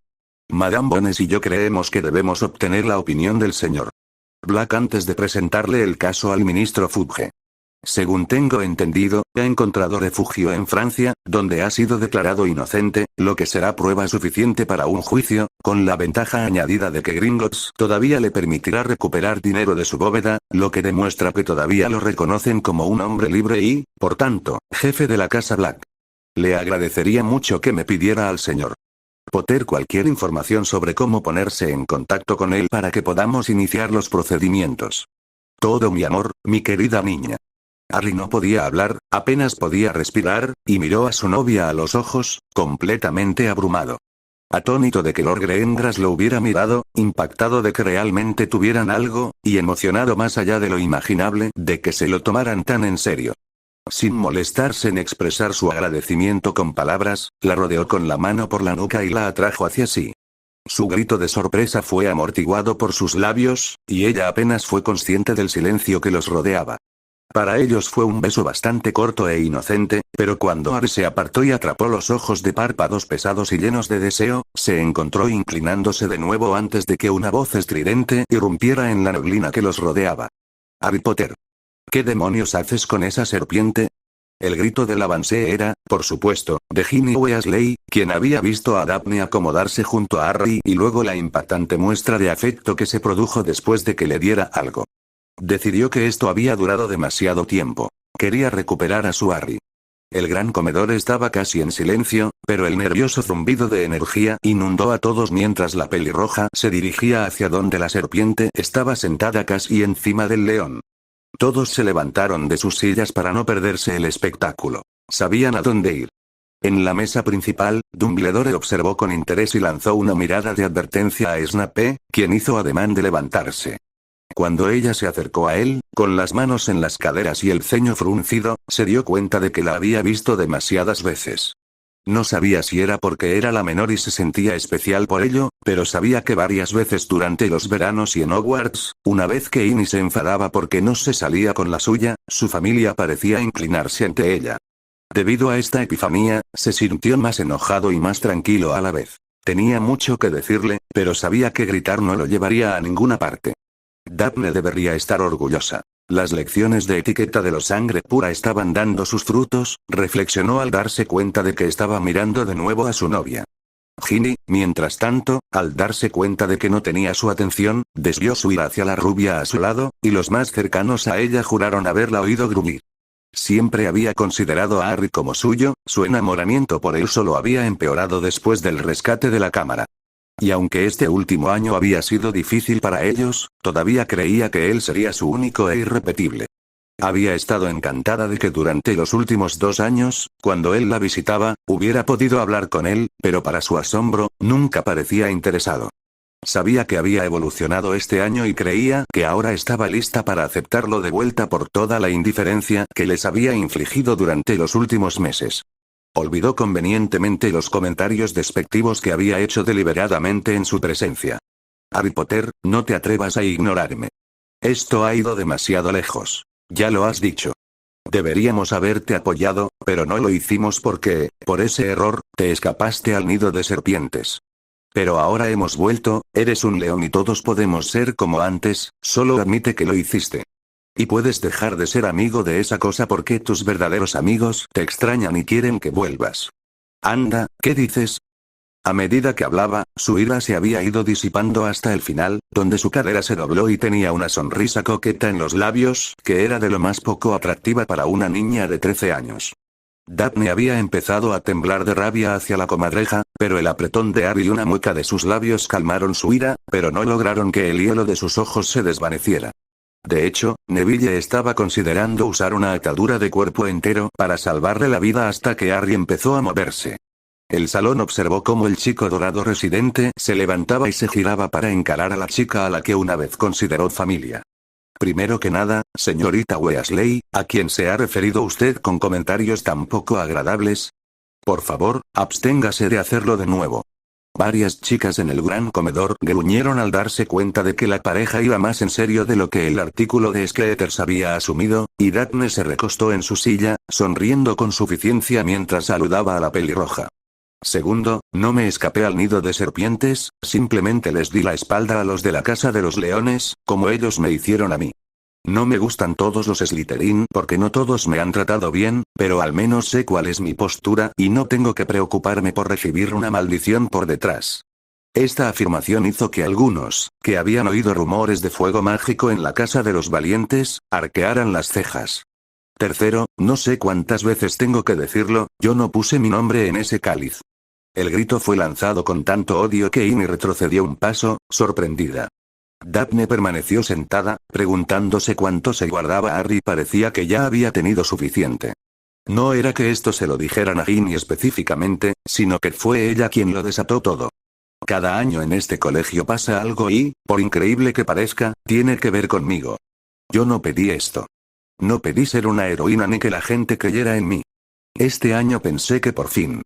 Madame Bones y yo creemos que debemos obtener la opinión del señor Black antes de presentarle el caso al ministro Fudge. Según tengo entendido, ha encontrado refugio en Francia, donde ha sido declarado inocente, lo que será prueba suficiente para un juicio, con la ventaja añadida de que Gringotts todavía le permitirá recuperar dinero de su bóveda, lo que demuestra que todavía lo reconocen como un hombre libre y, por tanto, jefe de la casa Black. Le agradecería mucho que me pidiera al señor Potter cualquier información sobre cómo ponerse en contacto con él para que podamos iniciar los procedimientos. Todo mi amor, mi querida niña. Harry no podía hablar, apenas podía respirar, y miró a su novia a los ojos, completamente abrumado. Atónito de que Lord Greengrass lo hubiera mirado, impactado de que realmente tuvieran algo, y emocionado más allá de lo imaginable de que se lo tomaran tan en serio. Sin molestarse en expresar su agradecimiento con palabras, la rodeó con la mano por la nuca y la atrajo hacia sí. Su grito de sorpresa fue amortiguado por sus labios, y ella apenas fue consciente del silencio que los rodeaba. Para ellos fue un beso bastante corto e inocente, pero cuando Ari se apartó y atrapó los ojos de párpados pesados y llenos de deseo, se encontró inclinándose de nuevo antes de que una voz estridente irrumpiera en la neblina que los rodeaba. Harry Potter. ¿Qué demonios haces con esa serpiente? El grito del avance era, por supuesto, de Ginny Weasley, quien había visto a Daphne acomodarse junto a Harry y luego la impactante muestra de afecto que se produjo después de que le diera algo. Decidió que esto había durado demasiado tiempo. Quería recuperar a su Harry. El gran comedor estaba casi en silencio, pero el nervioso zumbido de energía inundó a todos mientras la pelirroja se dirigía hacia donde la serpiente estaba sentada casi encima del león. Todos se levantaron de sus sillas para no perderse el espectáculo. Sabían a dónde ir. En la mesa principal, Dumbledore observó con interés y lanzó una mirada de advertencia a Snape, quien hizo ademán de levantarse. Cuando ella se acercó a él, con las manos en las caderas y el ceño fruncido, se dio cuenta de que la había visto demasiadas veces. No sabía si era porque era la menor y se sentía especial por ello, pero sabía que varias veces durante los veranos y en Hogwarts, una vez que Ginny se enfadaba porque no se salía con la suya, su familia parecía inclinarse ante ella. Debido a esta epifanía, se sintió más enojado y más tranquilo a la vez. Tenía mucho que decirle, pero sabía que gritar no lo llevaría a ninguna parte. Daphne debería estar orgullosa. Las lecciones de etiqueta de los sangre pura estaban dando sus frutos, reflexionó al darse cuenta de que estaba mirando de nuevo a su novia. Ginny, mientras tanto, al darse cuenta de que no tenía su atención, desvió su ira hacia la rubia a su lado, y los más cercanos a ella juraron haberla oído gruñir. Siempre había considerado a Harry como suyo, su enamoramiento por él solo había empeorado después del rescate de la cámara. Y aunque este último año había sido difícil para ellos, todavía creía que él sería su único e irrepetible. Había estado encantada de que durante los últimos 2 años, cuando él la visitaba, hubiera podido hablar con él, pero para su asombro, nunca parecía interesado. Sabía que había evolucionado este año y creía que ahora estaba lista para aceptarlo de vuelta por toda la indiferencia que les había infligido durante los últimos meses. Olvidó convenientemente los comentarios despectivos que había hecho deliberadamente en su presencia. Harry Potter, no te atrevas a ignorarme. Esto ha ido demasiado lejos. Ya lo has dicho. Deberíamos haberte apoyado, pero no lo hicimos porque, por ese error, te escapaste al nido de serpientes. Pero ahora hemos vuelto, eres un león y todos podemos ser como antes, solo admite que lo hiciste. Y puedes dejar de ser amigo de esa cosa porque tus verdaderos amigos te extrañan y quieren que vuelvas. Anda, ¿qué dices? A medida que hablaba, su ira se había ido disipando hasta el final, donde su cadera se dobló y tenía una sonrisa coqueta en los labios, que era de lo más poco atractiva para una niña de 13 años. Daphne había empezado a temblar de rabia hacia la comadreja, pero el apretón de Harry y una mueca de sus labios calmaron su ira, pero no lograron que el hielo de sus ojos se desvaneciera. De hecho, Neville estaba considerando usar una atadura de cuerpo entero para salvarle la vida hasta que Harry empezó a moverse. El salón observó cómo el chico dorado residente se levantaba y se giraba para encarar a la chica a la que una vez consideró familia. Primero que nada, señorita Weasley, ¿a quién se ha referido usted con comentarios tan poco agradables? Por favor, absténgase de hacerlo de nuevo. Varias chicas en el gran comedor gruñeron al darse cuenta de que la pareja iba más en serio de lo que el artículo de Skeeters había asumido, y Daphne se recostó en su silla, sonriendo con suficiencia mientras saludaba a la pelirroja. Segundo, no me escapé al nido de serpientes, simplemente les di la espalda a los de la Casa de los Leones, como ellos me hicieron a mí. No me gustan todos los Slytherin porque no todos me han tratado bien, pero al menos sé cuál es mi postura y no tengo que preocuparme por recibir una maldición por detrás. Esta afirmación hizo que algunos, que habían oído rumores de fuego mágico en la Casa de los Valientes, arquearan las cejas. Tercero, no sé cuántas veces tengo que decirlo, yo no puse mi nombre en ese cáliz. El grito fue lanzado con tanto odio que Ginny retrocedió un paso, sorprendida. Daphne permaneció sentada, preguntándose cuánto se guardaba Harry y parecía que ya había tenido suficiente. No era que esto se lo dijeran a Ginny específicamente, sino que fue ella quien lo desató todo. Cada año en este colegio pasa algo y, por increíble que parezca, tiene que ver conmigo. Yo no pedí esto. No pedí ser una heroína ni que la gente creyera en mí. Este año pensé que por fin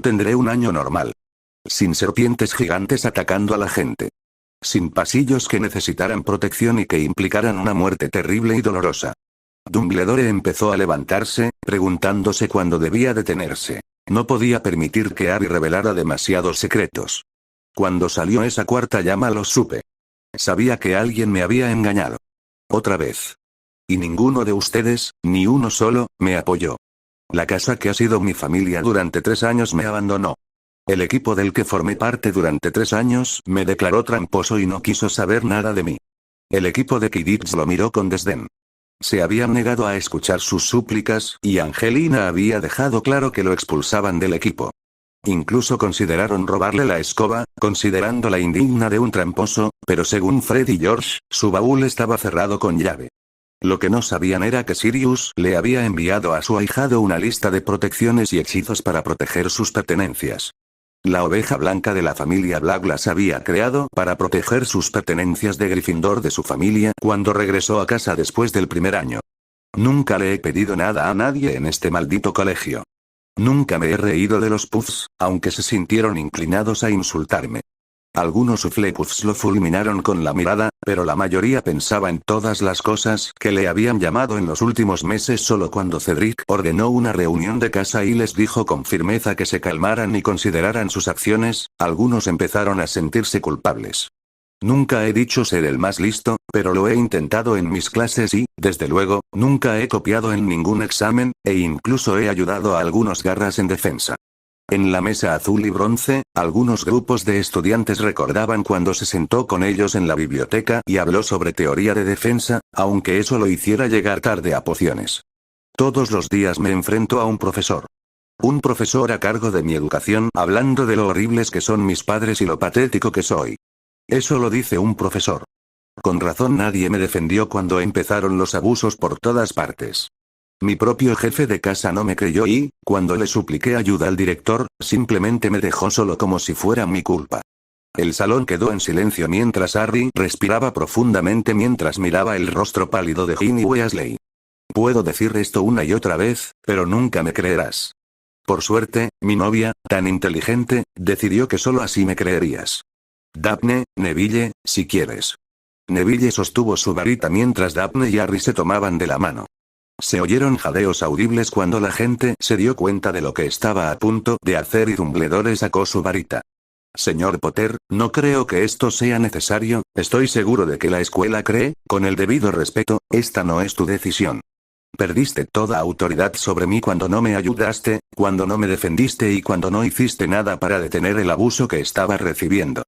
tendré un año normal. Sin serpientes gigantes atacando a la gente. Sin pasillos que necesitaran protección y que implicaran una muerte terrible y dolorosa. Dumbledore empezó a levantarse, preguntándose cuándo debía detenerse. No podía permitir que Harry revelara demasiados secretos. Cuando salió esa cuarta llama lo supe. Sabía que alguien me había engañado. Otra vez. Y ninguno de ustedes, ni uno solo, me apoyó. La casa que ha sido mi familia durante 3 años me abandonó. El equipo del que formé parte durante 3 años me declaró tramposo y no quiso saber nada de mí. El equipo de Quidditch lo miró con desdén. Se habían negado a escuchar sus súplicas, y Angelina había dejado claro que lo expulsaban del equipo. Incluso consideraron robarle la escoba, considerándola indigna de un tramposo, pero según Fred y George, su baúl estaba cerrado con llave. Lo que no sabían era que Sirius le había enviado a su ahijado una lista de protecciones y hechizos para proteger sus pertenencias. La oveja blanca de la familia Black las había creado para proteger sus pertenencias de Gryffindor de su familia cuando regresó a casa después del primer año. Nunca le he pedido nada a nadie en este maldito colegio. Nunca me he reído de los Puffs, aunque se sintieron inclinados a insultarme. Algunos Hufflepuffs lo fulminaron con la mirada, pero la mayoría pensaba en todas las cosas que le habían llamado en los últimos meses solo cuando Cedric ordenó una reunión de casa y les dijo con firmeza que se calmaran y consideraran sus acciones, algunos empezaron a sentirse culpables. Nunca he dicho ser el más listo, pero lo he intentado en mis clases y, desde luego, nunca he copiado en ningún examen, e incluso he ayudado a algunos garras en defensa. En la mesa azul y bronce, algunos grupos de estudiantes recordaban cuando se sentó con ellos en la biblioteca y habló sobre teoría de defensa, aunque eso lo hiciera llegar tarde a pociones. Todos los días me enfrento a un profesor. Un profesor a cargo de mi educación hablando de lo horribles que son mis padres y lo patético que soy. Eso lo dice un profesor. Con razón nadie me defendió cuando empezaron los abusos por todas partes. Mi propio jefe de casa no me creyó y, cuando le supliqué ayuda al director, simplemente me dejó solo como si fuera mi culpa. El salón quedó en silencio mientras Harry respiraba profundamente mientras miraba el rostro pálido de Ginny Weasley. Puedo decir esto una y otra vez, pero nunca me creerás. Por suerte, mi novia, tan inteligente, decidió que solo así me creerías. Daphne, Neville, si quieres. Neville sostuvo su varita mientras Daphne y Harry se tomaban de la mano. Se oyeron jadeos audibles cuando la gente se dio cuenta de lo que estaba a punto de hacer y Dumbledore sacó su varita. Señor Potter, no creo que esto sea necesario, estoy seguro de que la escuela cree, con el debido respeto, esta no es tu decisión. Perdiste toda autoridad sobre mí cuando no me ayudaste, cuando no me defendiste y cuando no hiciste nada para detener el abuso que estaba recibiendo.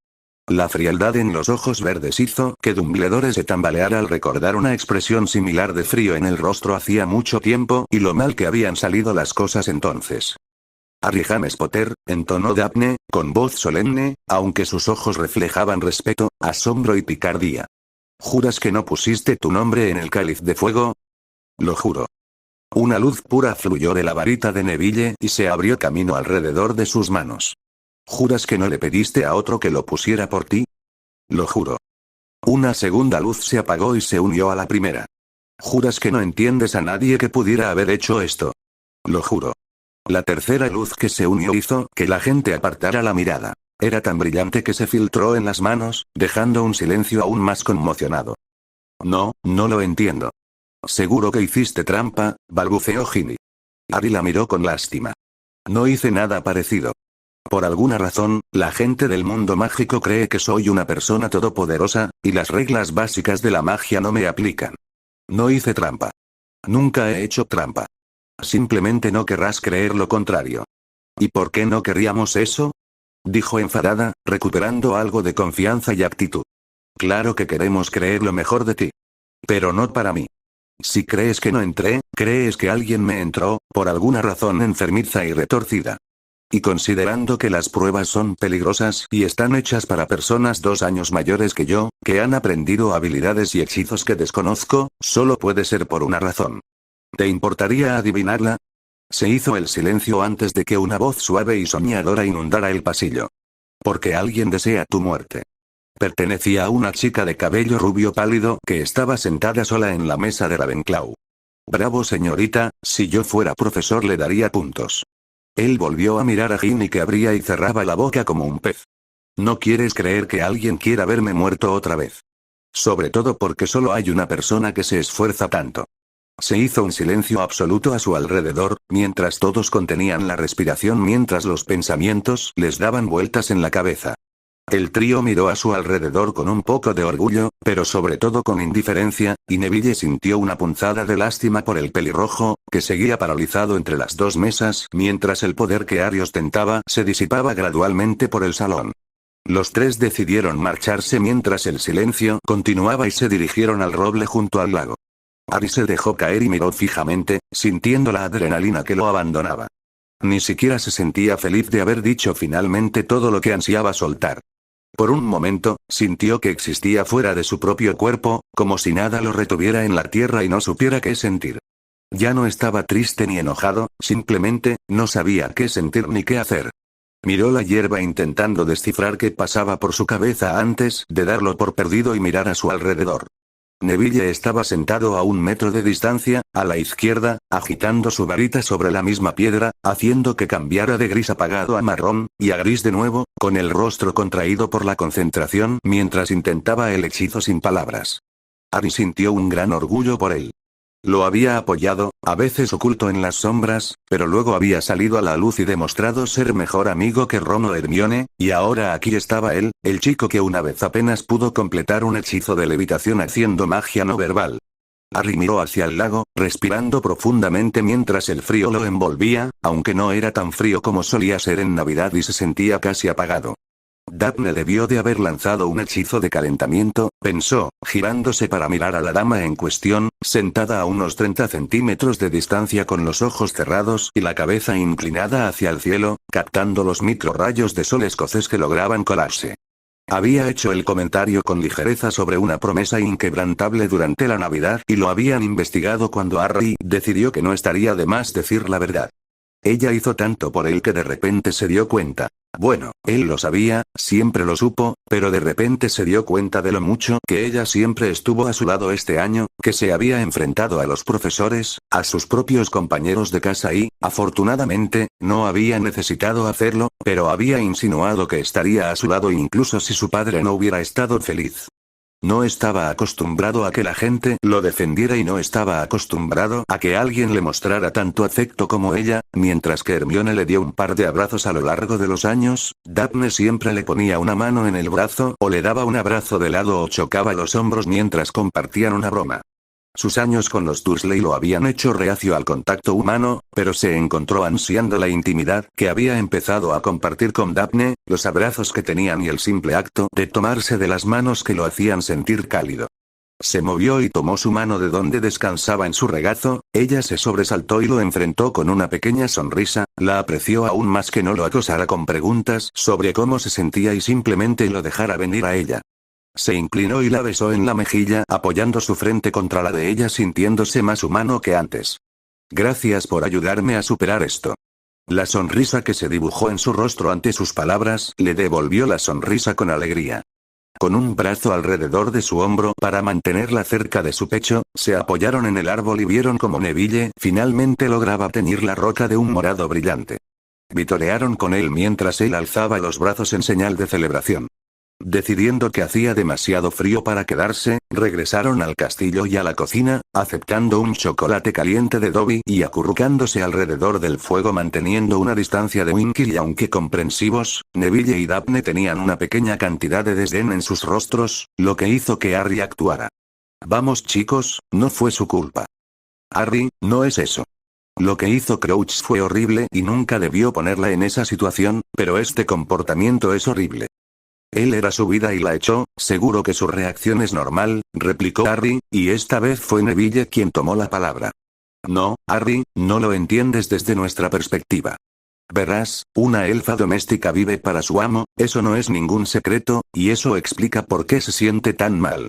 La frialdad en los ojos verdes hizo que Dumbledore se tambaleara al recordar una expresión similar de frío en el rostro hacía mucho tiempo y lo mal que habían salido las cosas entonces. Harry James Potter, entonó Daphne, con voz solemne, aunque sus ojos reflejaban respeto, asombro y picardía. ¿Juras que no pusiste tu nombre en el cáliz de fuego? Lo juro. Una luz pura fluyó de la varita de Neville y se abrió camino alrededor de sus manos. ¿Juras que no le pediste a otro que lo pusiera por ti? Lo juro. Una segunda luz se apagó y se unió a la primera. ¿Juras que no entiendes a nadie que pudiera haber hecho esto? Lo juro. La tercera luz que se unió hizo que la gente apartara la mirada. Era tan brillante que se filtró en las manos, dejando un silencio aún más conmocionado. No, no lo entiendo. Seguro que hiciste trampa, balbuceó Ginny. Harry la miró con lástima. No hice nada parecido. Por alguna razón, la gente del mundo mágico cree que soy una persona todopoderosa, y las reglas básicas de la magia no me aplican. No hice trampa. Nunca he hecho trampa. Simplemente no querrás creer lo contrario. ¿Y por qué no querríamos eso? Dijo enfadada, recuperando algo de confianza y actitud. Claro que queremos creer lo mejor de ti. Pero no para mí. Si crees que no entré, crees que alguien me entró, por alguna razón enfermiza y retorcida. Y considerando que las pruebas son peligrosas y están hechas para personas 2 años mayores que yo, que han aprendido habilidades y hechizos que desconozco, solo puede ser por una razón. ¿Te importaría adivinarla? Se hizo el silencio antes de que una voz suave y soñadora inundara el pasillo. Porque alguien desea tu muerte. Pertenecía a una chica de cabello rubio pálido que estaba sentada sola en la mesa de Ravenclaw. Bravo señorita, si yo fuera profesor le daría puntos. Él volvió a mirar a Ginny que abría y cerraba la boca como un pez. No quieres creer que alguien quiera verme muerto otra vez. Sobre todo porque solo hay una persona que se esfuerza tanto. Se hizo un silencio absoluto a su alrededor, mientras todos contenían la respiración mientras los pensamientos les daban vueltas en la cabeza. El trío miró a su alrededor con un poco de orgullo, pero sobre todo con indiferencia, y Neville sintió una punzada de lástima por el pelirrojo, que seguía paralizado entre las dos mesas mientras el poder que Harry ostentaba se disipaba gradualmente por el salón. Los tres decidieron marcharse mientras el silencio continuaba y se dirigieron al roble junto al lago. Harry se dejó caer y miró fijamente, sintiendo la adrenalina que lo abandonaba. Ni siquiera se sentía feliz de haber dicho finalmente todo lo que ansiaba soltar. Por un momento, sintió que existía fuera de su propio cuerpo, como si nada lo retuviera en la tierra y no supiera qué sentir. Ya no estaba triste ni enojado, simplemente, no sabía qué sentir ni qué hacer. Miró la hierba intentando descifrar qué pasaba por su cabeza antes de darlo por perdido y mirar a su alrededor. Neville estaba sentado a 1 metro de distancia, a la izquierda, agitando su varita sobre la misma piedra, haciendo que cambiara de gris apagado a marrón, y a gris de nuevo, con el rostro contraído por la concentración mientras intentaba el hechizo sin palabras. Harry sintió un gran orgullo por él. Lo había apoyado, a veces oculto en las sombras, pero luego había salido a la luz y demostrado ser mejor amigo que Ron o Hermione, y ahora aquí estaba él, el chico que una vez apenas pudo completar un hechizo de levitación haciendo magia no verbal. Harry miró hacia el lago, respirando profundamente mientras el frío lo envolvía, aunque no era tan frío como solía ser en Navidad y se sentía casi apagado. Daphne debió de haber lanzado un hechizo de calentamiento, pensó, girándose para mirar a la dama en cuestión, sentada a unos 30 centímetros de distancia con los ojos cerrados y la cabeza inclinada hacia el cielo, captando los microrrayos de sol escocés que lograban colarse. Había hecho el comentario con ligereza sobre una promesa inquebrantable durante la Navidad y lo habían investigado cuando Harry decidió que no estaría de más decir la verdad. Ella hizo tanto por él que de repente se dio cuenta. Bueno, él lo sabía, siempre lo supo, pero de repente se dio cuenta de lo mucho que ella siempre estuvo a su lado este año, que se había enfrentado a los profesores, a sus propios compañeros de casa y, afortunadamente, no había necesitado hacerlo, pero había insinuado que estaría a su lado incluso si su padre no hubiera estado feliz. No estaba acostumbrado a que la gente lo defendiera y no estaba acostumbrado a que alguien le mostrara tanto afecto como ella, mientras que Hermione le dio un par de abrazos a lo largo de los años, Daphne siempre le ponía una mano en el brazo o le daba un abrazo de lado o chocaba los hombros mientras compartían una broma. Sus años con los Dursley lo habían hecho reacio al contacto humano, pero se encontró ansiando la intimidad que había empezado a compartir con Daphne, los abrazos que tenían y el simple acto de tomarse de las manos que lo hacían sentir cálido. Se movió y tomó su mano de donde descansaba en su regazo, ella se sobresaltó y lo enfrentó con una pequeña sonrisa, la apreció aún más que no lo acosara con preguntas sobre cómo se sentía y simplemente lo dejara venir a ella. Se inclinó y la besó en la mejilla apoyando su frente contra la de ella sintiéndose más humano que antes. Gracias por ayudarme a superar esto. La sonrisa que se dibujó en su rostro ante sus palabras le devolvió la sonrisa con alegría. Con un brazo alrededor de su hombro para mantenerla cerca de su pecho, se apoyaron en el árbol y vieron como Neville finalmente lograba teñir la roca de un morado brillante. Vitorearon con él mientras él alzaba los brazos en señal de celebración. Decidiendo que hacía demasiado frío para quedarse, regresaron al castillo y a la cocina, aceptando un chocolate caliente de Dobby y acurrucándose alrededor del fuego manteniendo una distancia de Winky y aunque comprensivos, Neville y Daphne tenían una pequeña cantidad de desdén en sus rostros, lo que hizo que Harry actuara. Vamos chicos, no fue su culpa. Harry, no es eso. Lo que hizo Crouch fue horrible y nunca debió ponerla en esa situación, pero este comportamiento es horrible. Él era su vida y la echó, seguro que su reacción es normal, replicó Harry, y esta vez fue Neville quien tomó la palabra. No, Harry, no lo entiendes desde nuestra perspectiva. Verás, una elfa doméstica vive para su amo, eso no es ningún secreto, y eso explica por qué se siente tan mal.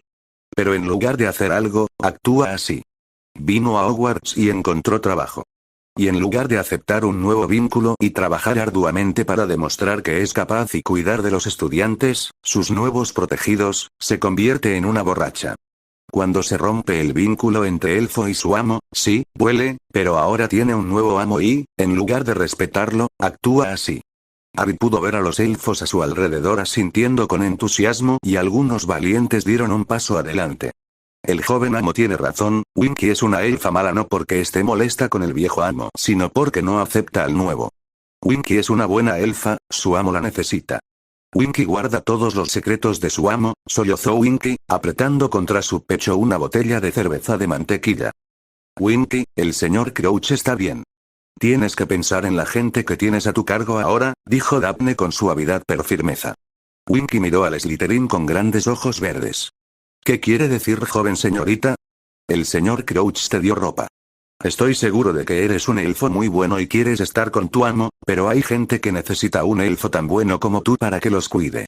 Pero en lugar de hacer algo, actúa así. Vino a Hogwarts y encontró trabajo. Y en lugar de aceptar un nuevo vínculo y trabajar arduamente para demostrar que es capaz y cuidar de los estudiantes, sus nuevos protegidos, se convierte en una borracha. Cuando se rompe el vínculo entre elfo y su amo, sí, vuele, pero ahora tiene un nuevo amo y, en lugar de respetarlo, actúa así. Harry pudo ver a los elfos a su alrededor asintiendo con entusiasmo y algunos valientes dieron un paso adelante. El joven amo tiene razón, Winky es una elfa mala no porque esté molesta con el viejo amo, sino porque no acepta al nuevo. Winky es una buena elfa, su amo la necesita. Winky guarda todos los secretos de su amo, sollozó Winky, apretando contra su pecho una botella de cerveza de mantequilla. Winky, el señor Crouch está bien. Tienes que pensar en la gente que tienes a tu cargo ahora, dijo Daphne con suavidad pero firmeza. Winky miró al Slytherin con grandes ojos verdes. ¿Qué quiere decir, joven señorita? El señor Crouch te dio ropa. Estoy seguro de que eres un elfo muy bueno y quieres estar con tu amo, pero hay gente que necesita un elfo tan bueno como tú para que los cuide.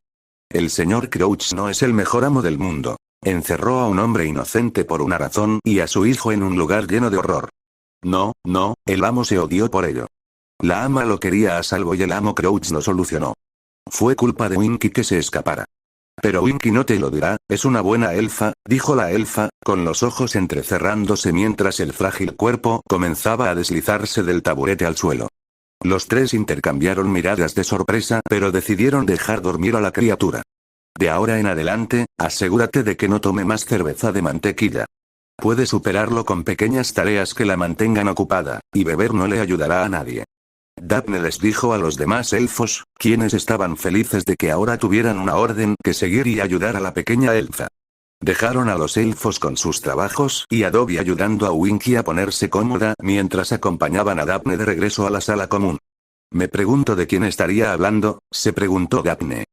El señor Crouch no es el mejor amo del mundo. Encerró a un hombre inocente por una razón y a su hijo en un lugar lleno de horror. No, el amo se odió por ello. La ama lo quería a salvo y el amo Crouch lo solucionó. Fue culpa de Winky que se escapara. Pero Winky no te lo dirá, es una buena elfa, dijo la elfa, con los ojos entrecerrándose mientras el frágil cuerpo comenzaba a deslizarse del taburete al suelo. Los tres intercambiaron miradas de sorpresa, pero decidieron dejar dormir a la criatura. De ahora en adelante, asegúrate de que no tome más cerveza de mantequilla. Puede superarlo con pequeñas tareas que la mantengan ocupada, y beber no le ayudará a nadie. Daphne les dijo a los demás elfos, quienes estaban felices de que ahora tuvieran una orden que seguir y ayudar a la pequeña elfa. Dejaron a los elfos con sus trabajos y a Dobby ayudando a Winky a ponerse cómoda mientras acompañaban a Daphne de regreso a la sala común. Me pregunto de quién estaría hablando, se preguntó Daphne.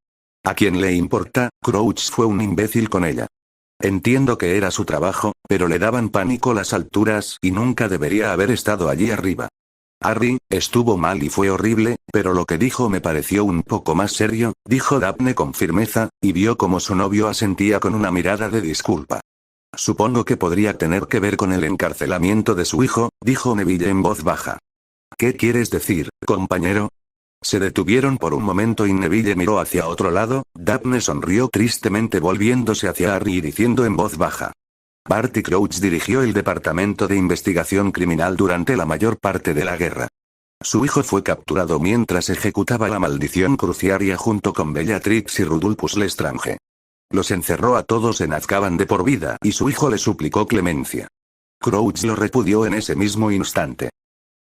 ¿A quién le importa? Crouch fue un imbécil con ella. Entiendo que era su trabajo, pero le daban pánico las alturas y nunca debería haber estado allí arriba. Harry, estuvo mal y fue horrible, pero lo que dijo me pareció un poco más serio, dijo Daphne con firmeza, y vio como su novio asentía con una mirada de disculpa. Supongo que podría tener que ver con el encarcelamiento de su hijo, dijo Neville en voz baja. ¿Qué quieres decir, compañero? Se detuvieron por un momento y Neville miró hacia otro lado, Daphne sonrió tristemente volviéndose hacia Harry y diciendo en voz baja. Barty Crouch dirigió el Departamento de Investigación Criminal durante la mayor parte de la guerra. Su hijo fue capturado mientras ejecutaba la maldición cruciaria junto con Bellatrix y Rudolphus Lestrange. Los encerró a todos en Azkaban de por vida y su hijo le suplicó clemencia. Crouch lo repudió en ese mismo instante.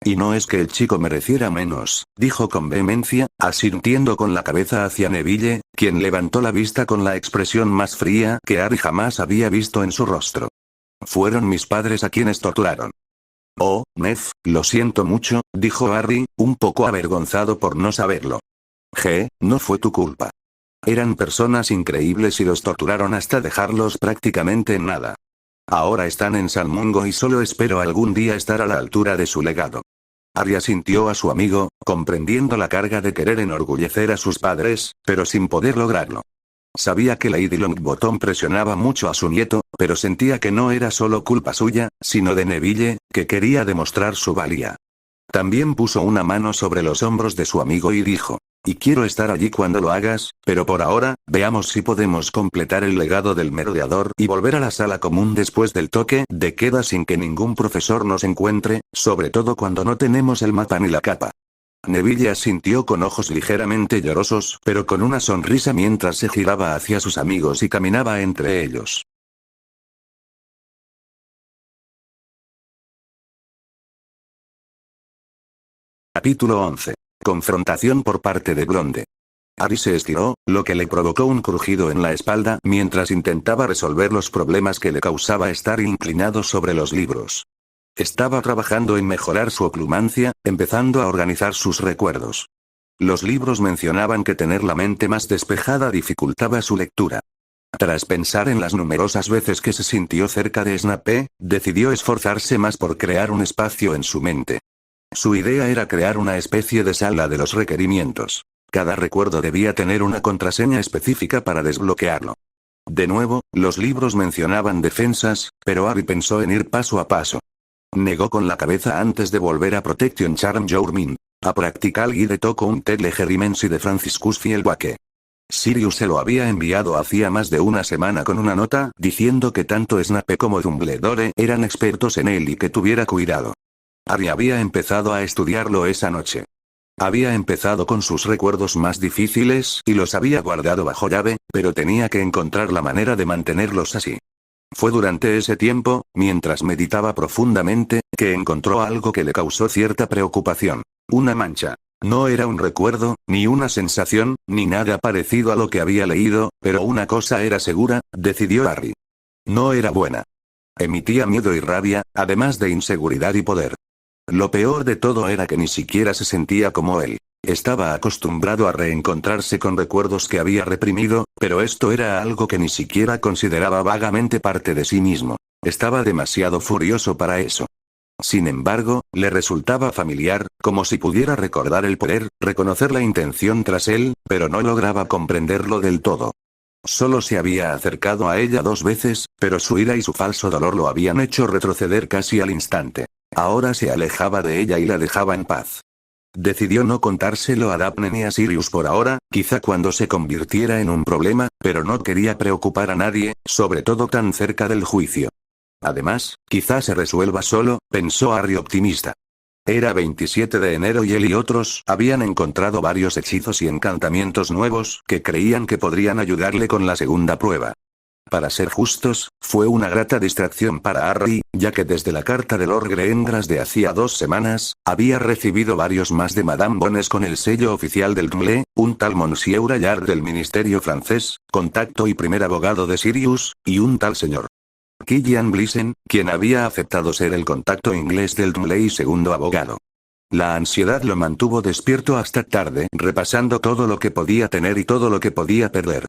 Y no es que el chico mereciera menos, dijo con vehemencia, asintiendo con la cabeza hacia Neville, quien levantó la vista con la expresión más fría que Harry jamás había visto en su rostro. Fueron mis padres a quienes torturaron. Oh, Nev, lo siento mucho, dijo Harry, un poco avergonzado por no saberlo. No fue tu culpa. Eran personas increíbles y los torturaron hasta dejarlos prácticamente en nada. Ahora están en San Mungo y solo espero algún día estar a la altura de su legado. Harry asintió a su amigo, comprendiendo la carga de querer enorgullecer a sus padres, pero sin poder lograrlo. Sabía que Lady Longbottom presionaba mucho a su nieto, pero sentía que no era solo culpa suya, sino de Neville, que quería demostrar su valía. También puso una mano sobre los hombros de su amigo y dijo, y quiero estar allí cuando lo hagas, pero por ahora, veamos si podemos completar el legado del merodeador y volver a la sala común después del toque de queda sin que ningún profesor nos encuentre, sobre todo cuando no tenemos el mapa ni la capa. Neville asintió con ojos ligeramente llorosos, pero con una sonrisa mientras se giraba hacia sus amigos y caminaba entre ellos. Capítulo 11. Confrontación por parte de Blonde. Harry se estiró, lo que le provocó un crujido en la espalda mientras intentaba resolver los problemas que le causaba estar inclinado sobre los libros. Estaba trabajando en mejorar su oclumancia, empezando a organizar sus recuerdos. Los libros mencionaban que tener la mente más despejada dificultaba su lectura. Tras pensar en las numerosas veces que se sintió cerca de Snape, decidió esforzarse más por crear un espacio en su mente. Su idea era crear una especie de sala de los requerimientos. Cada recuerdo debía tener una contraseña específica para desbloquearlo. De nuevo, los libros mencionaban defensas, pero Harry pensó en ir paso a paso. Negó con la cabeza antes de volver a Protection Charm Jourmin, a Practical Guide to Counter Legerriments y de Franciscus Fielbake. Sirius se lo había enviado hacía más de una semana con una nota diciendo que tanto Snape como Dumbledore eran expertos en él y que tuviera cuidado. Harry había empezado a estudiarlo esa noche. Había empezado con sus recuerdos más difíciles y los había guardado bajo llave, pero tenía que encontrar la manera de mantenerlos así. Fue durante ese tiempo, mientras meditaba profundamente, que encontró algo que le causó cierta preocupación. Una mancha. No era un recuerdo, ni una sensación, ni nada parecido a lo que había leído, pero una cosa era segura, decidió Harry. No era buena. Emitía miedo y rabia, además de inseguridad y poder. Lo peor de todo era que ni siquiera se sentía como él. Estaba acostumbrado a reencontrarse con recuerdos que había reprimido, pero esto era algo que ni siquiera consideraba vagamente parte de sí mismo. Estaba demasiado furioso para eso. Sin embargo, le resultaba familiar, como si pudiera recordar el poder, reconocer la intención tras él, pero no lograba comprenderlo del todo. Solo se había acercado a ella 2 veces, pero su ira y su falso dolor lo habían hecho retroceder casi al instante. Ahora se alejaba de ella y la dejaba en paz. Decidió no contárselo a Daphne ni a Sirius por ahora, quizá cuando se convirtiera en un problema, pero no quería preocupar a nadie, sobre todo tan cerca del juicio. Además, quizá se resuelva solo, pensó Harry optimista. Era 27 de enero y él y otros habían encontrado varios hechizos y encantamientos nuevos que creían que podrían ayudarle con la segunda prueba. Para ser justos, fue una grata distracción para Harry, ya que desde la carta de Lord Greengrass de hacía 2 semanas, había recibido varios más de Madame Bones con el sello oficial del Drumle, un tal Monsieur Allard del Ministerio francés, contacto y primer abogado de Sirius, y un tal señor Killian Blissen, quien había aceptado ser el contacto inglés del Drumle y segundo abogado. La ansiedad lo mantuvo despierto hasta tarde, repasando todo lo que podía tener y todo lo que podía perder.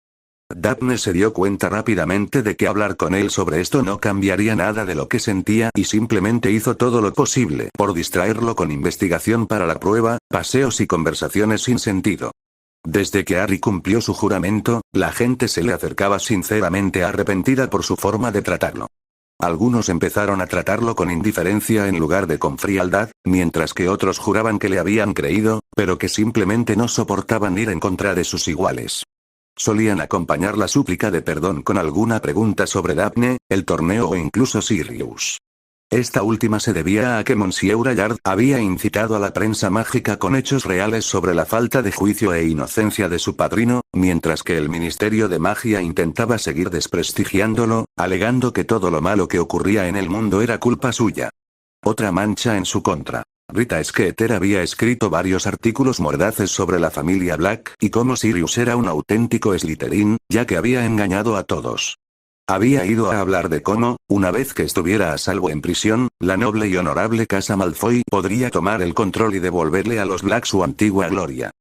Daphne se dio cuenta rápidamente de que hablar con él sobre esto no cambiaría nada de lo que sentía y simplemente hizo todo lo posible por distraerlo con investigación para la prueba, paseos y conversaciones sin sentido. Desde que Harry cumplió su juramento, la gente se le acercaba sinceramente arrepentida por su forma de tratarlo. Algunos empezaron a tratarlo con indiferencia en lugar de con frialdad, mientras que otros juraban que le habían creído, pero que simplemente no soportaban ir en contra de sus iguales. Solían acompañar la súplica de perdón con alguna pregunta sobre Daphne, el torneo o incluso Sirius. Esta última se debía a que Monsieur Allard había incitado a la prensa mágica con hechos reales sobre la falta de juicio e inocencia de su padrino, mientras que el Ministerio de Magia intentaba seguir desprestigiándolo, alegando que todo lo malo que ocurría en el mundo era culpa suya. Otra mancha en su contra. Rita Skeeter había escrito varios artículos mordaces sobre la familia Black y cómo Sirius era un auténtico Slytherin, ya que había engañado a todos. Había ido a hablar de cómo, una vez que estuviera a salvo en prisión, la noble y honorable casa Malfoy podría tomar el control y devolverle a los Black su antigua gloria.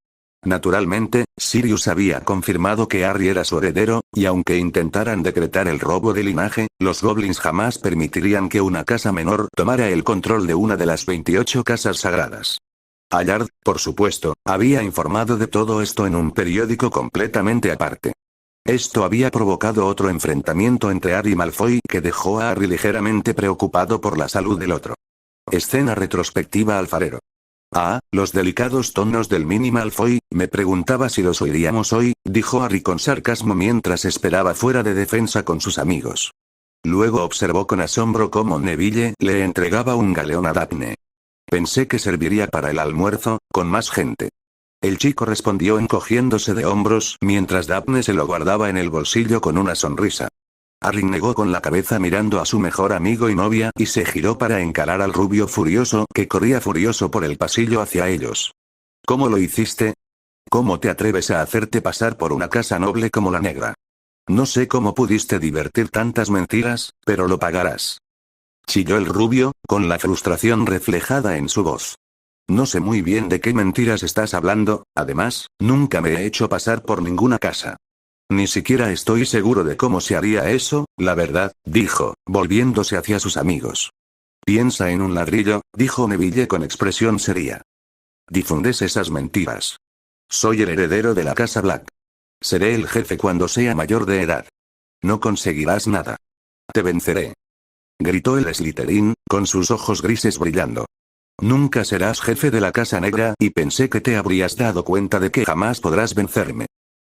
Naturalmente, Sirius había confirmado que Harry era su heredero, y aunque intentaran decretar el robo de linaje, los goblins jamás permitirían que una casa menor tomara el control de una de las 28 casas sagradas. Allard, por supuesto, había informado de todo esto en un periódico completamente aparte. Esto había provocado otro enfrentamiento entre Harry y Malfoy que dejó a Harry ligeramente preocupado por la salud del otro. Escena retrospectiva alfarero. Los delicados tonos del mini Malfoy, me preguntaba si los oiríamos hoy, dijo Harry con sarcasmo mientras esperaba fuera de defensa con sus amigos. Luego observó con asombro cómo Neville le entregaba un galeón a Daphne. Pensé que serviría para el almuerzo, con más gente. El chico respondió encogiéndose de hombros mientras Daphne se lo guardaba en el bolsillo con una sonrisa. Harry negó con la cabeza mirando a su mejor amigo y novia y se giró para encarar al rubio furioso que corría furioso por el pasillo hacia ellos. ¿Cómo lo hiciste? ¿Cómo te atreves a hacerte pasar por una casa noble como la negra? No sé cómo pudiste divertir tantas mentiras, pero lo pagarás. Chilló el rubio, con la frustración reflejada en su voz. No sé muy bien de qué mentiras estás hablando, además, nunca me he hecho pasar por ninguna casa. Ni siquiera estoy seguro de cómo se haría eso, la verdad, dijo, volviéndose hacia sus amigos. Piensa en un ladrillo, dijo Neville con expresión seria. Difundes esas mentiras. Soy el heredero de la casa Black. Seré el jefe cuando sea mayor de edad. No conseguirás nada. Te venceré. Gritó el Slytherin, con sus ojos grises brillando. Nunca serás jefe de la Casa Negra y pensé que te habrías dado cuenta de que jamás podrás vencerme.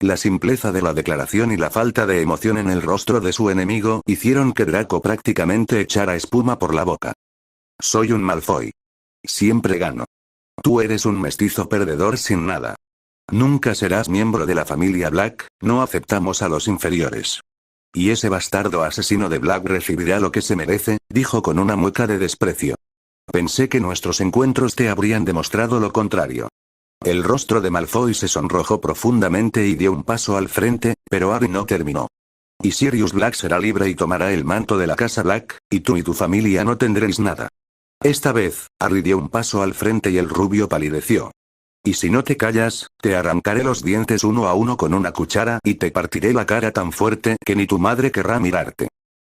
La simpleza de la declaración y la falta de emoción en el rostro de su enemigo hicieron que Draco prácticamente echara espuma por la boca. Soy un Malfoy. Siempre gano. Tú eres un mestizo perdedor sin nada. Nunca serás miembro de la familia Black, no aceptamos a los inferiores. Y ese bastardo asesino de Black recibirá lo que se merece, dijo con una mueca de desprecio. Pensé que nuestros encuentros te habrían demostrado lo contrario. El rostro de Malfoy se sonrojó profundamente y dio un paso al frente, pero Harry no terminó. Y Sirius Black será libre y tomará el manto de la casa Black, y tú y tu familia no tendréis nada. Esta vez, Harry dio un paso al frente y el rubio palideció. Y si no te callas, te arrancaré los dientes uno a uno con una cuchara y te partiré la cara tan fuerte que ni tu madre querrá mirarte.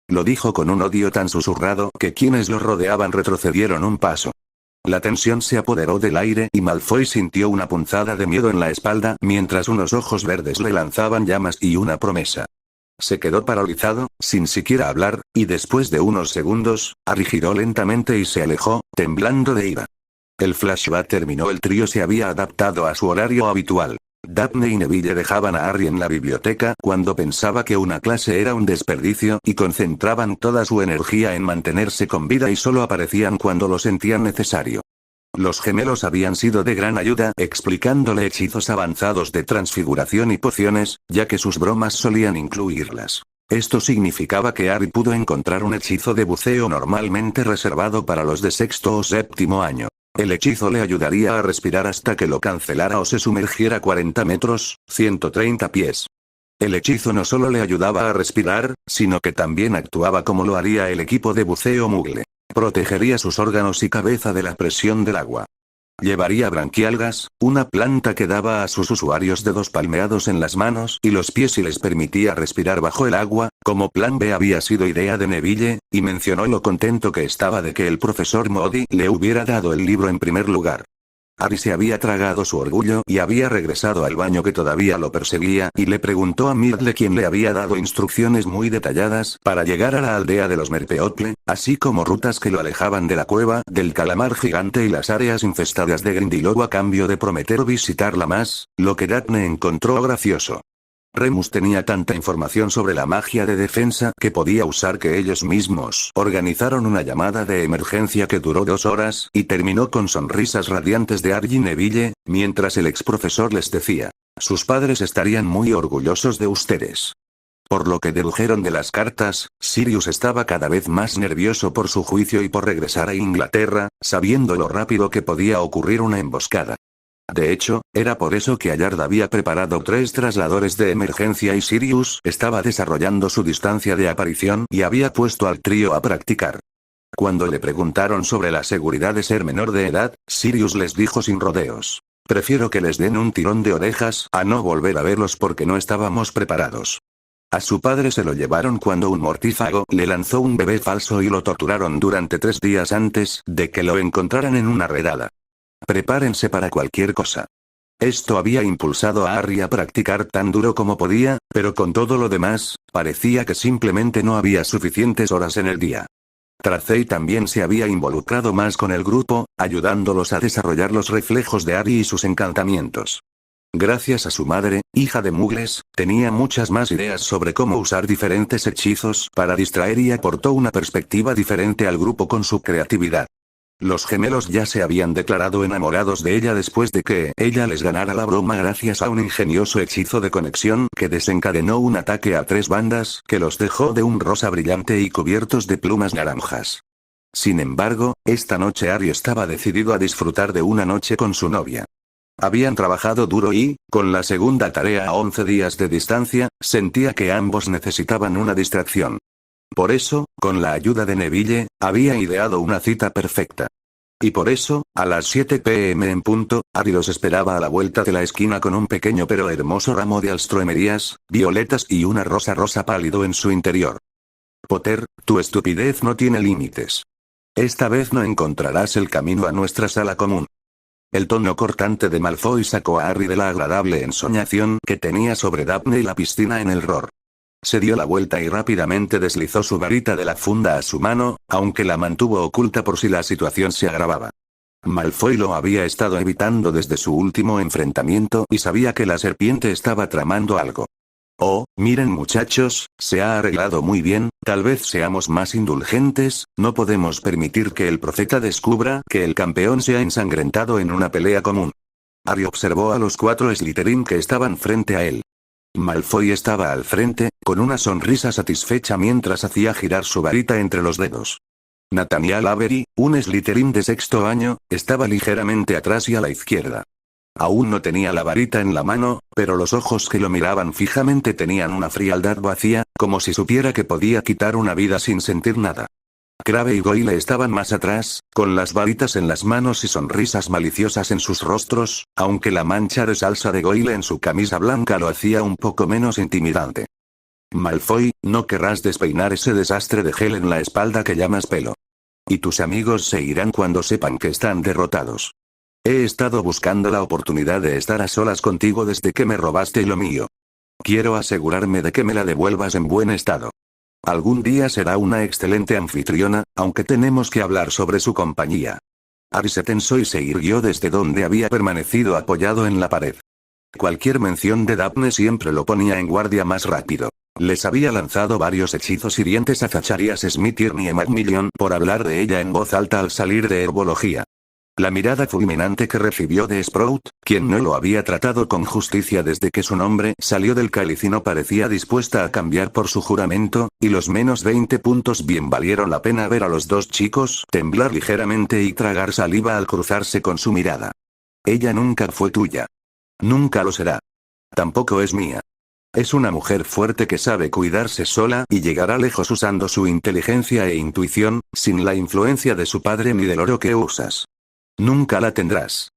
Lo dijo con un odio tan susurrado que quienes lo rodeaban retrocedieron un paso. La tensión se apoderó del aire y Malfoy sintió una punzada de miedo en la espalda mientras unos ojos verdes le lanzaban llamas y una promesa. Se quedó paralizado, sin siquiera hablar, y después de unos segundos, Harry giró lentamente y se alejó, temblando de ira. El flashback terminó. El trío se había adaptado a su horario habitual. Daphne y Neville dejaban a Harry en la biblioteca cuando pensaba que una clase era un desperdicio y concentraban toda su energía en mantenerse con vida y solo aparecían cuando lo sentían necesario. Los gemelos habían sido de gran ayuda explicándole hechizos avanzados de transfiguración y pociones, ya que sus bromas solían incluirlas. Esto significaba que Harry pudo encontrar un hechizo de buceo normalmente reservado para los de sexto o séptimo año. El hechizo le ayudaría a respirar hasta que lo cancelara o se sumergiera 40 metros, 130 pies. El hechizo no solo le ayudaba a respirar, sino que también actuaba como lo haría el equipo de buceo Muggle. Protegería sus órganos y cabeza de la presión del agua. Llevaría branquialgas, una planta que daba a sus usuarios dedos palmeados en las manos y los pies y les permitía respirar bajo el agua. Como plan B había sido idea de Neville, y mencionó lo contento que estaba de que el profesor Moody le hubiera dado el libro en primer lugar. Harry se había tragado su orgullo y había regresado al baño que todavía lo perseguía y le preguntó a Myrtle, quien le había dado instrucciones muy detalladas para llegar a la aldea de los Merpeople, así como rutas que lo alejaban de la cueva del calamar gigante y las áreas infestadas de Grindylow a cambio de prometer visitarla más, lo que Daphne encontró gracioso. Remus tenía tanta información sobre la magia de defensa que podía usar que ellos mismos organizaron una llamada de emergencia que duró 2 horas y terminó con sonrisas radiantes de Harry y Neville, mientras el ex profesor les decía: sus padres estarían muy orgullosos de ustedes. Por lo que dedujeron de las cartas, Sirius estaba cada vez más nervioso por su juicio y por regresar a Inglaterra, sabiendo lo rápido que podía ocurrir una emboscada. De hecho, era por eso que Allard había preparado 3 trasladores de emergencia y Sirius estaba desarrollando su distancia de aparición y había puesto al trío a practicar. Cuando le preguntaron sobre la seguridad de ser menor de edad, Sirius les dijo sin rodeos: prefiero que les den un tirón de orejas a no volver a verlos porque no estábamos preparados. A su padre se lo llevaron cuando un mortífago le lanzó un bebé falso y lo torturaron durante 3 días antes de que lo encontraran en una redada. Prepárense para cualquier cosa. Esto había impulsado a Harry a practicar tan duro como podía, pero con todo lo demás, parecía que simplemente no había suficientes horas en el día. Tracey también se había involucrado más con el grupo, ayudándolos a desarrollar los reflejos de Harry y sus encantamientos. Gracias a su madre, hija de Muggles, tenía muchas más ideas sobre cómo usar diferentes hechizos para distraer y aportó una perspectiva diferente al grupo con su creatividad. Los gemelos ya se habían declarado enamorados de ella después de que ella les ganara la broma gracias a un ingenioso hechizo de conexión que desencadenó un ataque a 3 bandas que los dejó de un rosa brillante y cubiertos de plumas naranjas. Sin embargo, esta noche Harry estaba decidido a disfrutar de una noche con su novia. Habían trabajado duro y, con la segunda tarea a 11 días de distancia, sentía que ambos necesitaban una distracción. Por eso, con la ayuda de Neville, había ideado una cita perfecta. Y por eso, a las 7 p.m. en punto, Harry los esperaba a la vuelta de la esquina con un pequeño pero hermoso ramo de alstroemerías, violetas y una rosa pálido en su interior. Potter, tu estupidez no tiene límites. Esta vez no encontrarás el camino a nuestra sala común. El tono cortante de Malfoy sacó a Harry de la agradable ensoñación que tenía sobre Daphne y la piscina en el Roar. Se dio la vuelta y rápidamente deslizó su varita de la funda a su mano, aunque la mantuvo oculta por si la situación se agravaba. Malfoy lo había estado evitando desde su último enfrentamiento y sabía que la serpiente estaba tramando algo. Oh, miren muchachos, se ha arreglado muy bien, tal vez seamos más indulgentes, no podemos permitir que el profeta descubra que el campeón se ha ensangrentado en una pelea común. Harry observó a los 4 Slytherin que estaban frente a él. Malfoy estaba al frente, con una sonrisa satisfecha mientras hacía girar su varita entre los dedos. Nathaniel Avery, un Slytherin de 6º año, estaba ligeramente atrás y a la izquierda. Aún no tenía la varita en la mano, pero los ojos que lo miraban fijamente tenían una frialdad vacía, como si supiera que podía quitar una vida sin sentir nada. Crabbe y Goyle estaban más atrás, con las varitas en las manos y sonrisas maliciosas en sus rostros, aunque la mancha de salsa de Goyle en su camisa blanca lo hacía un poco menos intimidante. Malfoy, no querrás despeinar ese desastre de gel en la espalda que llamas pelo. Y tus amigos se irán cuando sepan que están derrotados. He estado buscando la oportunidad de estar a solas contigo desde que me robaste lo mío. Quiero asegurarme de que me la devuelvas en buen estado. Algún día será una excelente anfitriona, aunque tenemos que hablar sobre su compañía. Harry se tensó y se irguió desde donde había permanecido apoyado en la pared. Cualquier mención de Daphne siempre lo ponía en guardia más rápido. Les había lanzado varios hechizos hirientes a Zacharias Smith y Ernie Macmillan por hablar de ella en voz alta al salir de herbología. La mirada fulminante que recibió de Sprout, quien no lo había tratado con justicia desde que su nombre salió del cáliz y no parecía dispuesta a cambiar por su juramento, y los menos 20 puntos bien valieron la pena ver a los 2 chicos temblar ligeramente y tragar saliva al cruzarse con su mirada. Ella nunca fue tuya. Nunca lo será. Tampoco es mía. Es una mujer fuerte que sabe cuidarse sola y llegará lejos usando su inteligencia e intuición, sin la influencia de su padre ni del oro que usas. Nunca la tendrás.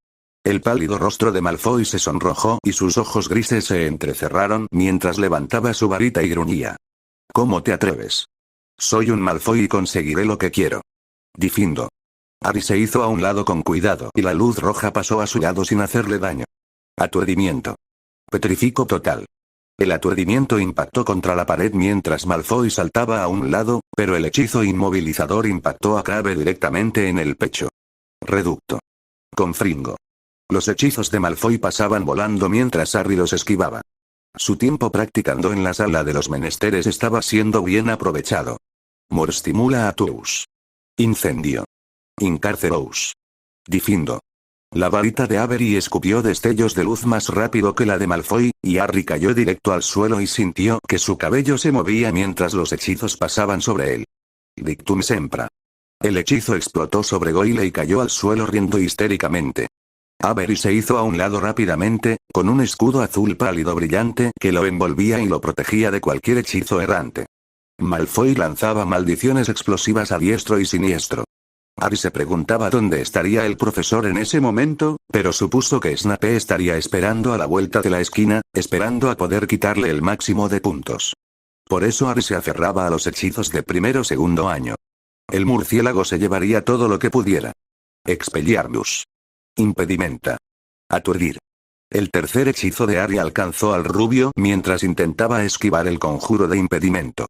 El pálido rostro de Malfoy se sonrojó y sus ojos grises se entrecerraron mientras levantaba su varita y gruñía. ¿Cómo te atreves? Soy un Malfoy y conseguiré lo que quiero. Difindo. Harry se hizo a un lado con cuidado y la luz roja pasó a su lado sin hacerle daño. Aturdimiento. Petrifico total. El aturdimiento impactó contra la pared mientras Malfoy saltaba a un lado, pero el hechizo inmovilizador impactó a Crabbe directamente en el pecho. Reducto. Confringo. Los hechizos de Malfoy pasaban volando mientras Harry los esquivaba. Su tiempo practicando en la sala de los menesteres estaba siendo bien aprovechado. Morstimula Atus. Incendio. Incarcerous. Difindo. La varita de Avery escupió destellos de luz más rápido que la de Malfoy, y Harry cayó directo al suelo y sintió que su cabello se movía mientras los hechizos pasaban sobre él. Dictum Sempra. El hechizo explotó sobre Goyle y cayó al suelo riendo histéricamente. Avery se hizo a un lado rápidamente, con un escudo azul pálido brillante que lo envolvía y lo protegía de cualquier hechizo errante. Malfoy lanzaba maldiciones explosivas a diestro y siniestro. Harry se preguntaba dónde estaría el profesor en ese momento, pero supuso que Snape estaría esperando a la vuelta de la esquina, esperando a poder quitarle el máximo de puntos. Por eso Harry se aferraba a los hechizos de primero o segundo año. El murciélago se llevaría todo lo que pudiera. Expelliarmus. Impedimenta. Aturdir. El tercer hechizo de Harry alcanzó al rubio mientras intentaba esquivar el conjuro de impedimento.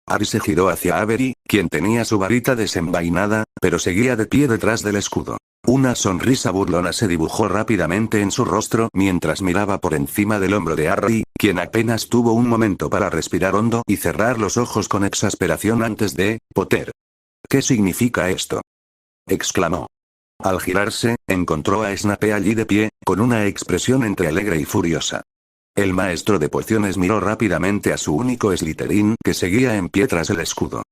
Harry se giró hacia Avery, quien tenía su varita desenvainada, pero seguía de pie detrás del escudo. Una sonrisa burlona se dibujó rápidamente en su rostro mientras miraba por encima del hombro de Harry, quien apenas tuvo un momento para respirar hondo y cerrar los ojos con exasperación antes de «Potter. ¿Qué significa esto?», exclamó. Al girarse, encontró a Snape allí de pie, con una expresión entre alegre y furiosa. El maestro de pociones miró rápidamente a su único Slytherin que seguía en pie tras el escudo.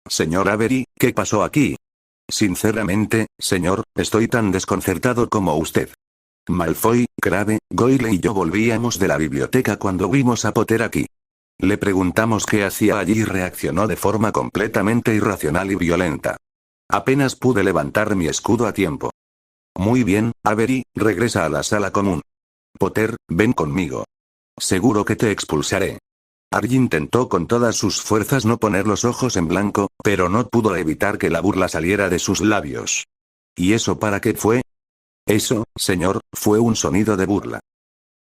«Señor Avery, ¿qué pasó aquí?». «Sinceramente, señor, estoy tan desconcertado como usted». Malfoy, Crabbe, Goyle y yo volvíamos de la biblioteca cuando vimos a Potter aquí. Le preguntamos qué hacía allí y reaccionó de forma completamente irracional y violenta. Apenas pude levantar mi escudo a tiempo. «Muy bien, Avery, regresa a la sala común. Potter, ven conmigo. Seguro que te expulsaré». Harry intentó con todas sus fuerzas no poner los ojos en blanco, pero no pudo evitar que la burla saliera de sus labios. «¿Y eso para qué fue?». «Eso, señor, fue un sonido de burla».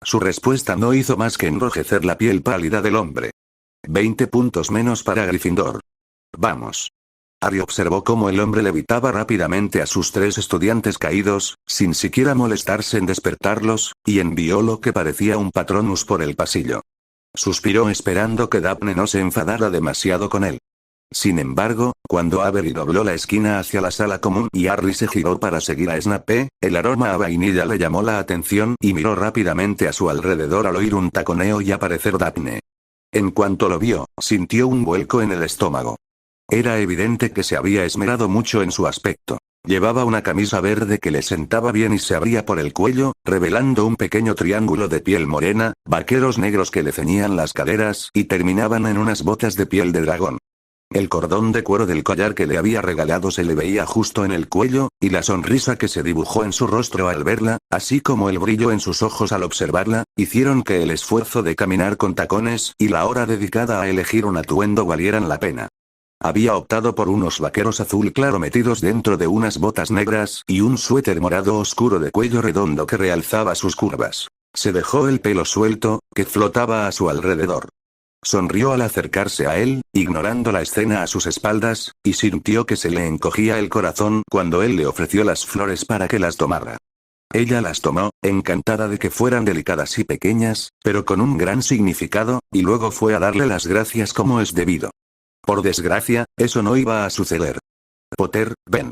Su respuesta no hizo más que enrojecer la piel pálida del hombre. 20 puntos menos para Gryffindor. Vamos. Harry observó cómo el hombre levitaba rápidamente a sus 3 estudiantes caídos, sin siquiera molestarse en despertarlos, y envió lo que parecía un Patronus por el pasillo. Suspiró esperando que Daphne no se enfadara demasiado con él. Sin embargo, cuando Avery dobló la esquina hacia la sala común y Harry se giró para seguir a Snape, el aroma a vainilla le llamó la atención y miró rápidamente a su alrededor al oír un taconeo y aparecer Daphne. En cuanto lo vio, sintió un vuelco en el estómago. Era evidente que se había esmerado mucho en su aspecto. Llevaba una camisa verde que le sentaba bien y se abría por el cuello, revelando un pequeño triángulo de piel morena, vaqueros negros que le ceñían las caderas y terminaban en unas botas de piel de dragón. El cordón de cuero del collar que le había regalado se le veía justo en el cuello, y la sonrisa que se dibujó en su rostro al verla, así como el brillo en sus ojos al observarla, hicieron que el esfuerzo de caminar con tacones y la hora dedicada a elegir un atuendo valieran la pena. Había optado por unos vaqueros azul claro metidos dentro de unas botas negras y un suéter morado oscuro de cuello redondo que realzaba sus curvas. Se dejó el pelo suelto, que flotaba a su alrededor. Sonrió al acercarse a él, ignorando la escena a sus espaldas, y sintió que se le encogía el corazón cuando él le ofreció las flores para que las tomara. Ella las tomó, encantada de que fueran delicadas y pequeñas, pero con un gran significado, y luego fue a darle las gracias como es debido. Por desgracia, eso no iba a suceder. Potter, ven.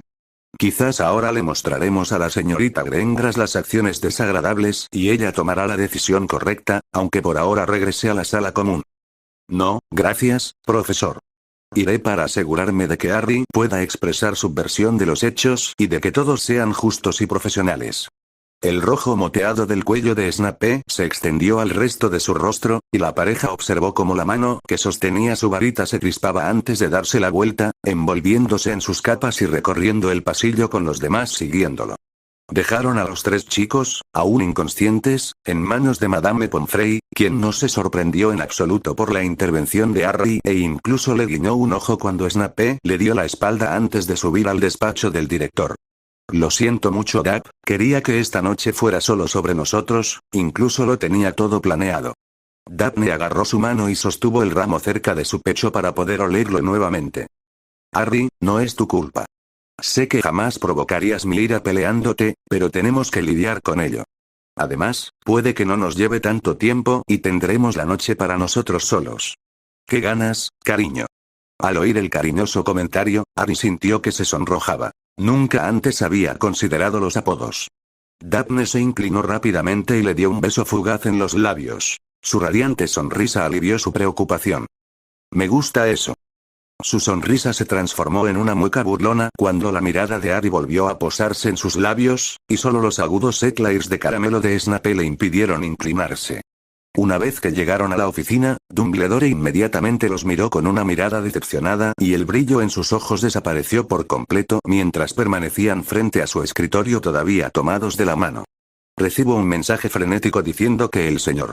Quizás ahora le mostraremos a la señorita Greengrass las acciones desagradables y ella tomará la decisión correcta, aunque por ahora regrese a la sala común. No, gracias, profesor. Iré para asegurarme de que Harry pueda expresar su versión de los hechos y de que todos sean justos y profesionales. El rojo moteado del cuello de Snape se extendió al resto de su rostro, y la pareja observó cómo la mano que sostenía su varita se crispaba antes de darse la vuelta, envolviéndose en sus capas y recorriendo el pasillo con los demás siguiéndolo. Dejaron a los 3 chicos, aún inconscientes, en manos de Madame Pomfrey, quien no se sorprendió en absoluto por la intervención de Harry e incluso le guiñó un ojo cuando Snape le dio la espalda antes de subir al despacho del director. Lo siento mucho, Dap, quería que esta noche fuera solo sobre nosotros, incluso lo tenía todo planeado. Daphne agarró su mano y sostuvo el ramo cerca de su pecho para poder olerlo nuevamente. Harry, no es tu culpa. Sé que jamás provocarías mi ira peleándote, pero tenemos que lidiar con ello. Además, puede que no nos lleve tanto tiempo y tendremos la noche para nosotros solos. ¿Qué ganas, cariño? Al oír el cariñoso comentario, Harry sintió que se sonrojaba. Nunca antes había considerado los apodos. Daphne se inclinó rápidamente y le dio un beso fugaz en los labios. Su radiante sonrisa alivió su preocupación. Me gusta eso. Su sonrisa se transformó en una mueca burlona cuando la mirada de Harry volvió a posarse en sus labios, y solo los agudos eclairs de caramelo de Snape le impidieron inclinarse. Una vez que llegaron a la oficina, Dumbledore inmediatamente los miró con una mirada decepcionada y el brillo en sus ojos desapareció por completo mientras permanecían frente a su escritorio todavía tomados de la mano. Recibo un mensaje frenético diciendo que el señor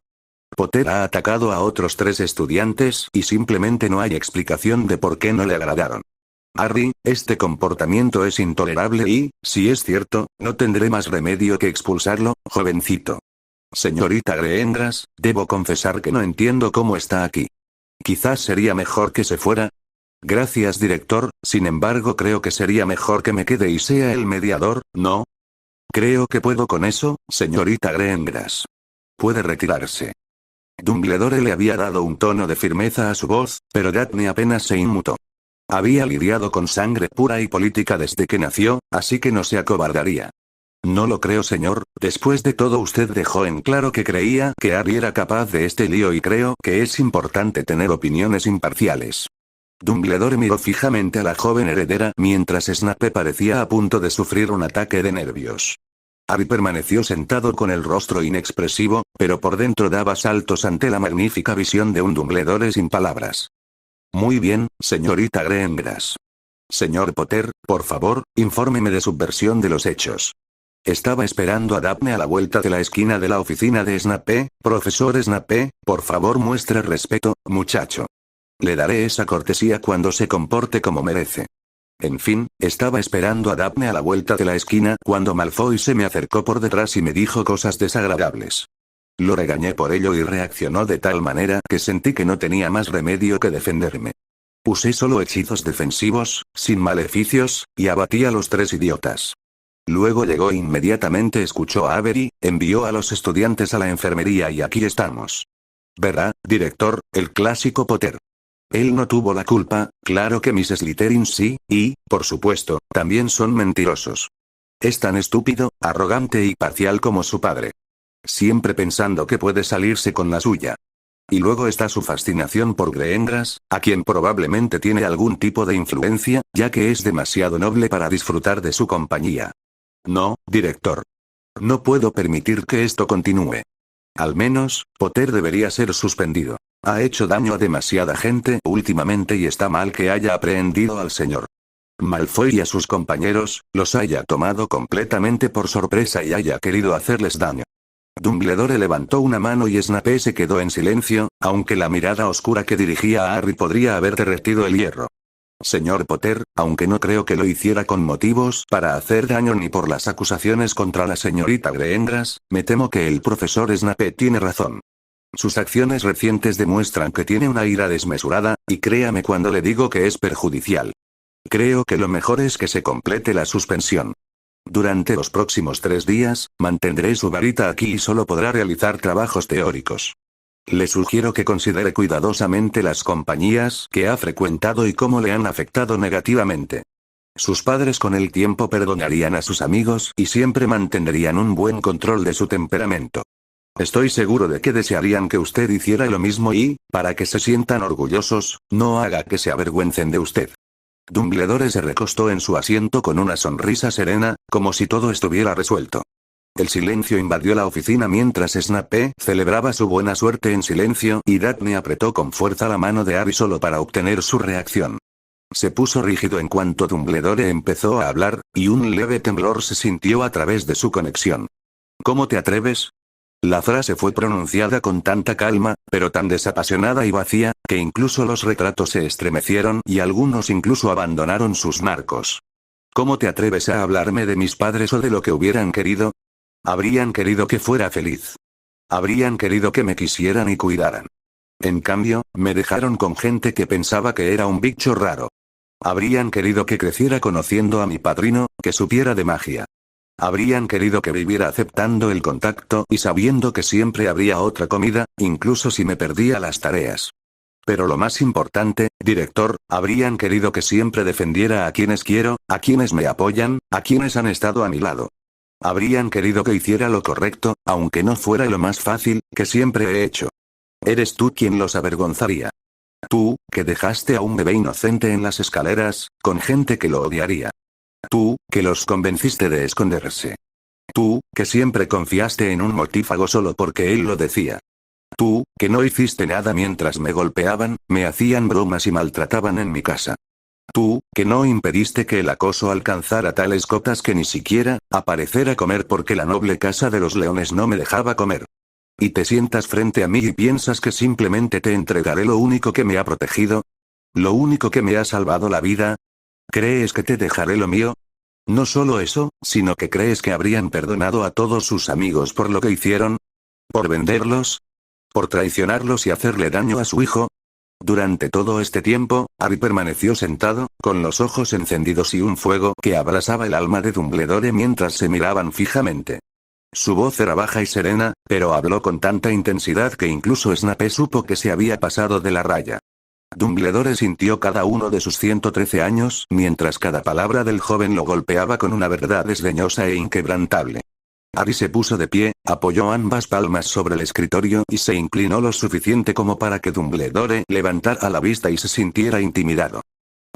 Potter ha atacado a otros 3 estudiantes y simplemente no hay explicación de por qué no le agradaron. Harry, este comportamiento es intolerable y, si es cierto, no tendré más remedio que expulsarlo, jovencito. Señorita Greengrass, debo confesar que no entiendo cómo está aquí. Quizás sería mejor que se fuera. Gracias, director, sin embargo creo que sería mejor que me quede y sea el mediador, ¿no? Creo que puedo con eso, señorita Greengrass. Puede retirarse. Dumbledore le había dado un tono de firmeza a su voz, pero Daphne apenas se inmutó. Había lidiado con sangre pura y política desde que nació, así que no se acobardaría. No lo creo, señor, después de todo usted dejó en claro que creía que Harry era capaz de este lío y creo que es importante tener opiniones imparciales. Dumbledore miró fijamente a la joven heredera mientras Snape parecía a punto de sufrir un ataque de nervios. Harry permaneció sentado con el rostro inexpresivo, pero por dentro daba saltos ante la magnífica visión de un Dumbledore sin palabras. Muy bien, señorita Greengrass. Señor Potter, por favor, infórmeme de su versión de los hechos. Estaba esperando a Daphne a la vuelta de la esquina de la oficina de Snape. Profesor Snape, por favor muestre respeto, muchacho. Le daré esa cortesía cuando se comporte como merece. En fin, estaba esperando a Daphne a la vuelta de la esquina cuando Malfoy se me acercó por detrás y me dijo cosas desagradables. Lo regañé por ello y reaccionó de tal manera que sentí que no tenía más remedio que defenderme. Usé solo hechizos defensivos, sin maleficios, y abatí a los 3 idiotas. Luego llegó inmediatamente, escuchó a Avery, envió a los estudiantes a la enfermería y aquí estamos. Verá, director, el clásico Potter. Él no tuvo la culpa, claro que Miss Slytherin sí, y, por supuesto, también son mentirosos. Es tan estúpido, arrogante y parcial como su padre. Siempre pensando que puede salirse con la suya. Y luego está su fascinación por Greengrass, a quien probablemente tiene algún tipo de influencia, ya que es demasiado noble para disfrutar de su compañía. No, director. No puedo permitir que esto continúe. Al menos, Potter debería ser suspendido. Ha hecho daño a demasiada gente últimamente y está mal que haya aprehendido al señor Malfoy y a sus compañeros, los haya tomado completamente por sorpresa y haya querido hacerles daño. Dumbledore levantó una mano y Snape se quedó en silencio, aunque la mirada oscura que dirigía a Harry podría haber derretido el hierro. Señor Potter, aunque no creo que lo hiciera con motivos para hacer daño ni por las acusaciones contra la señorita Greengrass, me temo que el profesor Snape tiene razón. Sus acciones recientes demuestran que tiene una ira desmesurada, y créame cuando le digo que es perjudicial. Creo que lo mejor es que se complete la suspensión. Durante los próximos 3 días, mantendré su varita aquí y solo podrá realizar trabajos teóricos. Le sugiero que considere cuidadosamente las compañías que ha frecuentado y cómo le han afectado negativamente. Sus padres con el tiempo perdonarían a sus amigos y siempre mantendrían un buen control de su temperamento. Estoy seguro de que desearían que usted hiciera lo mismo y, para que se sientan orgullosos, no haga que se avergüencen de usted. Dumbledore se recostó en su asiento con una sonrisa serena, como si todo estuviera resuelto. El silencio invadió la oficina mientras Snape celebraba su buena suerte en silencio y Daphne apretó con fuerza la mano de Harry solo para obtener su reacción. Se puso rígido en cuanto Dumbledore empezó a hablar, y un leve temblor se sintió a través de su conexión. ¿Cómo te atreves? La frase fue pronunciada con tanta calma, pero tan desapasionada y vacía, que incluso los retratos se estremecieron y algunos incluso abandonaron sus marcos. ¿Cómo te atreves a hablarme de mis padres o de lo que hubieran querido? Habrían querido que fuera feliz. Habrían querido que me quisieran y cuidaran. En cambio, me dejaron con gente que pensaba que era un bicho raro. Habrían querido que creciera conociendo a mi padrino, que supiera de magia. Habrían querido que viviera aceptando el contacto y sabiendo que siempre habría otra comida, incluso si me perdía las tareas. Pero lo más importante, director, habrían querido que siempre defendiera a quienes quiero, a quienes me apoyan, a quienes han estado a mi lado. Habrían querido que hiciera lo correcto, aunque no fuera lo más fácil, que siempre he hecho. Eres tú quien los avergonzaría. Tú, que dejaste a un bebé inocente en las escaleras, con gente que lo odiaría. Tú, que los convenciste de esconderse. Tú, que siempre confiaste en un mortífago solo porque él lo decía. Tú, que no hiciste nada mientras me golpeaban, me hacían bromas y maltrataban en mi casa. Tú, que no impediste que el acoso alcanzara tales cotas que ni siquiera aparecer a comer porque la noble casa de los leones no me dejaba comer. Y te sientas frente a mí y piensas que simplemente te entregaré lo único que me ha protegido. Lo único que me ha salvado la vida. ¿Crees que te dejaré lo mío? No solo eso, sino que crees que habrían perdonado a todos sus amigos por lo que hicieron. ¿Por venderlos? ¿Por traicionarlos y hacerle daño a su hijo? Durante todo este tiempo, Harry permaneció sentado, con los ojos encendidos y un fuego que abrasaba el alma de Dumbledore mientras se miraban fijamente. Su voz era baja y serena, pero habló con tanta intensidad que incluso Snape supo que se había pasado de la raya. Dumbledore sintió cada uno de sus 113 años, mientras cada palabra del joven lo golpeaba con una verdad desdeñosa e inquebrantable. Harry se puso de pie, apoyó ambas palmas sobre el escritorio y se inclinó lo suficiente como para que Dumbledore levantara la vista y se sintiera intimidado.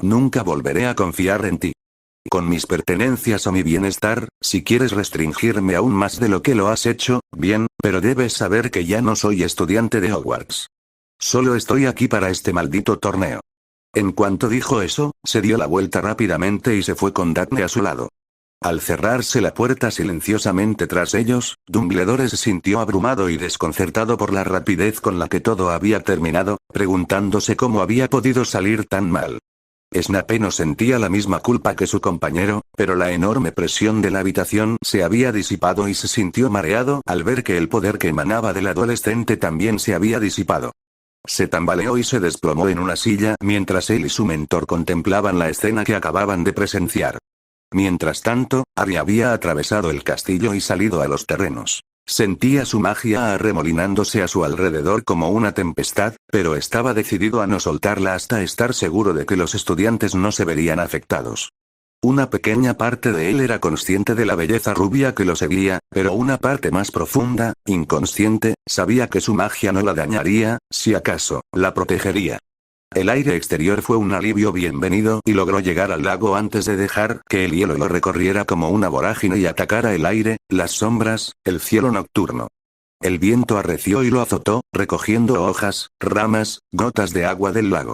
Nunca volveré a confiar en ti. Con mis pertenencias o mi bienestar, si quieres restringirme aún más de lo que lo has hecho, bien, pero debes saber que ya no soy estudiante de Hogwarts. Solo estoy aquí para este maldito torneo. En cuanto dijo eso, se dio la vuelta rápidamente y se fue con Daphne a su lado. Al cerrarse la puerta silenciosamente tras ellos, Dumbledore se sintió abrumado y desconcertado por la rapidez con la que todo había terminado, preguntándose cómo había podido salir tan mal. Snape no sentía la misma culpa que su compañero, pero la enorme presión de la habitación se había disipado y se sintió mareado al ver que el poder que emanaba del adolescente también se había disipado. Se tambaleó y se desplomó en una silla mientras él y su mentor contemplaban la escena que acababan de presenciar. Mientras tanto, Harry había atravesado el castillo y salido a los terrenos. Sentía su magia arremolinándose a su alrededor como una tempestad, pero estaba decidido a no soltarla hasta estar seguro de que los estudiantes no se verían afectados. Una pequeña parte de él era consciente de la belleza rubia que lo seguía, pero una parte más profunda, inconsciente, sabía que su magia no la dañaría, si acaso, la protegería. El aire exterior fue un alivio bienvenido y logró llegar al lago antes de dejar que el hielo lo recorriera como una vorágine y atacara el aire, las sombras, el cielo nocturno. El viento arreció y lo azotó, recogiendo hojas, ramas, gotas de agua del lago.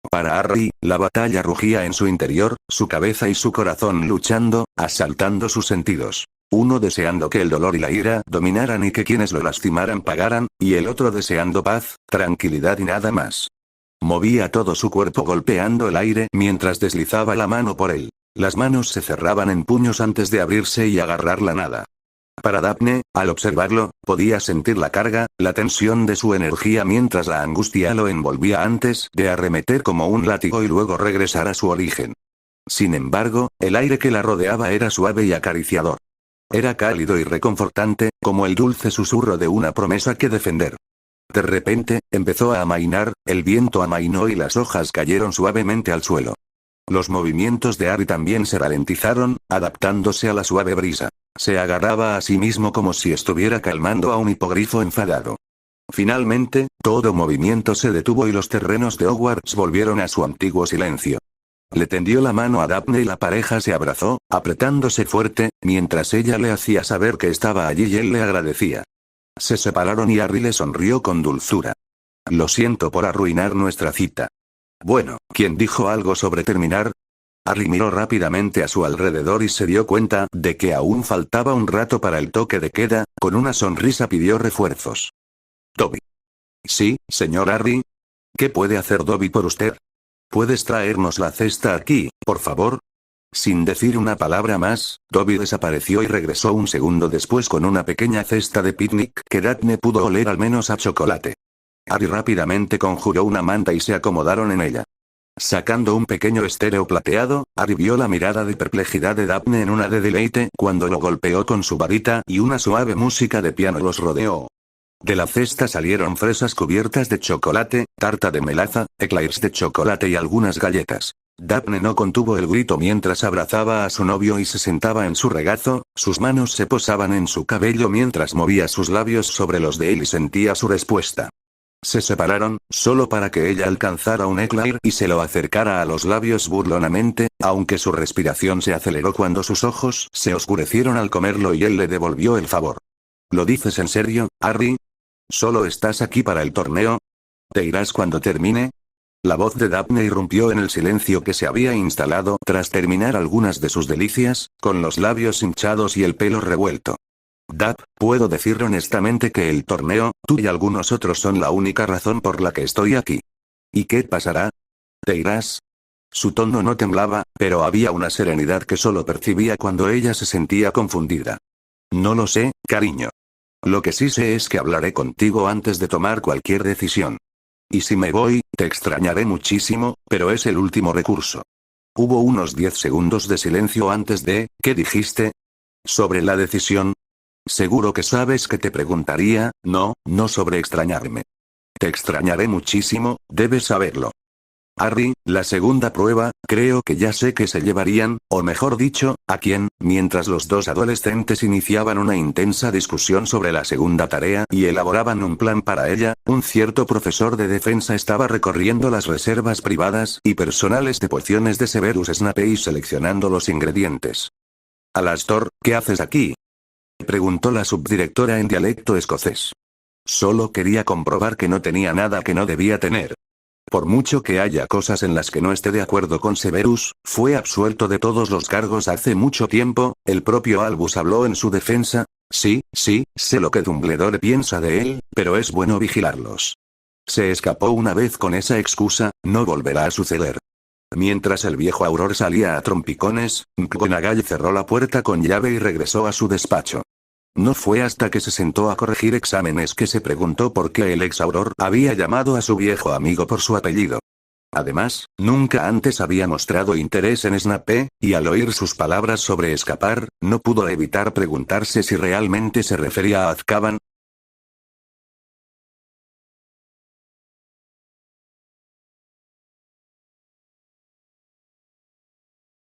Para Harry, la batalla rugía en su interior, su cabeza y su corazón luchando, asaltando sus sentidos. Uno deseando que el dolor y la ira dominaran y que quienes lo lastimaran pagaran, y el otro deseando paz, tranquilidad y nada más. Movía todo su cuerpo golpeando el aire mientras deslizaba la mano por él. Las manos se cerraban en puños antes de abrirse y agarrar la nada. Para Daphne, al observarlo, podía sentir la carga, la tensión de su energía mientras la angustia lo envolvía antes de arremeter como un látigo y luego regresar a su origen. Sin embargo, el aire que la rodeaba era suave y acariciador. Era cálido y reconfortante, como el dulce susurro de una promesa que defender. De repente, empezó a amainar, el viento amainó y las hojas cayeron suavemente al suelo. Los movimientos de Harry también se ralentizaron, adaptándose a la suave brisa. Se agarraba a sí mismo como si estuviera calmando a un hipogrifo enfadado. Finalmente, todo movimiento se detuvo y los terrenos de Hogwarts volvieron a su antiguo silencio. Le tendió la mano a Daphne y la pareja se abrazó, apretándose fuerte, mientras ella le hacía saber que estaba allí y él le agradecía. Se separaron y Harry le sonrió con dulzura. Lo siento por arruinar nuestra cita. Bueno, ¿quién dijo algo sobre terminar? Harry miró rápidamente a su alrededor y se dio cuenta de que aún faltaba un rato para el toque de queda, con una sonrisa pidió refuerzos. Dobby. Sí, señor Harry. ¿Qué puede hacer Dobby por usted? ¿Puedes traernos la cesta aquí, por favor? Sin decir una palabra más, Dobby desapareció y regresó un segundo después con una pequeña cesta de picnic que Daphne pudo oler al menos a chocolate. Harry rápidamente conjuró una manta y se acomodaron en ella. Sacando un pequeño estéreo plateado, Harry vio la mirada de perplejidad de Daphne en una de deleite cuando lo golpeó con su varita y una suave música de piano los rodeó. De la cesta salieron fresas cubiertas de chocolate, tarta de melaza, eclairs de chocolate y algunas galletas. Daphne no contuvo el grito mientras abrazaba a su novio y se sentaba en su regazo, sus manos se posaban en su cabello mientras movía sus labios sobre los de él y sentía su respuesta. Se separaron, solo para que ella alcanzara un eclair y se lo acercara a los labios burlonamente, aunque su respiración se aceleró cuando sus ojos se oscurecieron al comerlo y él le devolvió el favor. ¿Lo dices en serio, Harry? ¿Solo estás aquí para el torneo? ¿Te irás cuando termine? La voz de Daphne irrumpió en el silencio que se había instalado tras terminar algunas de sus delicias, con los labios hinchados y el pelo revuelto. Dap, puedo decir honestamente que el torneo, tú y algunos otros son la única razón por la que estoy aquí. ¿Y qué pasará? ¿Te irás? Su tono no temblaba, pero había una serenidad que solo percibía cuando ella se sentía confundida. No lo sé, cariño. Lo que sí sé es que hablaré contigo antes de tomar cualquier decisión. Y si me voy, te extrañaré muchísimo, pero es el último recurso. Hubo unos 10 segundos de silencio antes de, ¿qué dijiste? ¿Sobre la decisión? Seguro que sabes que te preguntaría, no sobre extrañarme. Te extrañaré muchísimo, debes saberlo. Harry, la segunda prueba, creo que ya sé que se llevarían, o mejor dicho, a quién, mientras los dos adolescentes iniciaban una intensa discusión sobre la segunda tarea y elaboraban un plan para ella, un cierto profesor de defensa estaba recorriendo las reservas privadas y personales de pociones de Severus Snape y seleccionando los ingredientes. Alastor, ¿qué haces aquí? Preguntó la subdirectora en dialecto escocés. Solo quería comprobar que no tenía nada que no debía tener. Por mucho que haya cosas en las que no esté de acuerdo con Severus, fue absuelto de todos los cargos hace mucho tiempo, el propio Albus habló en su defensa. Sí, sé lo que Dumbledore piensa de él, pero es bueno vigilarlos. Se escapó una vez con esa excusa, no volverá a suceder. Mientras el viejo Auror salía a trompicones, McGonagall cerró la puerta con llave y regresó a su despacho. No fue hasta que se sentó a corregir exámenes que se preguntó por qué el ex-Auror había llamado a su viejo amigo por su apellido. Además, nunca antes había mostrado interés en Snape, y al oír sus palabras sobre escapar, no pudo evitar preguntarse si realmente se refería a Azkaban.